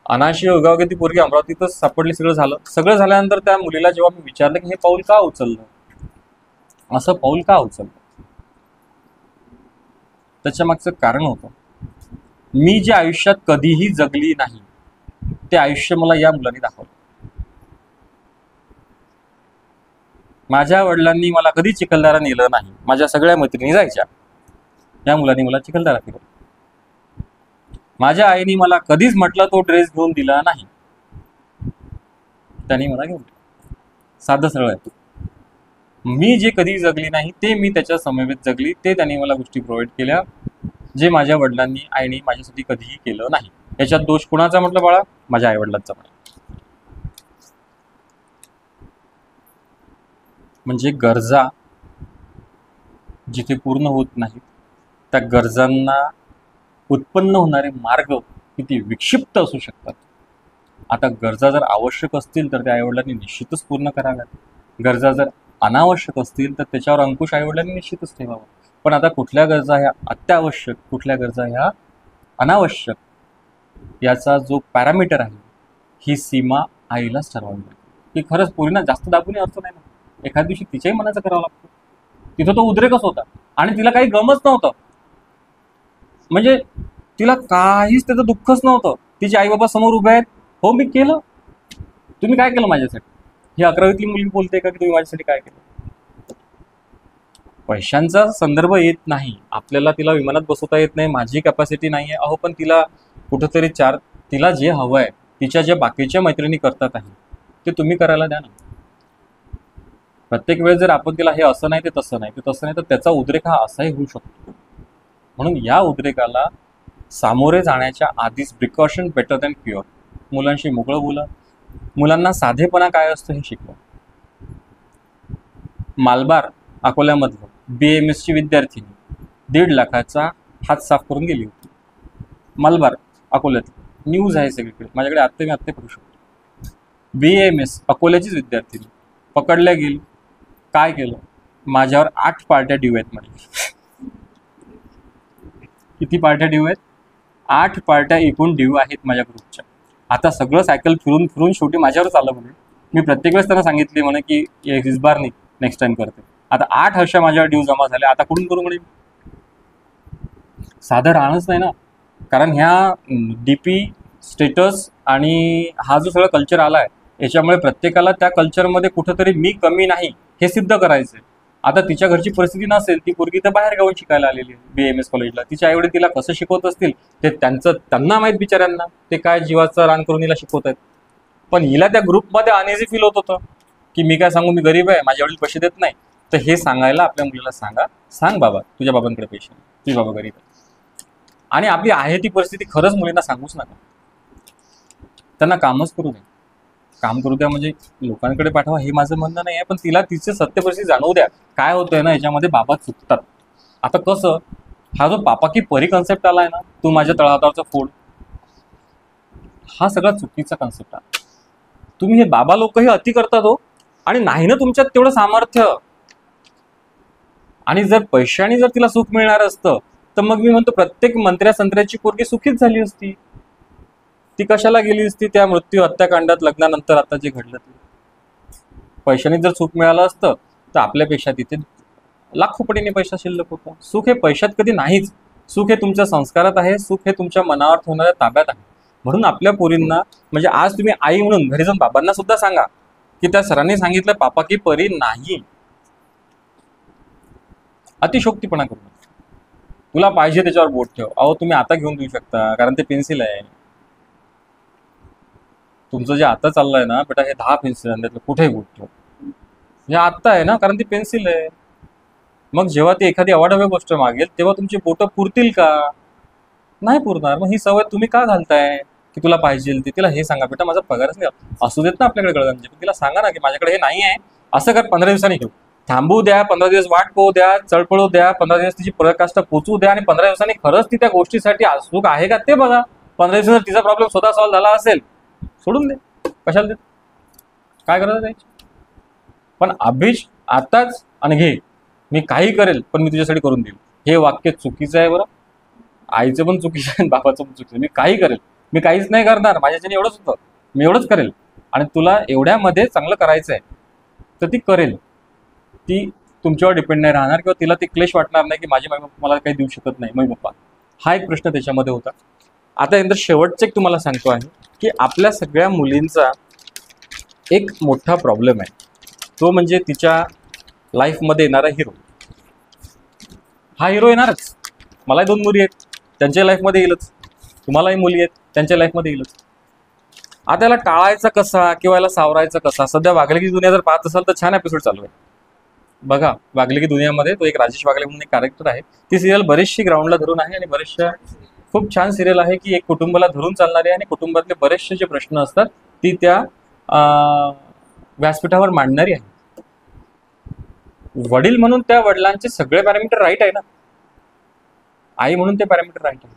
अनाशी योगायोगी ती पोरगी अमरावतीतच सापडली. सगळं झाल्यानंतर त्या मुलीला जेव्हा मी विचारलं की हे पाऊल का उचललं, असं पाऊल का उचललं, त्याच्या मागचं कारण होतं, मी जे आयुष्यात कधीही जगली नाही ते आयुष्य मला या मुलांनी दाखवलं. माझ्या वडिलांनी मला कधी चिखलदरा नेलं नाही, माझ्या सगळ्या मैत्रिणी जायच्या, या मुलांनी मला चिखलदरा फिरवलं. माझ्या आईने मला कधीच म्हटलं तो ड्रेस घेऊन दिला नाही, त्यांनी मला घेऊन दिला. साधं सरळ आहे. मी जे कधी जगली नाही ते मी त्याच्या समवेत जगली, ते त्यांनी मला गोष्टी प्रोव्हाइड केल्या जे माझ्या वडिलांनी आईने माझ्यासाठी कधीही केलं नाही. याच्यात दोष कुणाचा म्हटलं बाळा? माझ्या आईवडिलांचा म्हणा. म्हणजे गरजा जिथे पूर्ण होत नाहीत त्या गरजांना उत्पन्न होणारे मार्ग किती विक्षिप्त असू शकतात. आता गरजा जर आवश्यक असतील तर त्या आईवडिलांनी निश्चितच पूर्ण कराव्यात. गरजा जर अनावश्यक असतील तर त्याच्यावर अंकुश आईवडिलांनी निश्चितच ठेवावा. पण आता कुठल्या गरजा ह्या अत्यावश्यक, कुठल्या गरजा ह्या अनावश्यक, याचा जो पॅरामीटर आहे, ही सीमा आईलाच ठरवावी लागते. की खरंच पोरींना जास्त दाबून अर्थ नाही ना. एखाद्या दिवशी तिच्याही मनाचं करावं लागतं. तिथं तो उद्रेकच होता आणि तिला काही गमच नव्हतं, म्हणजे तिला काहीच त्याचं दुःखच नव्हतं. तिचे आई बाबा समोर उभे आहेत, हो मी केलं, तुम्ही काय केलं माझ्यासाठी? ही 11वीतली मुलगी बोलते का की तुम्ही माझ्यासाठी काय केलं? पैशांचा संदर्भ येत नाही आपल्याला, तिला विमानात बसवता येत नाही, माझी कॅपॅसिटी नाही आहे. अहो पण तिला कुठंतरी तिला जे हवं आहे, तिच्या ज्या बाकीच्या मैत्रिणी करतात आहे ते तुम्ही करायला द्या ना. प्रत्येक वेळेस जर आपण तिला हे असं नाही ते तसं नाही ते तसं नाही, तर त्याचा उद्रेक हा असाही होऊ शकतो. म्हणून या उद्रेकाला सामोरे जाण्याच्या आधीच प्रिकॉशन बेटर दॅन क्युअर. मुलांशी मोकळं बोला, मुलांना साधेपणा काय असतं हे शिकवा. मालबार अकोल्यामधलं BAMS विद्यार्थिनी 1.5 लाखाचा हात साफ करून गेली होती. मालबार अकोल्यात न्यूज आहे सगळीकडे, माझ्याकडे आत्ता करू शकतो. BAMS अकोल्याचीच विद्यार्थिनी पकडल्या गेली. काय केलं? माझ्यावर 8 पार्ट्या ड्यू आहेत म्हणजे. किती पार्ट्या ड्यू आहेत? 8 पार्ट्या एकूण ड्यू आहेत माझ्या ग्रुपच्या. आता सगळं सायकल फिरून फिरून शेवटी माझ्यावरच आलं म्हणे. मी प्रत्येक वेळेस त्यांना सांगितले म्हणे की इस बार नाही, नेक्स्ट टाइम करते. आता 8 अशा माझ्यावर ड्यू जमा झाल्या, आता कुठून करू म्हणे? साधं राहणंच नाही ना. कारण ह्या DP स्टेटस आणि हा जो सगळा कल्चर आला आहे, याच्यामुळे प्रत्येकाला त्या कल्चरमध्ये कुठंतरी मी कमी नाही हे सिद्ध करायचं आहे. आता तिच्या घरची परिस्थिती नसेल, ती पोरगी तर बाहेर गावून शिकायला आलेली आहे BAMS कॉलेजला. तिच्या आईवडील तिला कसं शिकवत असतील ते त्यांना माहीत बिचाऱ्यांना, ते काय जीवाचं रान करून हिला शिकवत आहेत. पण हिला त्या ग्रुपमध्ये अनइझी फील होत होतं की मी काय सांगू, मी गरीब आहे, माझे वडील पैसे देत नाही. तर हे सांगायला आपल्या मुलीला सांग बाबा तुझ्या बाबांकडे पैसे नाही, तुझे बाबा गरीब आहे. आणि आपली आहे ती परिस्थिती खरंच मुलींना सांगूच नका. त्यांना कामच करू द्या. काम करू द्या म्हणजे लोकांकडे पाठवा हे माझं म्हणणं नाही आहे, पण तिला तिचे सत्य परिस्थिती जाणवू द्या. काय होतंय ना, याच्यामध्ये बाबा चुकतात. आता कसं, हा जो पापा की परी कन्सेप्ट आलाय ना, तू माझ्या तळहातावरचा फोड, हा सगळा चुकीचा कन्सेप्ट आहे. तुम्ही हे बाबा लोक हे अति करतात हो, आणि नाही ना तुमच्यात तेवढं सामर्थ्य. आणि जर पैशाने जर तिला सुख मिळणार असतं तर मग मी म्हणतो प्रत्येक मंत्र्या संत्र्याची पोरगी सुखीच झाली असती. ती कशाला गेली असती त्या मृत्यू हत्याकांडात लग्नानंतर आता जे घडलं ते? पैशाने जर सुख मिळालं असतं तर आपल्यापेक्षा तिथे लाखो पटीने पैसा शिल्लक होता. सुख हे पैशात कधी नाहीच. सुख हे तुमच्या संस्कारात आहे, सुख हे तुमच्या मनावर होणाऱ्या ताब्यात आहे. म्हणून आपल्या पोरींना, म्हणजे आज तुम्ही आई म्हणून घरी जाऊन बाबांना सुद्धा सांगा की त्या सरांनी सांगितलं पापा की परी नाही. अतिशोक्तीपणा करू नका. तुला पाहिजे त्याच्यावर बोट ठेव. अहो तुम्ही आता घेऊन देऊ शकता कारण ते पेन्सिल आहे. तुमचं जे आता चाललंय ना बेटा, हे 10 पेन्सिल आहे, त्यातलं कुठे बोट ठेव. हे आत्ता आहे ना, कारण ती पेन्सिल आहे. मग जेव्हा ती एखादी अवाढव्य गोष्ट मागेल तेव्हा तुमची बोटं पुरतील का? नाही पुरणार. मग ही सवय तुम्ही का घालताय की तुला पाहिजे ती? तिला हे सांगा बेटा माझा पगारच नाही असू देत ना आपल्याकडे गळगंजे, पण तिला सांगा ना की माझ्याकडे हे नाही आहे, असं कर 15 दिवसांनी घेऊ. थांबू द्या, 15 दिवस वाट पाहू द्या, चळपळू द्या, 15 दिवस तिची पराकाष्ठा पोचू द्या, आणि 15 दिवसांनी खरंच ती त्या गोष्टीसाठी उत्सुक आहे का ते बघा. 15 दिवसात तिचा प्रॉब्लेम स्वतः सॉल्व्ह झाला असेल, सोडून दे. कशाला देत, काय करायचं द्यायची. पण अभिज आताच आणि घे, मी काही करेल पण मी तुझ्यासाठी करून देईल, हे वाक्य चुकीचं आहे बरं. आईचं पण चुकीचं आहे, बाबाचं पण चुकीचं आहे. मी काही करेल, मी काहीच नाही करणार, माझ्याच्याने एवढंच होतं, मी एवढंच करेल, आणि तुला एवढ्यामध्ये चांगलं करायचं आहे तर ती करेल. ती तुमच्यावर डिपेंड नाही राहणार किंवा तिला ते क्लेश वाटणार नाही की माझे माई बाप्पा मला काही देऊ शकत नाही मम्मी पप्पा. हा एक प्रश्न त्याच्यामध्ये होता. आता नंतर शेवटचं एक तुम्हाला सांगतो आहे की आपल्या सगळ्या मुलींचा एक मोठा प्रॉब्लेम आहे, तो म्हणजे तिच्या लाईफमध्ये येणारा हिरो. हा हिरो येणारच. मलाही 2 मुली आहेत, त्यांच्या लाईफमध्ये येईलच. तुम्हालाही मुली आहेत, त्यांच्या लाईफमध्ये येईलच. आता याला टाळायचा कसा किंवा याला सावरायचा कसा? सध्या वागले की दुनिया जर पाहत असाल तर छान एपिसोड चालू आहे बघा. वागले की दुनियामध्ये तो एक राजेश वागले म्हणून एक कॅरेक्टर आहे. ती सिरियल बरीचशी ग्राउंडला धरून आहे आणि बरेचशा खूप छान सिरियल आहे की एक कुटुंबाला धरून चालणारी आहे आणि कुटुंबातले बरेचसे जे प्रश्न असतात ती त्या व्यासपीठावर मांडणारी आहे. वडील म्हणून त्या वडिलांचे सगळे पॅरामीटर राईट आहे ना, आई म्हणून ते पॅरामीटर राईट आहे.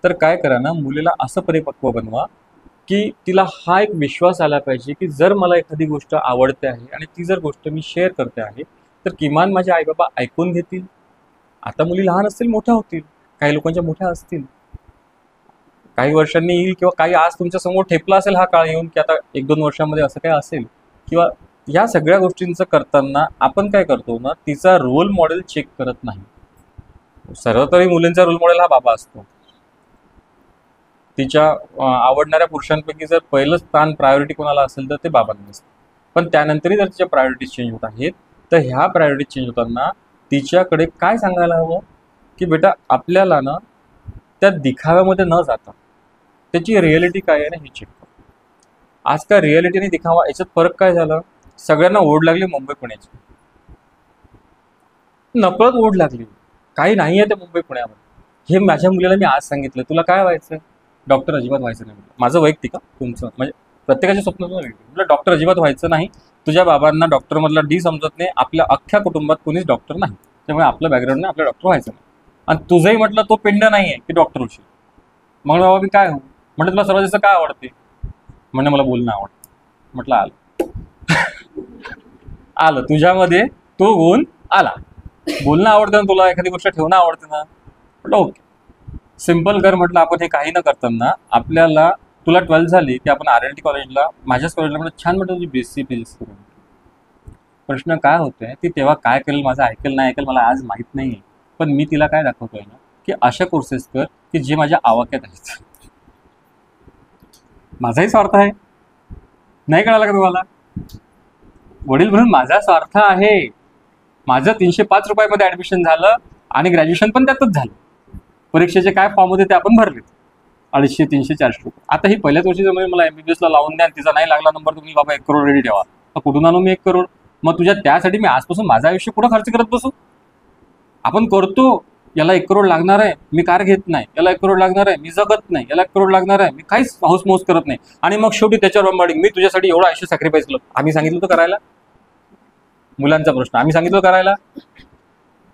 तर काय करा ना, मुलीला असं परिपक्व बनवा की तिला हा एक विश्वास आला पाहिजे की जर मला एखादी गोष्ट आवडते आहे आणि ती जर गोष्ट मी शेअर करते आहे तर किमान माझे आई बाबा ऐकून घेतील. आता मुली लहान असतील, मोठ्या होतील, काही लोकांच्या मोठ्या असतील, काही वर्षांनी येईल किंवा काही आज तुमच्या समोर ठेपला असेल हा काळ येऊन की आता 1-2 वर्षामध्ये असं काय असेल. किंवा या सगळ्या गोष्टींचं करताना आपण काय करतो ना, तिचा रोल मॉडेल चेक करत नाही. सर्वतरी मुलींचा रोल मॉडेल हा बाबा असतो. तिच्या आवडणाऱ्या पुरुषांपैकी जर पहिलं स्थान प्रायोरिटी कोणाला असेल तर ते बाबांना असतं. पण त्यानंतरही जर तिच्या प्रायोरिटीज चेंज होत आहेत तर ह्या प्रायोरिटीज चेंज होताना तिच्याकडे काय सांगायला हवं की बेटा आपल्याला ना त्या दिखाव्यामध्ये न जाता त्याची रिॲलिटी काय आहे ना हे चेक कर. आज का रिॲलिटी आणि दिखावा याच्यात फरक काय झाला? सगळ्यांना ओढ लागली मुंबई पुण्याची, नकळत ओढ लागली. काही नाही आहे ते मुंबई पुण्यामध्ये. हे माझ्या मुलीला मी आज सांगितलं, तुला काय व्हायचं? डॉक्टर अजिबात व्हायचं नाही. माझं वैयक्तिक, तुमचं म्हणजे प्रत्येकाच्या स्वप्न तुला डॉक्टर अजिबात व्हायचं नाही. तुझ्या बाबांना डॉक्टरमधला डी समजत नाही. आपल्या अख्ख्या कुटुंबात कोणीच डॉक्टर नाही, त्यामुळे आपल्या बॅकग्राऊंडने आपल्या डॉक्टर व्हायचं नाही. आणि तुझंही म्हटलं तो पिंड नाही आहे की डॉक्टर होशील. मग बाबा मी काय हो म्हटलं, तुला सर्वात जास्त काय आवडते? म्हणजे मला बोलणं आवडतं. म्हटलं आलं तुझ्यामध्ये तो गुण आला. बोलणं आवडतं ना तुला, एखादी गोष्ट ठेवणं आवडतं ना. म्हटलं ओके, सिम्पल कर. म्हटलं आपण हे काही न करताना आपल्याला, तुला 12th झाली की आपण RLT कॉलेजला, माझ्याच कॉलेजला म्हटलं छान म्हटलं तुझी BSc फिजिक्स करून. प्रश्न काय होतोय, ती तेव्हा काय करेल, माझं ऐकेल नाही ऐकेल मला आज माहीत नाही. पण मी तिला काय दाखवतोय ना की अशा कोर्सेस कर की जे माझ्या आवाक्यात आहेत. माझाही स्वार्थ आहे, नाही कळालं का तुम्हाला? वडील म्हणून माझा स्वार्थ आहे. माझं 305 रुपयामध्ये ॲडमिशन झालं आणि ग्रॅज्युएशन पण त्यातच झालं. परीक्षेचे काय फॉर्म होते ते आपण भरले, 250, 300, 400 रुपये. आता ही पहिल्याच वर्षी जर मला MBBSला लावून द्या, तिचा नाही लागला नंबर, तुम्ही बाबा 1 करोड रेडी ठेवा. तर कुठून आणू मी 1 करोड? मग तुझ्या त्यासाठी मी आजपासून माझं आयुष्य कुठं खर्च करत बसू? आपण करतो, याला 1 करोड लागणार आहे, मी कार घेत नाही. याला 1 करोड लागणार आहे, मी जगत नाही. याला 1 करोड लागणार आहे, मी काहीच हाऊस मौस करत नाही. आणि मग शेवटी त्याच्यावर बंबाडिंग, मी तुझ्यासाठी एवढं आयुष्य सॅक्रिफाईस केलं. आम्ही सांगितलं होतं करायला? मुलांचा प्रश्न, आम्ही सांगितलं करायला?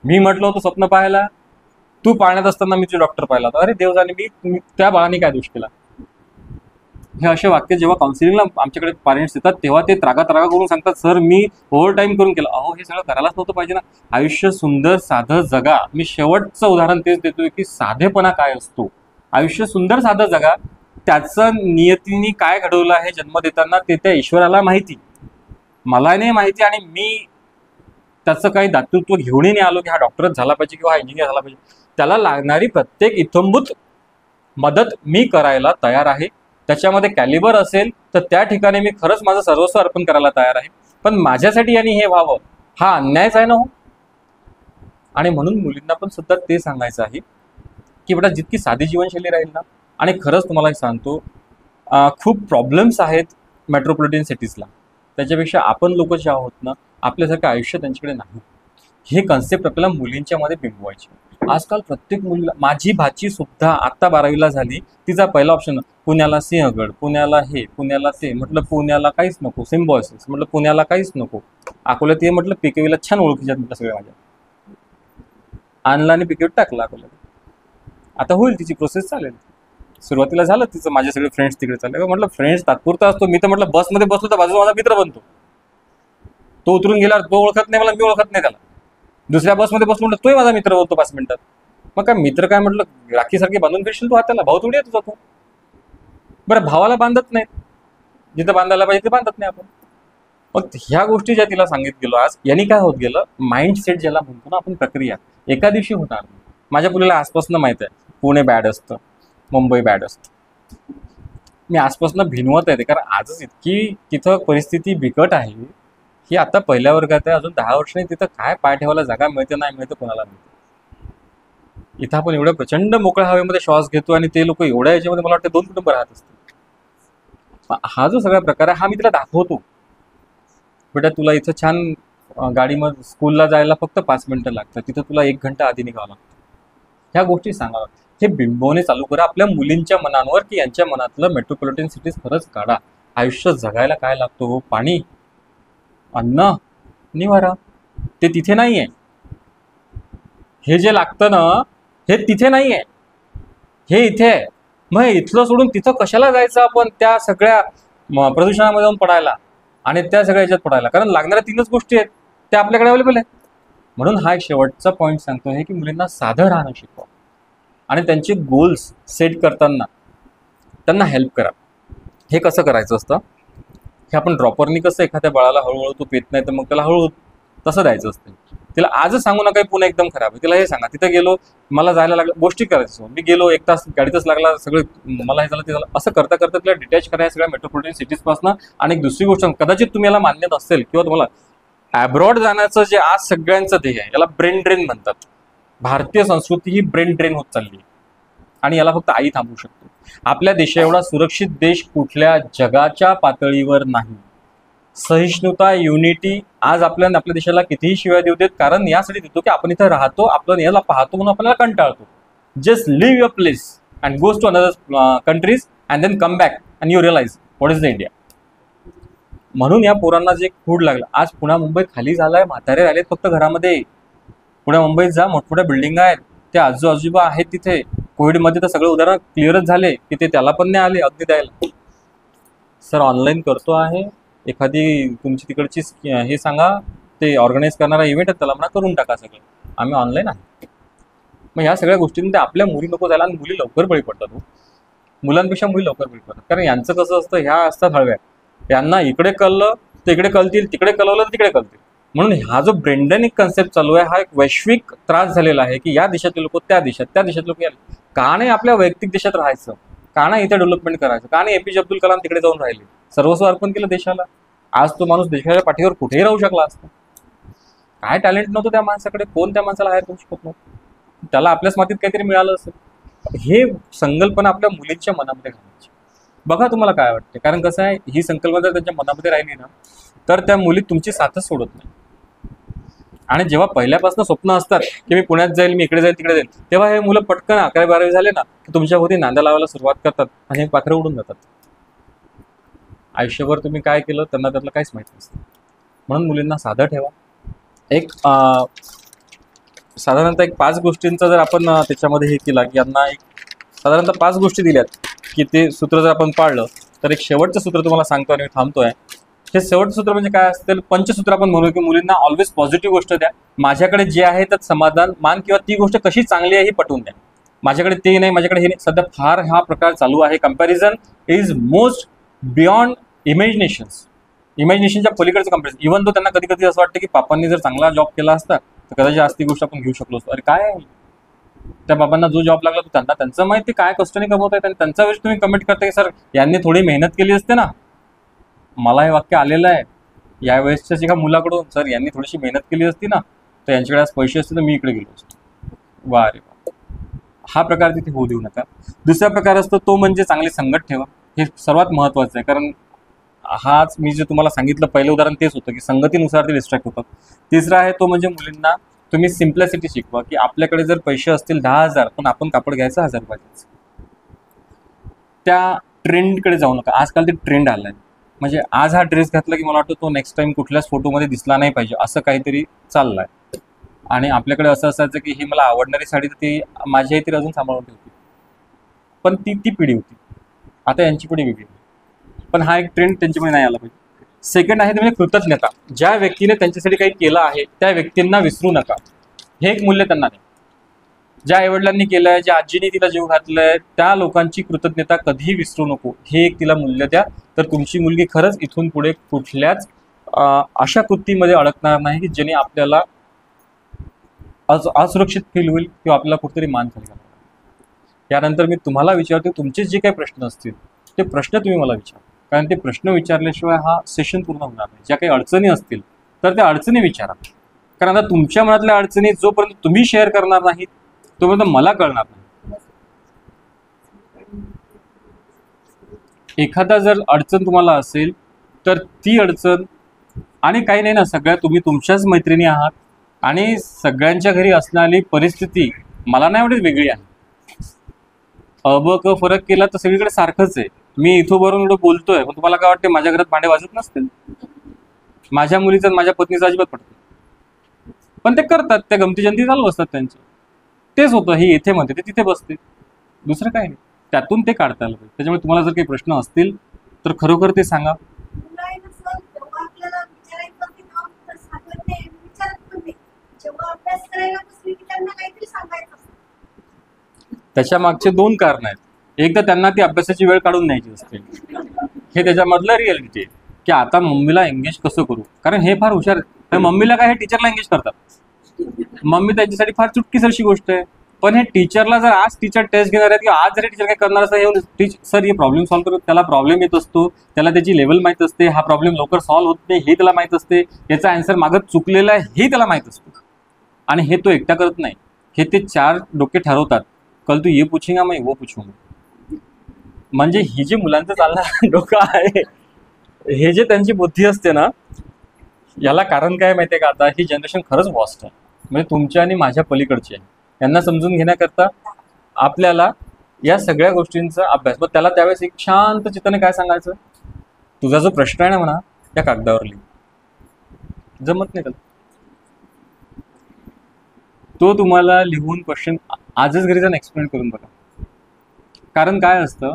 मी म्हटलं होतं स्वप्न पाहायला, तू पाळण्यात असताना मी तुझे डॉक्टर पाहिला होता. अरे देव जाणे, मी त्या बाळाने काय दोष केला? हे असे वाक्य जेव्हा काउन्सिलिंगला आमच्याकडे पॅरेंट्स येतात तेव्हा ते त्रागा करून सांगतात, सर मी ओव्हर टाईम करून केलं. अहो हे सगळं करायलाच नव्हतं पाहिजे ना. आयुष्य सुंदर साधं जगा. मी शेवटचं उदाहरण तेच देतोय की साधेपणा काय असतो. आयुष्य सुंदर साधं जगा. त्याचं नियतीने काय घडवलं आहे जन्म देताना ते त्या ईश्वराला माहिती, मला नाही माहिती. आणि मी त्याचं काही दातृत्व घेऊनही नाही आलो की हा डॉक्टरच झाला पाहिजे किंवा हा इंजिनियर झाला पाहिजे. त्याला लागणारी प्रत्येक इत्थंभूत मदत मी करायला तयार आहे. त्याच्यामध्ये कॅलिबर असेल तर त्या ठिकाणी मी खरंच माझं सर्वस्व अर्पण करायला तयार आहे. पण माझ्यासाठी यांनी हे व्हावं हा अन्यायच आहे ना हो. आणि म्हणून मुलींना पण सुद्धा ते सांगायचं आहे की बेटा जितकी साधी जीवनशैली राहील ना, आणि खरंच तुम्हाला सांगतो खूप प्रॉब्लेम्स आहेत मेट्रोपॉलिटन सिटीजला, त्याच्यापेक्षा आपण लोक जे आहोत ना आपल्यासारखं आयुष्य त्यांच्याकडे नाही. हे कन्सेप्ट आपल्याला मुलींच्या मध्ये बिंबवायचे. आजकाल प्रत्येक मुलीला, माझी भाची सुद्धा आत्ता 12वीला झाली, तिचा पहिला ऑप्शन पुण्याला सिंहगड, पुण्याला हे, पुण्याला ते. म्हटलं पुण्याला काहीच नको, सिम्बॉयसिस. म्हटलं पुण्याला काहीच नको, अकोल्यात ये. म्हटलं PKVला छान ओळखीच्यात म्हटलं सगळे माझ्या. आणला आणि PKV टाकला अकोल्यात. आता होईल तिची प्रोसेस, चालेल. सुरुवातीला झालं तिचं, माझे सगळे फ्रेंड्स तिकडे चालले. म्हटलं फ्रेंड्स तात्पुरता असतो. मी तर म्हटलं बसमध्ये बसलो तर बाजूला माझा मित्र बनतो. तो उतरून गेल्यावर तो ओळखत नाही मला, मी ओळखत नाही त्याला. दुसऱ्या बसमध्ये बसलो म्हटलं तोही माझा मित्र बोलतो 5 मिनिटात. मग काय मित्र काय म्हटलं, राखीसारखे बांधून फिरशील तू हाताला, भाऊ थोडी आहे तुझा तो. बरं भावाला बांधत नाहीत, जिथं बांधायला पाहिजे ते बांधत नाही आपण. मग ह्या गोष्टी ज्या तिला सांगित गेलो आज, यांनी काय होत गेलं, माइंडसेट ज्याला म्हणतो ना आपण, प्रक्रिया एका दिवशी होणार नाही. माझ्या मुलीला आसपासनं माहित आहे पुणे बॅड असतं, मुंबई बॅड असतं. मी आसपासनं भिनवत आहे ते, कारण आजच इतकी तिथं परिस्थिती बिकट आहे की आता पहिल्या वर्गात आहे, अजून 10 वर्षांनी तिथं काय पाय ठेवायला जागा मिळते नाही मिळते कोणाला मिळते. इथं आपण एवढ्या प्रचंड मोकळ्या हवेमध्ये श्वास घेतो आणि ते लोक एवढ्या याच्यामध्ये मला वाटतं 2 कुटुंब राहत असतील. हा जो सगळा प्रकार आहे हा मी तिला दाखवतो. बेटा तुला इथं छान गाडीमध्ये स्कूलला जायला फक्त 5 मिनिटं लागतात, तिथं तुला 1 घंटा आधी निघावं लागतं. ह्या गोष्टी सांगाव्या, हे बिंबवणे चालू करा आपल्या मुलींच्या मनांवर की यांच्या मनातलं मेट्रोपॉलिटन सिटीज खरंच काढा. आयुष्य जगायला काय लागतो, पाणी, अन्न, निवारा, ते तिथे नाही आहे. हे जे लागतं ना हे तिथे नाही आहे, हे इथे आहे. मग इथलं सोडून तिथं कशाला जायचं आपण, त्या सगळ्या प्रदूषणामध्ये जाऊन पडायला आणि त्या सगळ्या ह्याच्यात पडायला, कारण लागणाऱ्या 3च गोष्टी आहेत त्या आपल्याकडे अवेलेबल आहेत. म्हणून हा एक शेवटचा पॉईंट सांगतो आहे की मुलींना साधं राहणं शिकवा आणि त्यांचे गोल्स सेट करताना त्यांना हेल्प करा. हे कसं करायचं असतं, हे आपण ड्रॉपरनी कसं एखाद्या बाळाला हळूहळू तो पेत नाही तर मग त्याला हळूहळू तसं द्यायचं असतं. तिला आजच सांगू नका पुन्हा एकदम खराब आहे, तिला हे सांगा तिथं गेलो मला जायला लागलं, गोष्टी करायचं, मी गेलो 1 तास गाडीतच लागला, सगळं मला हे झालं ते झालं, असं करता करता तिला डिटॅच करा या सगळ्या मेट्रोपॉलिटन सिटीजपासून. आणि एक दुसरी गोष्ट, कदाचित तुम्ही याला मान्य नसेल किंवा तुम्हाला ॲब्रॉड जाण्याचं जे आज सगळ्यांचं ध्येय आहे याला ब्रेन ड्रेन म्हणतात. भारतीय संस्कृती ही ब्रेन ड्रेन होत चालली आहे आणि याला फक्त आई थांबवू शकते. आपल्या देशा एवढा सुरक्षित देश कुठल्या जगाच्या पातळीवर नाही. सहिष्णुता, युनिटी आज आपल्या देशाला कितीही शिवाय देऊ देत, कारण यासाठी देतो की आपण इथं राहतो, आपण याला पाहतो म्हणून आपल्याला कंटाळतो. Just leave your place and goes to another countries and then come back and you realise what is the India. म्हणून या पोरांना जे खूड लागलं, आज पुण्या मुंबई खाली झालाय, म्हातारे राहिलेत फक्त घरामध्ये. पुण्या मुंबईत जा, मोठमोठ्या बिल्डिंग आहेत, ते आजूबाजूबा आहेत तिथे. कोविडमध्ये तर सगळे उदाहरण क्लिअरच झाले की ते त्याला पण नाही आले अगदी द्यायला. सर ऑनलाईन करतो आहे, एखादी तुमची तिकडची हे सांगा, ते ऑर्गनाईज करणारा इव्हेंट आहे त्याला म्हणा करून टाका, सगळं आम्ही ऑनलाईन आहे. मग ह्या सगळ्या गोष्टींमध्ये आपल्या मुली नको जायला, आणि मुली लवकर बळी पडतात. मुलांपेक्षा मुली लवकर बळी पडतात, कारण यांचं कसं असतं, ह्या असतात हळव्या, यांना इकडे कळलं तर इकडे कळतील, तिकडे कळवलं तर तिकडे कळतील. म्हणून हा जो ब्रेंडनिक कन्सेप्ट चालू आहे हा एक वैश्विक त्रास झालेला आहे की या देशातील लोक त्या देशात लोक का नाही आपल्या वैयक्तिक देशात राहायचं, का नाही इथे डेव्हलपमेंट करायचं, का नाही एपीजे अब्दुल कलाम तिकडे जाऊन राहिले, सर्वस्व अर्पण केलं देशाला. आज तो माणूस देशाच्या पाठीवर कुठेही राहू शकला असता. काय टॅलेंट नव्हतं त्या माणसाकडे, कोण त्या माणसाला हायर करू शकत नव्हतं, त्याला आपल्याच मातीत काहीतरी मिळालं असेल. हे संकल्पना आपल्या मुलींच्या मनामध्ये घालायची. बघा तुम्हाला काय वाटते, कारण कसं आहे, ही संकल्पना जर त्यांच्या मनामध्ये राहिली ना तर त्या मुली तुमची साथच सोडत नाही. आणि जेव्हा पहिल्यापासून स्वप्न असतात की मी पुण्यात जाईल, मी इकडे जाईल, तिकडे जाईल, तेव्हा हे मुलं पटकन 11वी-12वी झाले ना की तुमच्या होती नांदा लावायला सुरुवात करतात आणि पाखरं उडून जातात. आयुष्यभर तुम्ही काय केलं त्यांना त्यातलं काहीच माहिती नसतं. म्हणून मुलींना साधं ठेवा. एक साधारणतः 5 गोष्टींचा जर आपण त्याच्यामध्ये हे केला की यांना एक साधारणतः 5 गोष्टी दिल्यात की ते सूत्र जर आपण पाळलं तर एक शेवटचं सूत्र तुम्हाला सांगतो आणि थांबतोय. हे शेवटचं सूत्र म्हणजे काय असतं, पंचसूत्र आपण म्हणू की मुलींना ऑलवेज पॉझिटिव्ह गोष्ट द्या. माझ्याकडे जे आहे त्यात समाधान मान, किंवा ती गोष्ट कशी चांगली आहे ही पटवून द्या. माझ्याकडे ते नाही, माझ्याकडे हे नाही. सध्या फार हा प्रकार चालू आहे. कंपॅरिझन इज मोस्ट बियॉन्ड इमॅजिनेशनच्या पलीकडचं कंपॅरिझन. इव्हन तो त्यांना कधी कधी असं वाटतं की पापांनी जर चांगला जॉब केला असता तर कदाचित आज ती गोष्ट आपण घेऊ शकलो असतो. अरे काय आहे, त्या बाबांना जो जॉब लागला तो त्यांचं माहिती काय कष्टाने कमवत आहे, त्यांचा वेळेस तुम्ही कमेंट करता की सर यांनी थोडी मेहनत केली असते ना. मला हे वाक्य आलेलं आहे यावेळेसच्या एका मुलाकडून, सर यांनी थोडीशी मेहनत केली असती ना तर यांच्याकडे आज पैसे असते तर मी इकडे गेलो असतो. वा रे वा. हा प्रकार तिथे होऊ देऊ नका. दुसरा प्रकार असतो तो म्हणजे चांगली संगत ठेवा. हे सर्वात महत्त्वाचं आहे, कारण हाच मी जे तुम्हाला सांगितलं पहिलं उदाहरण तेच होतं की संगतीनुसार ते डिस्ट्रॅक्ट होतात. तिसरा आहे तो म्हणजे मुलींना तुम्ही सिम्प्लिसिटी शिकवा की आपल्याकडे जर पैसे असतील 10,000 पण आपण कापड घ्यायचं 1000 रुपयाचं. त्या ट्रेंडकडे जाऊ नका. आजकाल ते ट्रेंड आलं आहे, म्हणजे आज हा ड्रेस घातला की मला वाटतं तो नेक्स्ट टाइम कुठल्याच फोटोमध्ये दिसला नाही पाहिजे असं काहीतरी चाललं आहे. आणि आपल्याकडे असं असायचं की ही मला आवडणारी साडी तर ती माझी आई तरी अजून सांभाळून ठेवती, पण ती पिढी होती. आता यांची पिढी वेगळी, पण हा एक ट्रेंड त्यांच्यामध्ये नाही आला पाहिजे. सेकंड आहे ते म्हणजे कृतज्ञता. ज्या व्यक्तीने त्यांच्यासाठी काही केलं आहे त्या व्यक्तींना विसरू नका. हे एक मूल्य त्यांना नाही. ज्या आईवडिलांनी केलंय, ज्या आजीने तिला जीव घातलाय त्या लोकांची कृतज्ञता कधीही विसरू नको. हे एक तिला मूल्य द्या. तर तुमची मुलगी खरंच इथून पुढे कुठल्याच अशा कृतीमध्ये अडकणार नाही की ज्याने आपल्याला असुरक्षित फील होईल किंवा आपल्याला कुठेतरी मान खाली घालावं. यानंतर मी तुम्हाला विचारतो, तुमचे जे काही प्रश्न असतील ते प्रश्न तुम्ही मला विचारा, कारण ते प्रश्न विचारल्याशिवाय हा सेशन पूर्ण होणार नाही. ज्या काही अडचणी असतील तर त्या अडचणी विचारा, कारण आता तुमच्या मनातल्या अडचणी जोपर्यंत तुम्ही शेअर करणार नाहीत तोपर्यंत मला कळणार नाही. एखादा जर अडचण तुम्हाला असेल तर ती अडचण, आणि काही नाही ना, सगळ्या तुम्ही तुमच्याच मैत्रिणी आहात आणि सगळ्यांच्या घरी असणारी परिस्थिती मला नाही वाटत वेगळी आहे. क फरक केला तर सगळीकडे सारखंच आहे. मी इथं बरोबर एवढं बोलतोय, पण तुम्हाला काय वाटते माझ्या घरात भांडे वाजत नसतील? माझ्या मुलीचं माझ्या पत्नीचं अजिबात पडतं, पण ते करतात, त्या गमती जंती चालू असतात त्यांच्या. तेच होतं, ही इथे म्हणते ते तिथे बसते, दुसरं काही नाही. त्यातून ते काढता आलं पाहिजे. त्याच्यामुळे तुम्हाला जर काही प्रश्न असतील तर खरोखर ते सांगा. त्याच्या मागचे दोन कारण आहेत. एक तर त्यांना ती अभ्यासाची वेळ काढून न्यायची असते, हे त्याच्यामधलं रिअलिटी आहे की आता मम्मीला एंगेज कसं करू, कारण हे फार हुशार आहे. मम्मीला काय, हे टीचरला एंगेज करतात. मम्मी त्यांच्यासाठी फार चुटकीसरशी गोष्ट आहे. पण हे टीचरला जर आज टीचर टेस्ट घेणार आहेत किंवा आज जरी टीचर काय करणार असं, हे सर हे प्रॉब्लेम सॉल्व्ह करतो, त्याला प्रॉब्लेम येत असतो, त्याला त्याची लेवल माहीत असते, हा प्रॉब्लेम लवकर सॉल्व्ह होत नाही हे त्याला माहीत असते, याचा आन्सर मागत चुकलेला आहे हे त्याला माहीत असतो. आणि हे तो एकटा करत नाही, हे ते 4 डोके ठरवतात. कल तू ये पूछेगा मैं वो पूछूंगा. म्हणजे ही जे मुलांचं चालणार डोकं आहे, हे जे त्यांची बुद्धी असते ना, याला कारण काय माहिती आहे का, आता ही जनरेशन खरंच वॉस्ट आहे, म्हणजे तुमच्या आणि माझ्या पलीकडची आहे. यांना समजून घेण्याकरता आपल्याला या सगळ्या गोष्टींचा अभ्यास, मग त्याला त्यावेळेस एक शांत चित्ताने काय सांगायचं, तुझा जो प्रश्न आहे ना म्हणा, त्या कागदावर लिह. जमत नाही त्याला, तो तुम्हाला लिहून क्वेश्चन आजच घरी जाऊन एक्सप्लेन करून बघा. कारण काय असतं,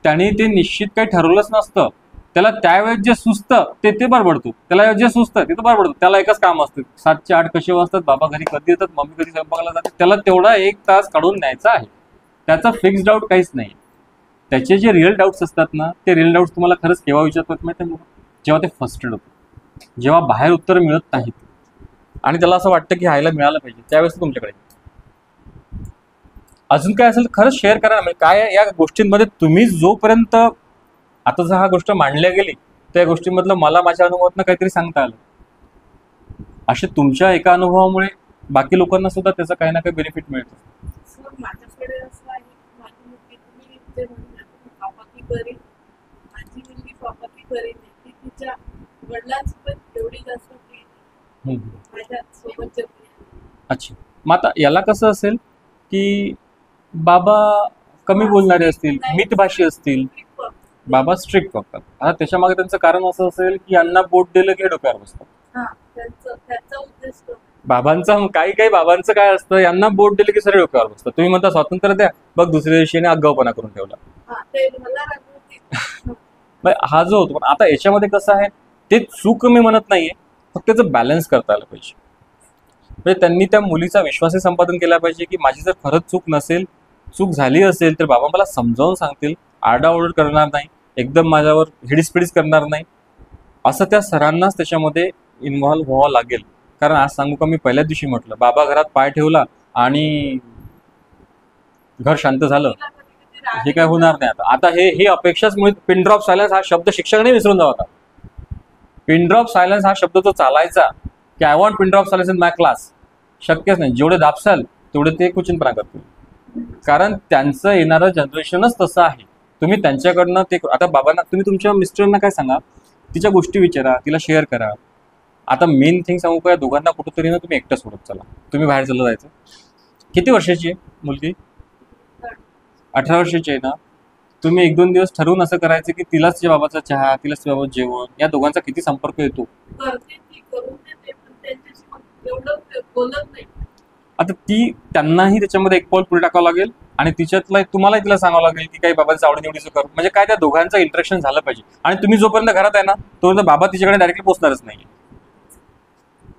त्याने ते निश्चित काही ठरवलंच नसतं, त्याला त्यावेळेस जे सुचतं ते बडबडतो, त्याला जे सुचतं ते बडबडतो. त्याला एकच काम असतं, 7 ते 8 कसे वाजतात, बाबा घरी कधी येतात, मम्मी कधी स्वयंपाकाला जाते, त्याला तेवढा 1 तास काढून न्यायचा आहे. त्याचा फिक्स डाऊट काहीच नाही. त्याचे जे रिअल डाऊट्स असतात ना, ते रिअल डाऊट्स तुम्हाला खरंच केव्हा विचारतात माहिती आहे? जेव्हा ते फर्स्टेड होतं, जेव्हा बाहेर उत्तर मिळत नाहीत आणि त्याला असं वाटतं की हायला मिळालं पाहिजे, त्यावेळेस तुमच्याकडे. अजून काय असेल खरंच शेअर करा. म्हणजे काय या गोष्टींमध्ये तुम्ही जोपर्यंत आता जर हा गोष्ट मांडल्या गेली तर या गोष्टीमधलं मला माझ्या अनुभवातनं काहीतरी सांगता आलं. असे तुमच्या एका अनुभवामुळे बाकी लोकांना सुद्धा त्याचा काही ना काही बेनिफिट मिळतो. सर माझ्याकडे असं आहे की माझी मुलगी, तुम्ही जे म्हणून पापाकी करेल, माझी मुलगी पापाकी करेल, ती तिच्या वडिलांसोबत एवढी जास्त प्रेम माझ्या सोबत. अच्छा, मग आता याला कसं असेल की बाबा कमी बोलणारे असतील, मितभाषी असतील, बाबा स्ट्रिक्ट बघतात. आता त्याच्या मागे त्यांचं कारण असं असेल की यांना बोट दिलं की डोक्यावर बसतात. बाबांचा काही बाबांचं काय असतं, यांना बोट दिलं की सगळे डोक्यावर बसतात. तुम्ही म्हणता स्वातंत्र्य द्या, बघ दुसऱ्या दिवशी आगाऊपणा करून ठेवला. हा जो होतो. पण आता याच्यामध्ये कसं आहे, ते चूक मी म्हणत नाहीये, फक्त त्याचं बॅलन्स करता आलं पाहिजे. म्हणजे त्यांनी त्या मुलीचा विश्वासही संपादन केला पाहिजे की माझी जर खरंच चूक नसेल, चूक झाली असेल तर बाबा मला समजावून सांगतील, आरडाओरड करणार नाही, एकदम माझ्यावर हिडीसपिडीस करणार नाही, असं त्या सरांनाच त्याच्यामध्ये इन्व्हॉल्व्ह व्हावं लागेल. कारण आज सांगू का, मी पहिल्या दिवशी म्हटलं बाबा घरात पाय ठेवला आणि घर शांत झालं, हे काय होणार नाही. आता हे अपेक्षाच मुळे पिन ड्रॉप सायलन्स हा शब्द शिक्षकाने विसरून जावा. पिन ड्रॉप सायलन्स हा शब्द तो चालायचा की I want pin drop silence in my class, शक्यच नाही. जेवढे दाबसाल तेवढे ते कुचिनपणा करतील, कारण त्यांचं येणारं जनरेशनच तसं आहे. तुम्ही त्यांच्याकडनं ते, आता बाबांना तुम्ही तुमच्या मिस्टरांना काय सांगा, तिच्या गोष्टी विचारा, तिला शेअर करा. आता मेन थिंग सांगू का, या दोघांना कुठंतरी ना तुम्ही एकटं सोडत चला. तुम्ही बाहेर चाललं जायचं. किती वर्षाची आहे मुलगी? 18 वर्षाची आहे ना. तुम्ही 1-2 दिवस ठरवून असं करायचं की तिलाच तिच्या बाबाचा चहा, तिलाच तिच्या बाबाचं जेवण, या दोघांचा किती संपर्क येतो. आता त्यांनाही त्याच्यामध्ये एक पाऊल पुढे टाकावं लागेल आणि तिच्यातला तुम्हालाही तिला सांगावं लागेल की काही बाबांचं आवडीनिवडीचं करू. म्हणजे काय, त्या दोघांचं इंटरेक्शन झालं पाहिजे. आणि तुम्ही जोपर्यंत घरात आहे ना, तोपर्यंत बाबा तिच्याकडे डायरेक्टली पोहोचणारच नाही.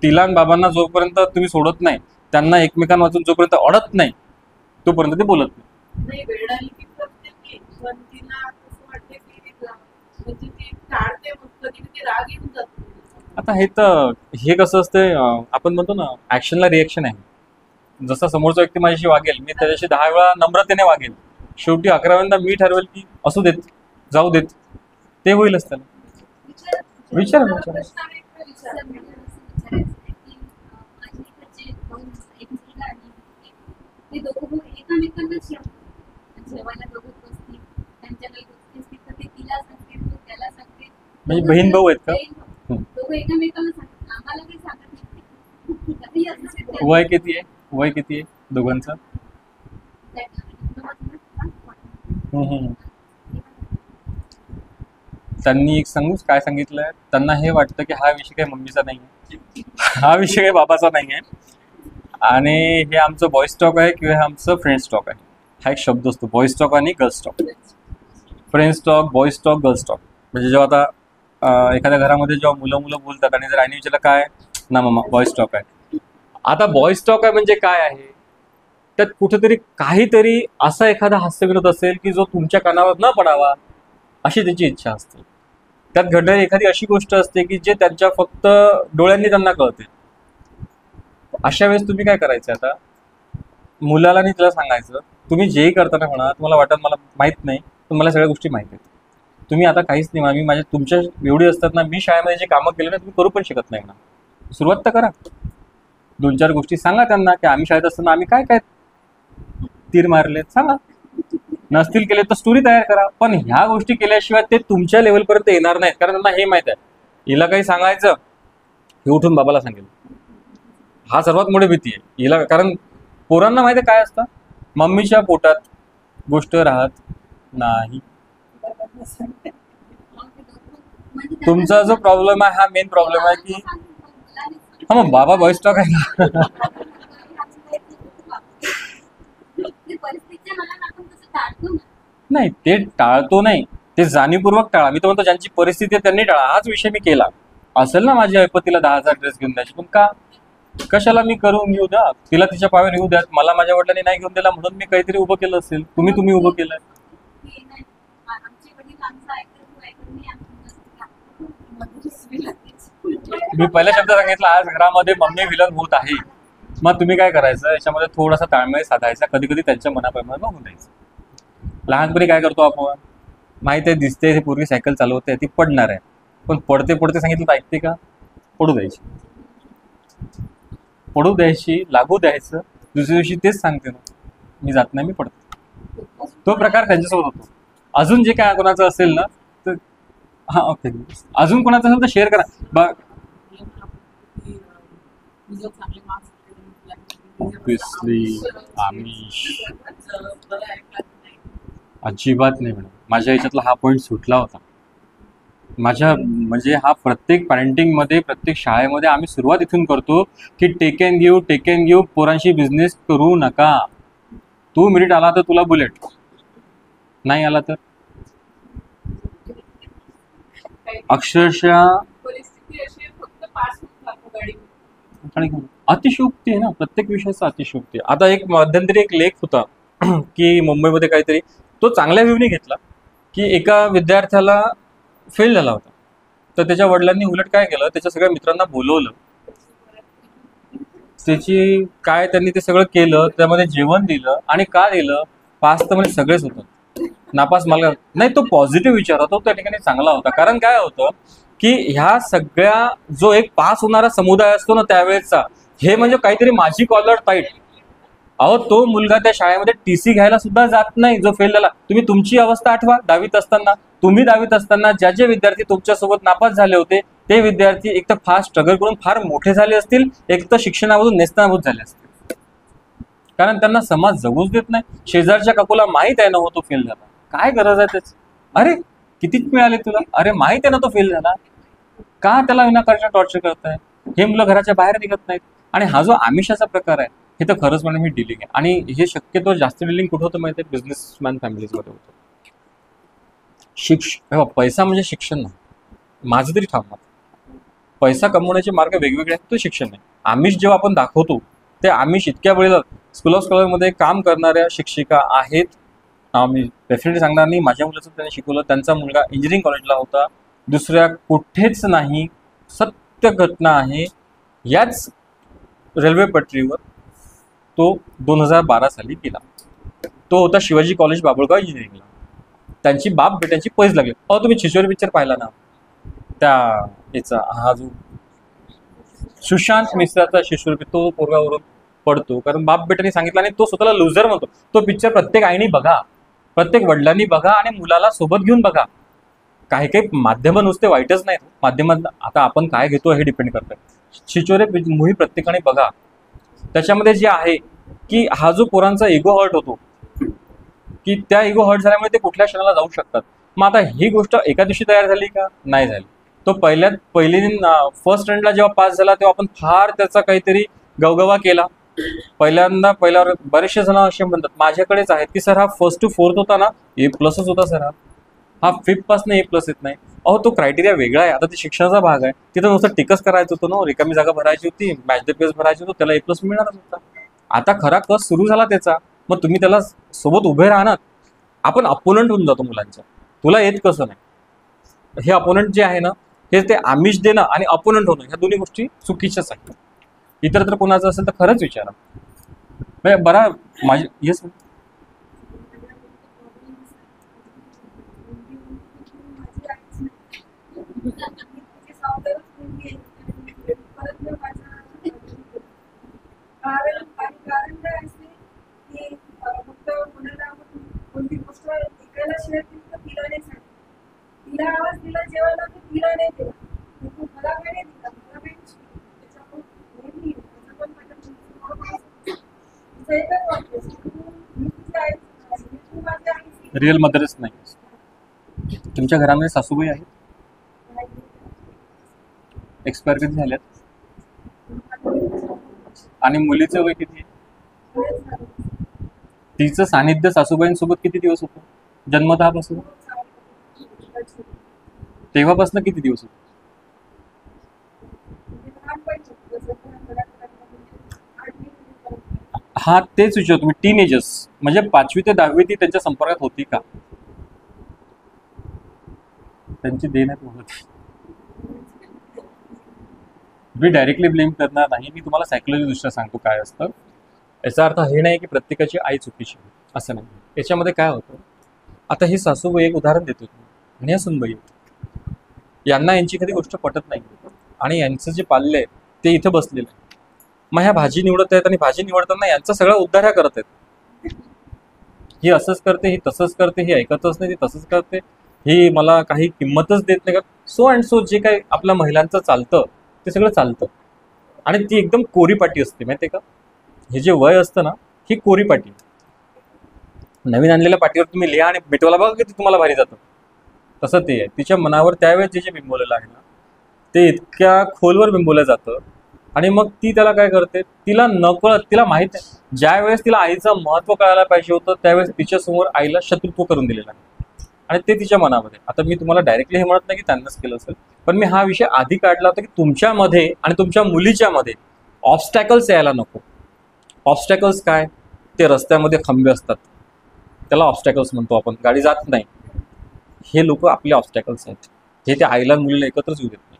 तिला आणि बाबांना जोपर्यंत तुम्ही सोडत नाही, त्यांना एकमेकांवाचून जोपर्यंत अडत नाही, तोपर्यंत ते बोलत नाही. आता हे कसं असते, आपण म्हणतो ना ऍक्शनला रिएक्शन आहे. जसा समोरचा व्यक्ती माझ्याशी वागेल मी त्याच्याशी 10 वेळा नम्रतेने वागेल, शेवटी 11व्यांदा मी ठरवेल की असू देत, जाऊ देत, ते होईलच त्याला. विचार म्हणजे बहीण भाऊ आहेत का? वय किती आहे दोघांचं? त्यांनी एक सांगूच काय सांगितलंय, त्यांना हे वाटतं की हा विषय काही मम्मीचा नाही आहे, हा विषय काही बाबाचा नाही आहे, आणि हे आमचं बॉयज टॉक आहे किंवा हे आमचं फ्रेंड्स टॉक आहे. हा एक शब्द असतो, बॉयज टॉक आणि girls talk. Friends talk, boys talk, girls talk. म्हणजे जेव्हा आता एखाद्या घरामध्ये जेव्हा मुलं बोलतात आणि जर आईने विचारलं काय ना मम्मा बॉयज टॉक आहे. आता बॉयज टॉक आहे म्हणजे काय आहे, त्यात कुठेतरी काहीतरी असा एखादा हास्यविनोद असेल की जो तुमच्या कानावर न पडावा अशी त्याची इच्छा असते. त्यात घडणारी एखादी अशी गोष्ट असते की जे त्यांच्या फक्त डोळ्यांनी त्यांना कळते. अशा वेळेस तुम्ही काय करायचं, आता मुलाला आणि तिला सांगायचं तुम्ही जेही करताना म्हणा, तुम्हाला वाटत मला माहीत नाही पण मला सगळ्या गोष्टी माहीत आहेत, तुम्ही आता काहीच नाही म्हणा, मी माझ्या तुमच्या एवढी असतात ना, मी शाळेमध्ये जे कामं केले ना तुम्ही करू पण शकत नाही म्हणा. सुरुवात तर करा, 2-4 गोष्टी सांगा त्यांना की आम्ही शाळेत असताना आम्ही काय काय तीर मारलेत सांगा. नसतील केले तर स्टोरी तयार करा, पण ह्या गोष्टी केल्याशिवाय ते तुमच्या लेवलपर्यंत येणार नाहीत. कारण त्यांना हे माहित आहे हिला काही सांगायचं हे उठून बाबाला सांगेल. हा सर्वात मोठी भीती आहे हिला, कारण पोरांना माहिती आहे काय असतं, मम्मीच्या पोटात गोष्ट राहत नाही. तुमचा जो प्रॉब्लेम आहे हा मेन प्रॉब्लेम आहे की हा मग बाबा बॉयज टॉक आहे ना. नाही ते टाळतो नाही, ते जाणीवपूर्वक टाळा. मी तर म्हणतो ज्यांची परिस्थिती आहे त्यांनी टाळा. हाच विषय मी केला असेल ना, माझ्या ऐपतीला 10,000 ड्रेस घेऊन द्यायचे, पण का कशाला मी करून घेऊ द्या, तिला तिच्या पायावर येऊ द्या. मला माझ्या वडिलांनी नाही घेऊन दिला म्हणून मी काहीतरी उभं केलं असेल, तुम्ही उभं केलंय. मी पहिल्या शब्दात सांगितलं आज घरामध्ये मम्मी विलन होत आहे, मग तुम्ही काय करायचं याच्यामध्ये थोडासा ताळमेळ साधायचा, कधी कधी त्यांच्या मनाप्रमाणे होऊन द्यायचं. लहानपणी काय करतो आपण, माहित आहे दिसते हे पूर्वी सायकल चालवते ती पडणार आहे, पण पडते सांगितलं तर ऐकते का? पडू द्यायची लागू द्यायचं, दुसऱ्या दिवशी तेच सांगते ना मी जात नाही मी पडतो. तो प्रकार त्यांच्यासोबत होतो. अजून जे काय कोणाचं असेल ना तर हा ओके, अजून कोणाचं असेल तर शेअर करा. ऑब्विसली आमिष अजिबात नाही मॅडम, माझ्या ह्याच्यातला हा पॉईंट सुटला होता. माझ्या म्हणजे हा प्रत्येक पॅरेंटिंगमध्ये प्रत्येक शाळेमध्ये आम्ही सुरुवात इथून करतो की टेक अँड गिव्ह. पोरांशी बिझनेस करू नका. तू मेरिट आला तर तुला बुलेट, नाही आला तर अक्षरशः अतिशयोक्ती आहे ना, प्रत्येक विषयाचा अतिशयोक्ती. आता एक मध्यंतरी एक लेख होता की मुंबईमध्ये काहीतरी, तो चांगल्या व्ह्यूने घेतला की एका विद्यार्थ्याला फेल झाला होता, तर त्याच्या वडिलांनी उलट काय केलं, त्याच्या सगळ्या मित्रांना बोलवलं, त्याची काय त्यांनी ते सगळं केलं, त्यामध्ये जेवण दिलं. आणि का दिलं, पास तर म्हणजे सगळेच होतं, नापास मला नाही. तो पॉझिटिव्ह विचार होता, त्या ठिकाणी चांगला होता. कारण काय होतं की ह्या सगळ्या जो एक पास होणारा समुदाय असतो ना त्यावेळेचा, हे म्हणजे काहीतरी माझी कॉलर टाईट. अहो तो मुलगा त्या शाळेमध्ये TC घ्यायला सुद्धा जात नाही जो फेल झाला. तुम्ही तुमची अवस्था आठवा, 10वीत असताना. तुम्ही 10वीत असताना जे विद्यार्थी तुमच्यासोबत नापास झाले होते ते विद्यार्थी एक तर फार स्ट्रगल करून फार मोठे झाले असतील, एक तर शिक्षणामधून नेस्तनाबूत झाले असतील. कारण त्यांना समाज जगूच देत नाही. शेजारच्या काकूला माहित आहे ना हो तो फेल झाला, काय गरज आहे त्याची, अरे किती मिळाले तुला, अरे माहित आहे ना तो फेल झाला, का त्याला विनाकारण टॉर्चर करताय. हे मुलं घराच्या बाहेर निघत नाहीत. आणि हा जो आमिषाचा प्रकार आहे हे तर खरंच म्हणजे मी डिलिंग आहे. आणि हे शक्यतो जास्त डिलिंग कुठं होतं माहिती आहे, बिझनेसमॅन फॅमिलीजमध्ये होतं. पैसा म्हणजे शिक्षण नाही, माझं तरी ठाम. पैसा कमवण्याचे मार्ग वेगवेगळे आहेत, तो शिक्षण नाही. आमिष जेव्हा आपण दाखवतो ते आमिष इतक्या वेळेला स्कूल ऑफ स्कॉलरमध्ये काम करणाऱ्या शिक्षिका आहेत. मी डेफिनेटली सांगणार नाही, माझ्या मुलाचं त्याने शिकवलं, त्यांचा मुलगा इंजिनिअरिंग कॉलेजला होता, दुसऱ्या कुठेच नाही. सत्य घटना आहे. याच रेल्वे पटरीवर तो 2012 साली गेला. तो होता शिवाजी कॉलेज बाबुळगाव इंजिनिअरिंगला. त्यांची बाप बेट्यांची पैज लागली. तुम्ही छिछोरे पिक्चर पाहिला ना, त्या याचा हा जो सुशांत मिश्राचा छिछोरे तो पोरगावरून पडतो, कारण बाप बेटांनी सांगितलं आणि तो स्वतःला लुझर म्हणतो. तो पिक्चर प्रत्येक आईने बघा, प्रत्येक वडिलांनी बघा आणि मुलाला सोबत घेऊन बघा. काही काही माध्यम नुसते वाईटच नाहीत. माध्यमात आता आपण काय घेतो हे डिपेंड करतं. छिछोरे मूव्ही प्रत्येकाने बघा. त्याच्यामध्ये जे आहे की हा जो पोरांचा इगो हर्ट होतो, की त्या इगो हर्ट झाल्यामुळे ते कुठल्या क्षणाला जाऊ शकतात. मग आता ही गोष्ट एका दिवशी तयार झाली का? नाही झाली. तो पहिली फर्स्ट रँडला जेव्हा पास झाला तेव्हा आपण फार त्याचा काहीतरी गवगवा केला. पहिल्यावर बरेचसे जण असे म्हणतात माझ्याकडेच आहेत की सर हा फर्स्ट टू फोर्थ होता ना A+ होता सर, हा 5th पासून A+ येत नाही. तो क्रायटेरिया वेगळा आहे. आता ते शिक्षणाचा भाग आहे. तिथं नुसतं टिकस करायचं होतं ना, रिकामी जागा भरायची होती, मॅच द पेस भरायची होती, त्याला A+ मिळणारच होता. आता खरा कस सुरू झाला त्याचा, मग तुम्ही त्याला सोबत उभे राहणार. आपण अपोनंट होऊन जातो मुलांच्या. तुला येत कसं नाही, हे अपोनंट जे आहे ना, हे ते आमिष देणं आणि अपोनंट होणं ह्या दोन्ही गोष्टी चुकीच्याच आहेत. इतर तर कोणाचं असेल तर खरंच विचारा. बरा माझे येस रिअल मदरच नाही. तुमच्या घरामध्ये सासूबाई आहेत? एक्सपायर कधी झाल्यात? आणि मुलीचं वय किती आहे? तिचं सानिध्य सासूबाईंसोबत किती दिवस होतं जन्मतःपासून? तेव्हापासून किती दिवस होतं? हा तेच विचारतो तुम्ही. टीनेजर्स म्हणजे 5वी ते 10वी ती त्यांच्या संपर्कात होती का? त्यांची देण होती. मी डायरेक्टली ब्लेम करणार नाही. मी तुम्हाला सायकोलॉजी दृष्ट्या सांगतो काय असतं. याचा अर्थ हे नाही की प्रत्येकाची आई चुकीची असं नाही. याच्यामध्ये काय होतं, आता ही सासूबाई एक उदाहरण देतो आणि या सुनबाई यांना यांची कधी गोष्ट पटत नाही आणि यांचं जे पाल्य आहे ते इथं बसलेलं आहे. मग ह्या भाजी निवडत आहेत आणि भाजी निवडताना यांचा सगळा उद्धार ह्या करत आहेत. ही असंच करते, ही तसंच करते, ही ऐकतच नाही, ती तसंच करते, ही मला काही किंमतच देत नाही का, सो अँड सो जे काही आपल्या महिलांचं चालतं ते सगळं चालतं. आणि ती एकदम कोरीपाटी असते माहिती आहे का. हे जे वय असतं ना, ही कोरीपाटी. नवीन आणलेल्या पाटीवर तुम्ही लिहा आणि मिटवायला बघा की तुम्हाला भारी जातं. तसं ते आहे. तिच्या मनावर त्यावेळेस जे बिंबवलेलं आहे ना ते इतक्या खोलवर बिंबवलं जातं. आणि मग ती त्याला काय करते, तिला नकळत, तिला माहित आहे ज्या वेळेस तिला आईचं महत्त्व कळायला पाहिजे होतं त्यावेळेस तिच्यासमोर आईला शत्रुत्व करून दिलेलं आहे आणि ते तिच्या मनामध्ये. आता मी तुम्हाला डायरेक्टली हे म्हणत नाही की त्यांनाच केलं असेल, पण मी हा विषय आधी काढला होता की तुमच्यामध्ये आणि तुमच्या मुलीच्या मध्ये ऑब्स्टॅकल्स यायला नको. ऑब्स्टॅकल्स काय, ते रस्त्यामध्ये खंबे असतात, त्याला ऑब्स्टॅकल्स म्हणतो आपण. गाडी जात नाही, हे लोक आपले ऑब्स्टॅकल्स आहेत. हे त्या आईला मुलीला एकत्रच येऊ देत नाही.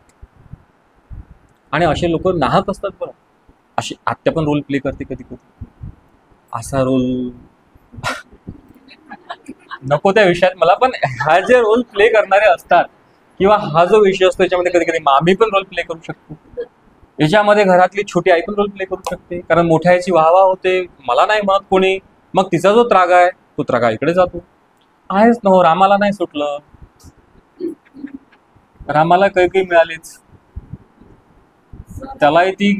आणि असे लोक नाहक असतात बरं. अशी आत्या पण रोल प्ले करते कधी कधी. असा रोल नको त्या विषयात मला, पण हा जे रोल प्ले करणारे असतात किंवा हा जो विषय असतो याच्यामध्ये कधी कधी मामी पण रोल प्ले करू शकतो. याच्यामध्ये घरातली छोटी आई पण रोल प्ले करू शकते, कारण मोठ्या आईची वाहवा होते, मला नाही म्हणत कोणी, मग तिचा जो त्राग आहे तो त्रागा इकडे जातो. आहेच ना, रामाला नाही सुटलं, रामाला काही मिळालीच. त्यालाही ती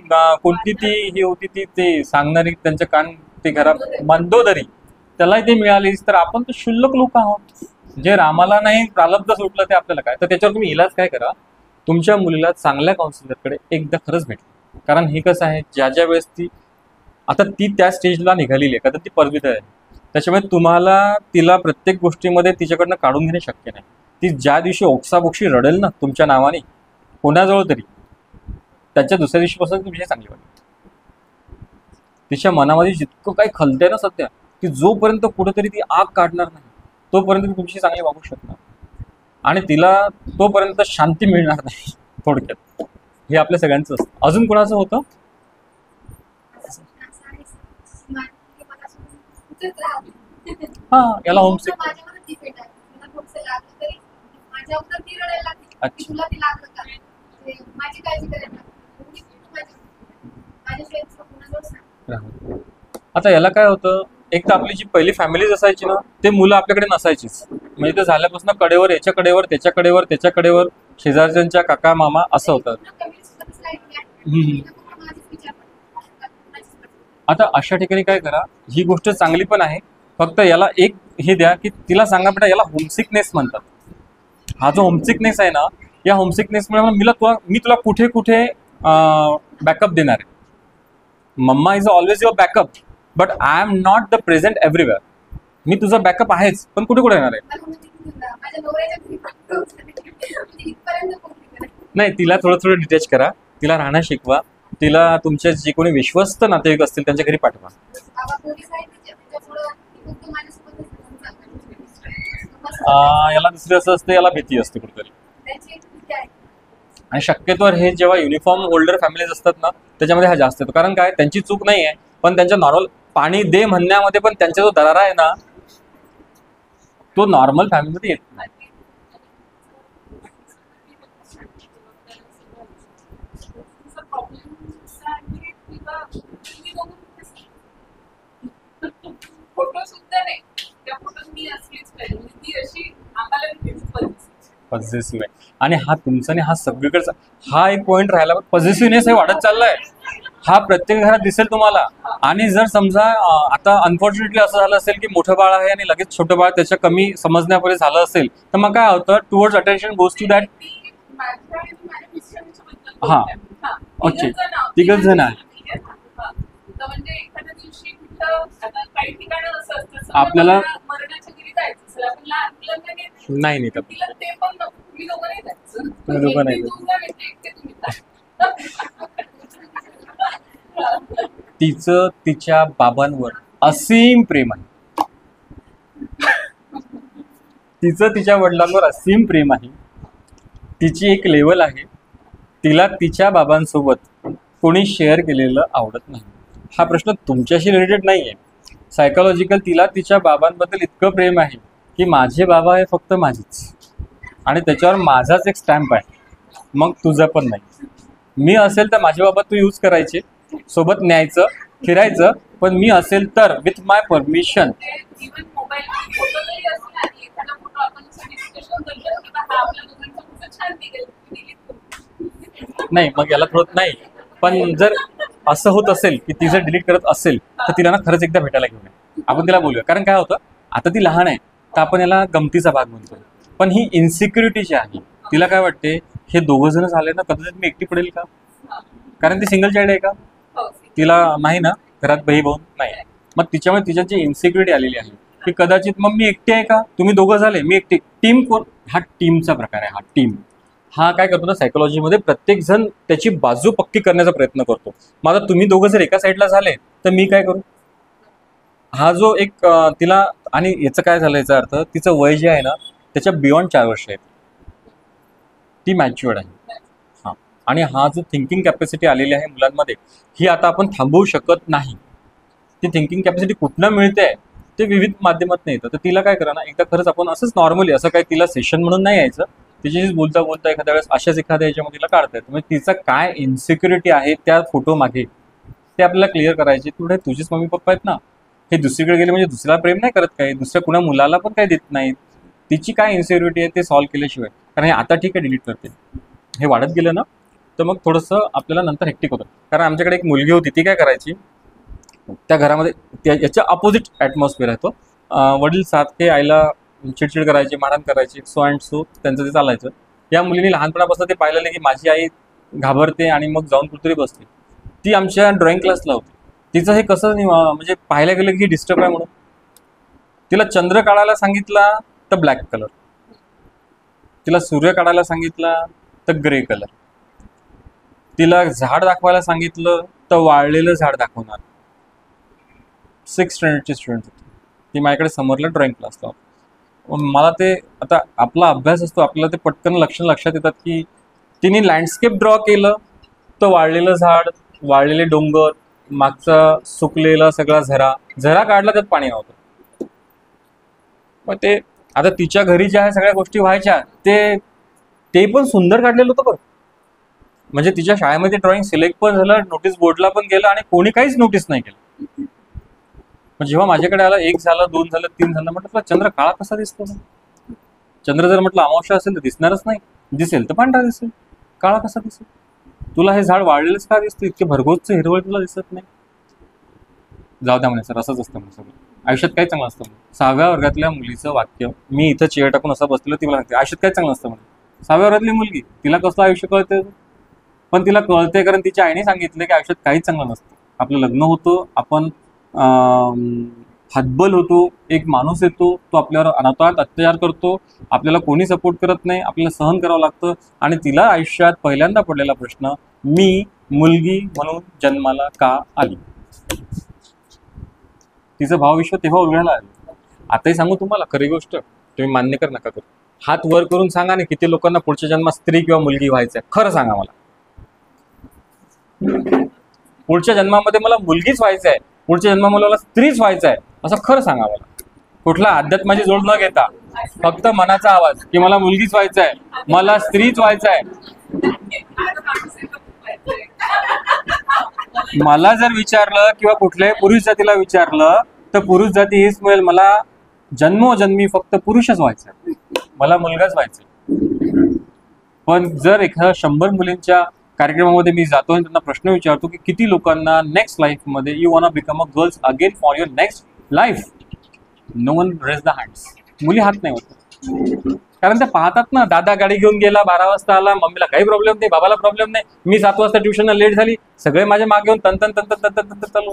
कोणती ती ही होती ती ते सांगणारी त्यांच्या कान ते घरात मंदोदरी, त्यालाही ते मिळालीच. तर आपण तर क्षुल्लक लोक आहोत. जे रामाला नाही प्रारब्ध सुटलं ते आपल्याला काय. तर त्याच्यावर तुम्ही इलाज काय करा, तुमच्या मुलीला चांगल्या काउन्सिलरकडे एकदा खरंच भेटली. कारण हे कसं आहे, ज्या ज्या वेळेस ती आता ती त्या स्टेजला निघालेली आहे, कारण ती पदवीधर आहे, त्याच्यामुळे तुम्हाला तिला प्रत्येक गोष्टीमध्ये तिच्याकडनं काढून घेणे शक्य नाही. ती ज्या दिवशी ओक्साबोक्षी रडेल ना तुमच्या नावाने कोणाजवळ तरी, त्याच्या दुसऱ्या दिवशीपासून तुमची चांगली वाटते. तिच्या मनामध्ये जितकं काही खलतंय ना सध्या, की जोपर्यंत कुठेतरी ती आग काढणार नाही तोपर्यंत ती तुमची चांगली वागू शकणार आणि तिला तोपर्यंत शांती मिळणार नाही थोडक्यात. हे आपल्या सगळ्यांचं असतं. अजून कोणाचं होतं? हा, याला होमसिक. आता याला काय होतं, एक तर आपली जी पहिली फॅमिलीज असायची ना, ते मुलं आपल्याकडे नसायचीच. म्हणजे ते झाल्यापासून कडेवर, याच्या कडेवर, त्याच्या कडेवर, त्याच्या कडेवर, शेजारच्यांच्या काका मामा असं होतं. आता अशा ठिकाणी काय करा, ही गोष्ट चांगली पण आहे, फक्त याला एक हे द्या की तिला सांगा बेटा याला होमसिकनेस म्हणतात. हा जो होमसिकनेस आहे ना, या होमसिकनेसमुळे मी तुला कुठे कुठे बॅकअप देणार आहे. Mamma is always your backup, but I am not the present everywhere. मी तुझा बॅकअप आहेच, पण कुठे कुठे येणार आहे. नाही, तिला थोडं थोडं डिटॅच करा, तिला राहणं शिकवा, तिला तुमच्या जे कोणी विश्वस्त नातेवाईक असतील त्यांच्या घरी पाठवा. याला दुसरं असं असतं, याला भीती असते कुठेतरी. आणि शक्यतोवर हे जेव्हा युनिफॉर्म होल्डर फॅमिलीज असतात ना, त्याच्यामध्ये हा जास्त येतो. कारण काय, त्यांची चूक नाही आहे, पण त्यांच्या नॉर्मल पाणी दे म्हणण्यामध्ये पण त्यांचा जो दरारा आहे ना, तो नॉर्मल फॅमिलीमध्ये येत नाही. पॉझिटिव्ह आहे. आणि हा तुमचा आणि हा सगळीकडचा हा एक पॉईंट राहिला, पॉझिटिव्हनेस हे वाढत चाललाय. हा प्रत्येक घरात दिसेल तुम्हाला. आणि जर समजा आता अनफॉर्च्युनेटली असं झालं असेल की मोठं बाळ आहे आणि लगेच छोटं बाळ त्याच्या कमी समजण्यापर्यंत झालं असेल, तर मग काय होतं, towards attention goes to that. हा, ओके, तिघच जण आहे. आपल्याला नाही नाही तिचं तिच्या बाबांवर असीम प्रेम आहे. तिचं तिच्या वडिलांवर असीम प्रेम आहे. तिची एक लेवल आहे, तिला तिच्या बाबांसोबत कोणी शेअर केलेलं आवडत नाही. हा प्रश्न तुमच्याशी रिलेटेड नाही आहे. सायकोलॉजिकल तिला तिच्या बाबांबद्दल इतकं प्रेम आहे की माझे बाबा हे फक्त माझेच, आणि त्याच्यावर माझाच एक स्टॅम्प आहे, मग तुझं पण नाही. मी असेल तर माझे बाबा तू यूज करायचे, सोबत न्यायचं, फिरायचं, पण मी असेल तर विथ माय परमिशन. नाही, मग याला थोडं नाही, पण जर असं होत असेल की ती जर डिलीट करत असेल तर तिला ना खरंच एकदा भेटायला घेऊन ये, आपण तिला बोलूया. कारण काय होतं, आता ती लहान आहे तर आपण याला गमतीचा भाग म्हणतो, पण ही इन्सिक्युरिटी जी आहे, तिला काय वाटते, हे दोघं जण झाले ना, कदाचित मी एकटी पडेल का, कारण ती सिंगल चाइल्ड आहे का, तिला नाही ना घरात बही भाऊ नाही. मग तिच्यामुळे तिच्यात जी इन्सिक्युरिटी आलेली आहे की कदाचित मग मी एकटी आहे का, तुम्ही दोघं झाले, मी एकटी. टीम कोण, हा टीमचा प्रकार आहे. हा टीम हा काय करतो ना, सायकोलॉजीमध्ये प्रत्येक जण त्याची बाजू पक्की करण्याचा प्रयत्न करतो. मग आता तुम्ही दोघं जर एका साईडला झाले तर मी काय करू. हा जो एक तिला, आणि याचं काय झालं, याचा अर्थ तिचं वय जे आहे ना त्याच्या बियॉन्ड 4 वर्ष आहे, ती मॅच्युअर्ड आहे. हा, आणि हा जो थिंकिंग कॅपॅसिटी आलेली आहे मुलांमध्ये, ही आता आपण थांबवू शकत नाही. ती थिंकिंग कॅपॅसिटी कुठनं मिळते, ते विविध माध्यमातून येतं. तर तिला काय करा ना, एकदा खरंच आपण असंच नॉर्मली, असं काय तिला सेशन म्हणून नाही यायचं, तिच्याशीच बोलता बोलता एखाद्या वेळेस अशाच एखाद्या याच्यामध्ये तिला काढता येतं. म्हणजे तिचं काय इन्सिक्युरिटी आहे त्या फोटो मागे, ते आपल्याला क्लिअर करायचे. तुझे तुझेच मम्मी पप्पा आहेत ना, हे दुसरीकडे गेले म्हणजे दुसऱ्याला प्रेम नाही करत, काही दुसऱ्या कुणा मुलाला पण काही देत नाहीत. तिची काय इन्सिक्युरिटी आहे ते सॉल्व्ह केल्याशिवाय, कारण हे आता ठीक आहे डिलीट करते, हे वाढत गेलं ना तर मग थोडंसं आपल्याला नंतर हेक्टिक होतं. कारण आमच्याकडे एक मुलगी होती, ती काय करायची, त्या घरामध्ये याच्या अपोजिट ॲटमॉस्फिअर आहे तो. वडील सारखे आईला चिडचिड करायचे, मारहाण करायची, सो अँड सो त्यांचं ते चालायचं. या मुलीने लहानपणापासून ते पाहिलेलं की माझी आई घाबरते आणि मग जाऊन कुठेतरी बसते. ती आमच्या ड्रॉइंग क्लासला होती. तिचं हे कसं म्हणजे पाहायला गेलं की डिस्टर्ब आहे म्हणून. तिला चंद्र काढायला सांगितला तर ब्लॅक कलर, तिला सूर्य काढायला सांगितला तर ग्रे कलर, तिला झाड दाखवायला सांगितलं तर वाळलेलं झाड दाखवणार. 6th स्टँडर्डची स्टुडंट होती ती, माझ्याकडे समरला ड्रॉइंग क्लासला. मला ते आता आपला अभ्यास असतो, आपल्याला ते पटकन लक्षात येतात की तिने लँडस्केप ड्रॉ केलं फक्त वाळलेलं झाड, वाळलेले डोंगर, मागचा सुकलेला सगळा झरा काढला, त्यात पाणी नव्हतं. मग ते आता तिच्या घरी ज्या सगळ्या गोष्टी व्हायच्या ते पण सुंदर काढलेलं होतं बघ. म्हणजे तिच्या शाळेमध्ये ड्रॉइंग सिलेक्ट पण झालं, नोटीस बोर्डला पण गेलं आणि कोणी काहीच नोटीस नाही केलं. मग जेव्हा माझ्याकडे आला, 1 झालं, 2 झालं, 3 झालं, म्हटलं तुला चंद्र काळा कसा दिसतो? चंद्र जर म्हटलं अमावस्या असेल तर दिसणारच नाही, दिसेल तर पांढरा दिसेल, काळा कसा दिसेल? तुला हे झाड वाळलेलंच का दिसतं? इतके भरघोसचं हिरवळ तुला दिसत नाही. जाऊ द्या म्हणे सर, असंच असतं म्हणे सगळं आयुष्यात. काय चांगलं असतं म्हणे. 6व्या वर्गातल्या मुलीचं वाक्य, मी इथं चेअर टाकून असं बसलेलं, ती मला सांगते आयुष्यात काय चांगलं असतं म्हणे. 6व्या वर्गातली मुलगी, तिला कसं आयुष्य कळते? पण तिला कळते कारण तिच्या आईने सांगितलं की आयुष्यात काहीच चांगलं नसतं. आपलं लग्न होतं, आपण हतबल होतो, एक माणूस येतो, तो आपल्यावर अनाथात अत्याचार करतो, आपल्याला कोणी सपोर्ट करत नाही, आपल्याला सहन करावं लागतं. आणि तिला आयुष्यात पहिल्यांदा पडलेला प्रश्न, मी मुलगी म्हणून जन्माला का आली? तिचं भावविश्व तेव्हा उलगडायला आलं. आताही सांगू तुम्हाला खरी गोष्ट, तुम्ही मान्य कर नका करू. हात वर करून सांगा ना किती लोकांना पुढच्या जन्मात स्त्री किंवा मुलगी व्हायचंय. खरं सांगा मला, पुढच्या जन्मामध्ये मला मुलगीच व्हायचं आहे, पुढच्या जन्मामध्ये मला स्त्रीच व्हायचं आहे, असं खरं सांगा मला. कुठला अध्यात्माची जोड न घेता, फक्त मनाचा आवाज की मला मुलगीच व्हायचं आहे, मला स्त्रीच व्हायचं आहे. मला जर विचारलं किंवा कुठल्याही पुरुष जातीला विचारलं तर पुरुष जाती हीच मिळेल, मला जन्मोजन्मी फक्त पुरुषच व्हायचं आहे, मला मुलगाच व्हायचा. पण जर एखाद्या 100 मुलींच्या कार्यक्रमामध्ये मी जातो आणि त्यांना प्रश्न विचारतो की किती लोकांना नेक्स्ट लाईफमध्ये you want become a girls again for your next life, no one raise the hands. मुली हात नाही होत, कारण त्या पाहतात ना, दादा गाडी घेऊन गेला, 12 वाजता आला, मम्मीला काही प्रॉब्लेम नाही, बाबाला प्रॉब्लेम नाही, मी 7 वाजता ट्युशनला लेट झाली, सगळे माझ्या मागे येऊन तन तन तन तन तन तन चालू.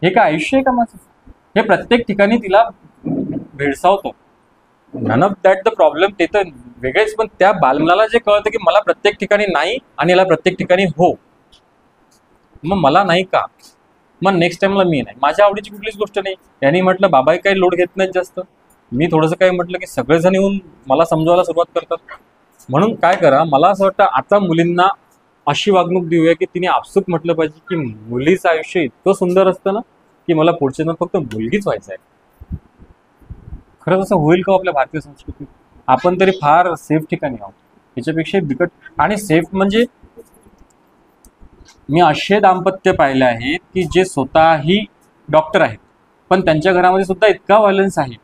हे काय आयुष्य आहे का माझं? हे प्रत्येक ठिकाणी तिला भेडसावतं. None of that the problem, ते तर वेगळेच. पण त्या बालमनाला जे कळतं की मला प्रत्येक ठिकाणी नाही आणि याला प्रत्येक ठिकाणी हो, मग मला नाही का, मग नेक्स्ट टाइमला मी नाही. माझ्या आवडीची कुठलीच गोष्ट नाही. यांनी म्हटलं बाबाही काही लोड घेत नाहीत जास्त, मी थोडंसं काही म्हटलं की सगळेजण येऊन मला समजावायला सुरुवात करतात. म्हणून काय करा, मला असं वाटतं आता मुलींना अशी वागणूक देऊया की तिने आपसूक म्हटलं पाहिजे की मुलीचं आयुष्य इतकं सुंदर असतं ना की मला पुढच्या जन्मात फक्त मुलगीच व्हायचं आहे. खरंच असं होईल का आपल्या भारतीय संस्कृतीत? आपण तरी फार सेफ ठिकाणी आहोत, याच्यापेक्षा बिकट. आणि सेफ म्हणजे मी असे दाम्पत्य पाहिले आहेत की जे स्वतःही डॉक्टर आहेत, पण त्यांच्या घरामध्ये सुद्धा इतका व्हायलन्स आहे,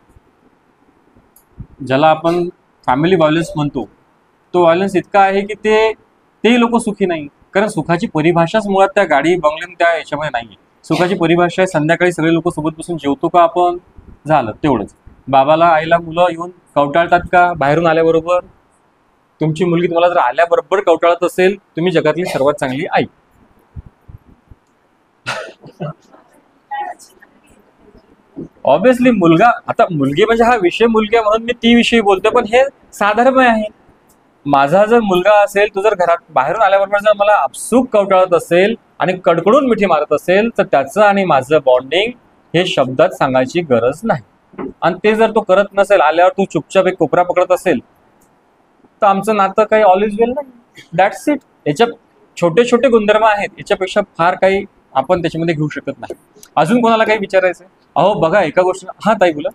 ज्याला आपण फॅमिली व्हायलन्स म्हणतो, तो व्हायलन्स इतका आहे की ते लोक सुखी नाही. कारण सुखाची परिभाषाच मुळात त्या गाडी बंगल्यात त्या याच्यामध्ये नाही आहे. सुखाची परिभाषा आहे संध्याकाळी सगळे लोक सोबत बसून जेवतो का आपण, झालं तेवढंच. बाबाला आईला मुलं येऊन कवटाळतात का बाहेरून आल्याबरोबर? तुमची मुलगी तुम्हाला जर आल्याबरोबर कवटाळत असेल, तुम्ही जगातली सर्वात चांगली आई. ऑब्विसली मुलगा, आता मुलगी म्हणजे हा विषय मुलगी म्हणून मी ती विषयी बोलतोय, पण हे साधर्म्य आहे. माझा जर मुलगा असेल, तो जर घरात बाहेरून आल्याबरोबर जर मला आपसूक कवटाळत असेल आणि कडकडून मिठी मारत असेल, तर त्याचं आणि माझं बॉन्डिंग हे शब्दात सांगायची गरज नाही. आणि ते जर तो करत नसेल, आल्यावर तू चुपचाप एक कोपरा पकडत असेल, तर आमचं नातं काही ऑल इज वेल नाही. That's it. याच्यात छोटे छोटे गुणधर्म आहेत, याच्यापेक्षा फार काही आपण त्याच्यामध्ये घेऊ शकत नाही. अजून कोणाला काही विचारायचं? अहो बघा, एका गोष्टी, हा ताई बोला.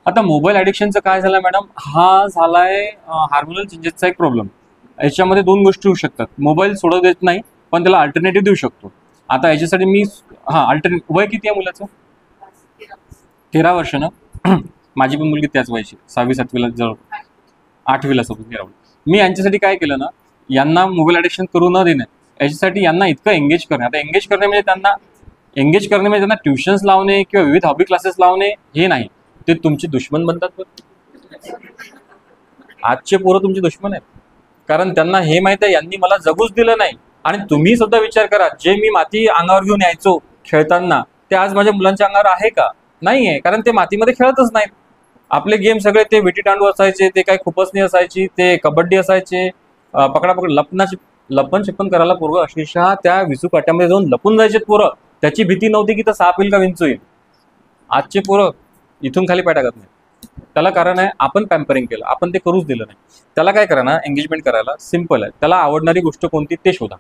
आता मोबाईल ॲडिक्शनचं काय झालं मॅडम, हा झालाय हार्मोनल चेंजेसचा एक प्रॉब्लेम. याच्यामध्ये 2 गोष्टी होऊ शकतात. मोबाईल सोडू देत नाही, पण त्याला अल्टरनेटिव्ह देऊ शकतो. आता याच्यासाठी मी वय किती आहे मुलाचं? 13 वर्ष ना. माझी पण मुलगी त्याच वयाची, 6वी 7वीला जवळ 8वीला सोबत 13. मी यांच्यासाठी काय केलं ना, यांना मोबाईल ॲडिक्शन करू न देणं, याच्यासाठी यांना इतकं एंगेज करणे. आता एंगेज करणे म्हणजे त्यांना ट्युशन्स लावणे किंवा विविध हॉबी क्लासेस लावणे हे नाही, ते तुमचे दुश्मन बनतात. आजचे पोरं तुमचे दुश्मन आहेत, कारण त्यांना हे माहित आहे यांनी मला जगूच दिलं नाही. आणि तुम्ही सुद्धा विचार करा, जे मी माती अंगावर घेऊन यायचो खेळताना, ते आज माझ्या मुलांच्या अंगावर आहे का? नाही आहे, कारण ते मातीमध्ये खेळतच नाहीत. आपले गेम सगळे ते विटीदांडू असायचे, ते काही खुपसणी असायची, ते कबड्डी असायचे, पकडापकड, लपन छिप्पन करायला पोरं अक्षरशः त्या विसू काट्यामध्ये जाऊन लपून जायचे पोरं. त्याची भीती नव्हती की तर साप येईल का विंचू येईल. आजचे पोरं इथून खाली पाय टाकत नाही. त्याला कारण आहे आपण पॅम्परिंग केलं, आपण ते करूच दिलं नाही. त्याला काय करा ना, एंगेजमेंट करायला सिम्पल आहे. त्याला आवडणारी गोष्ट कोणती ते शोधा.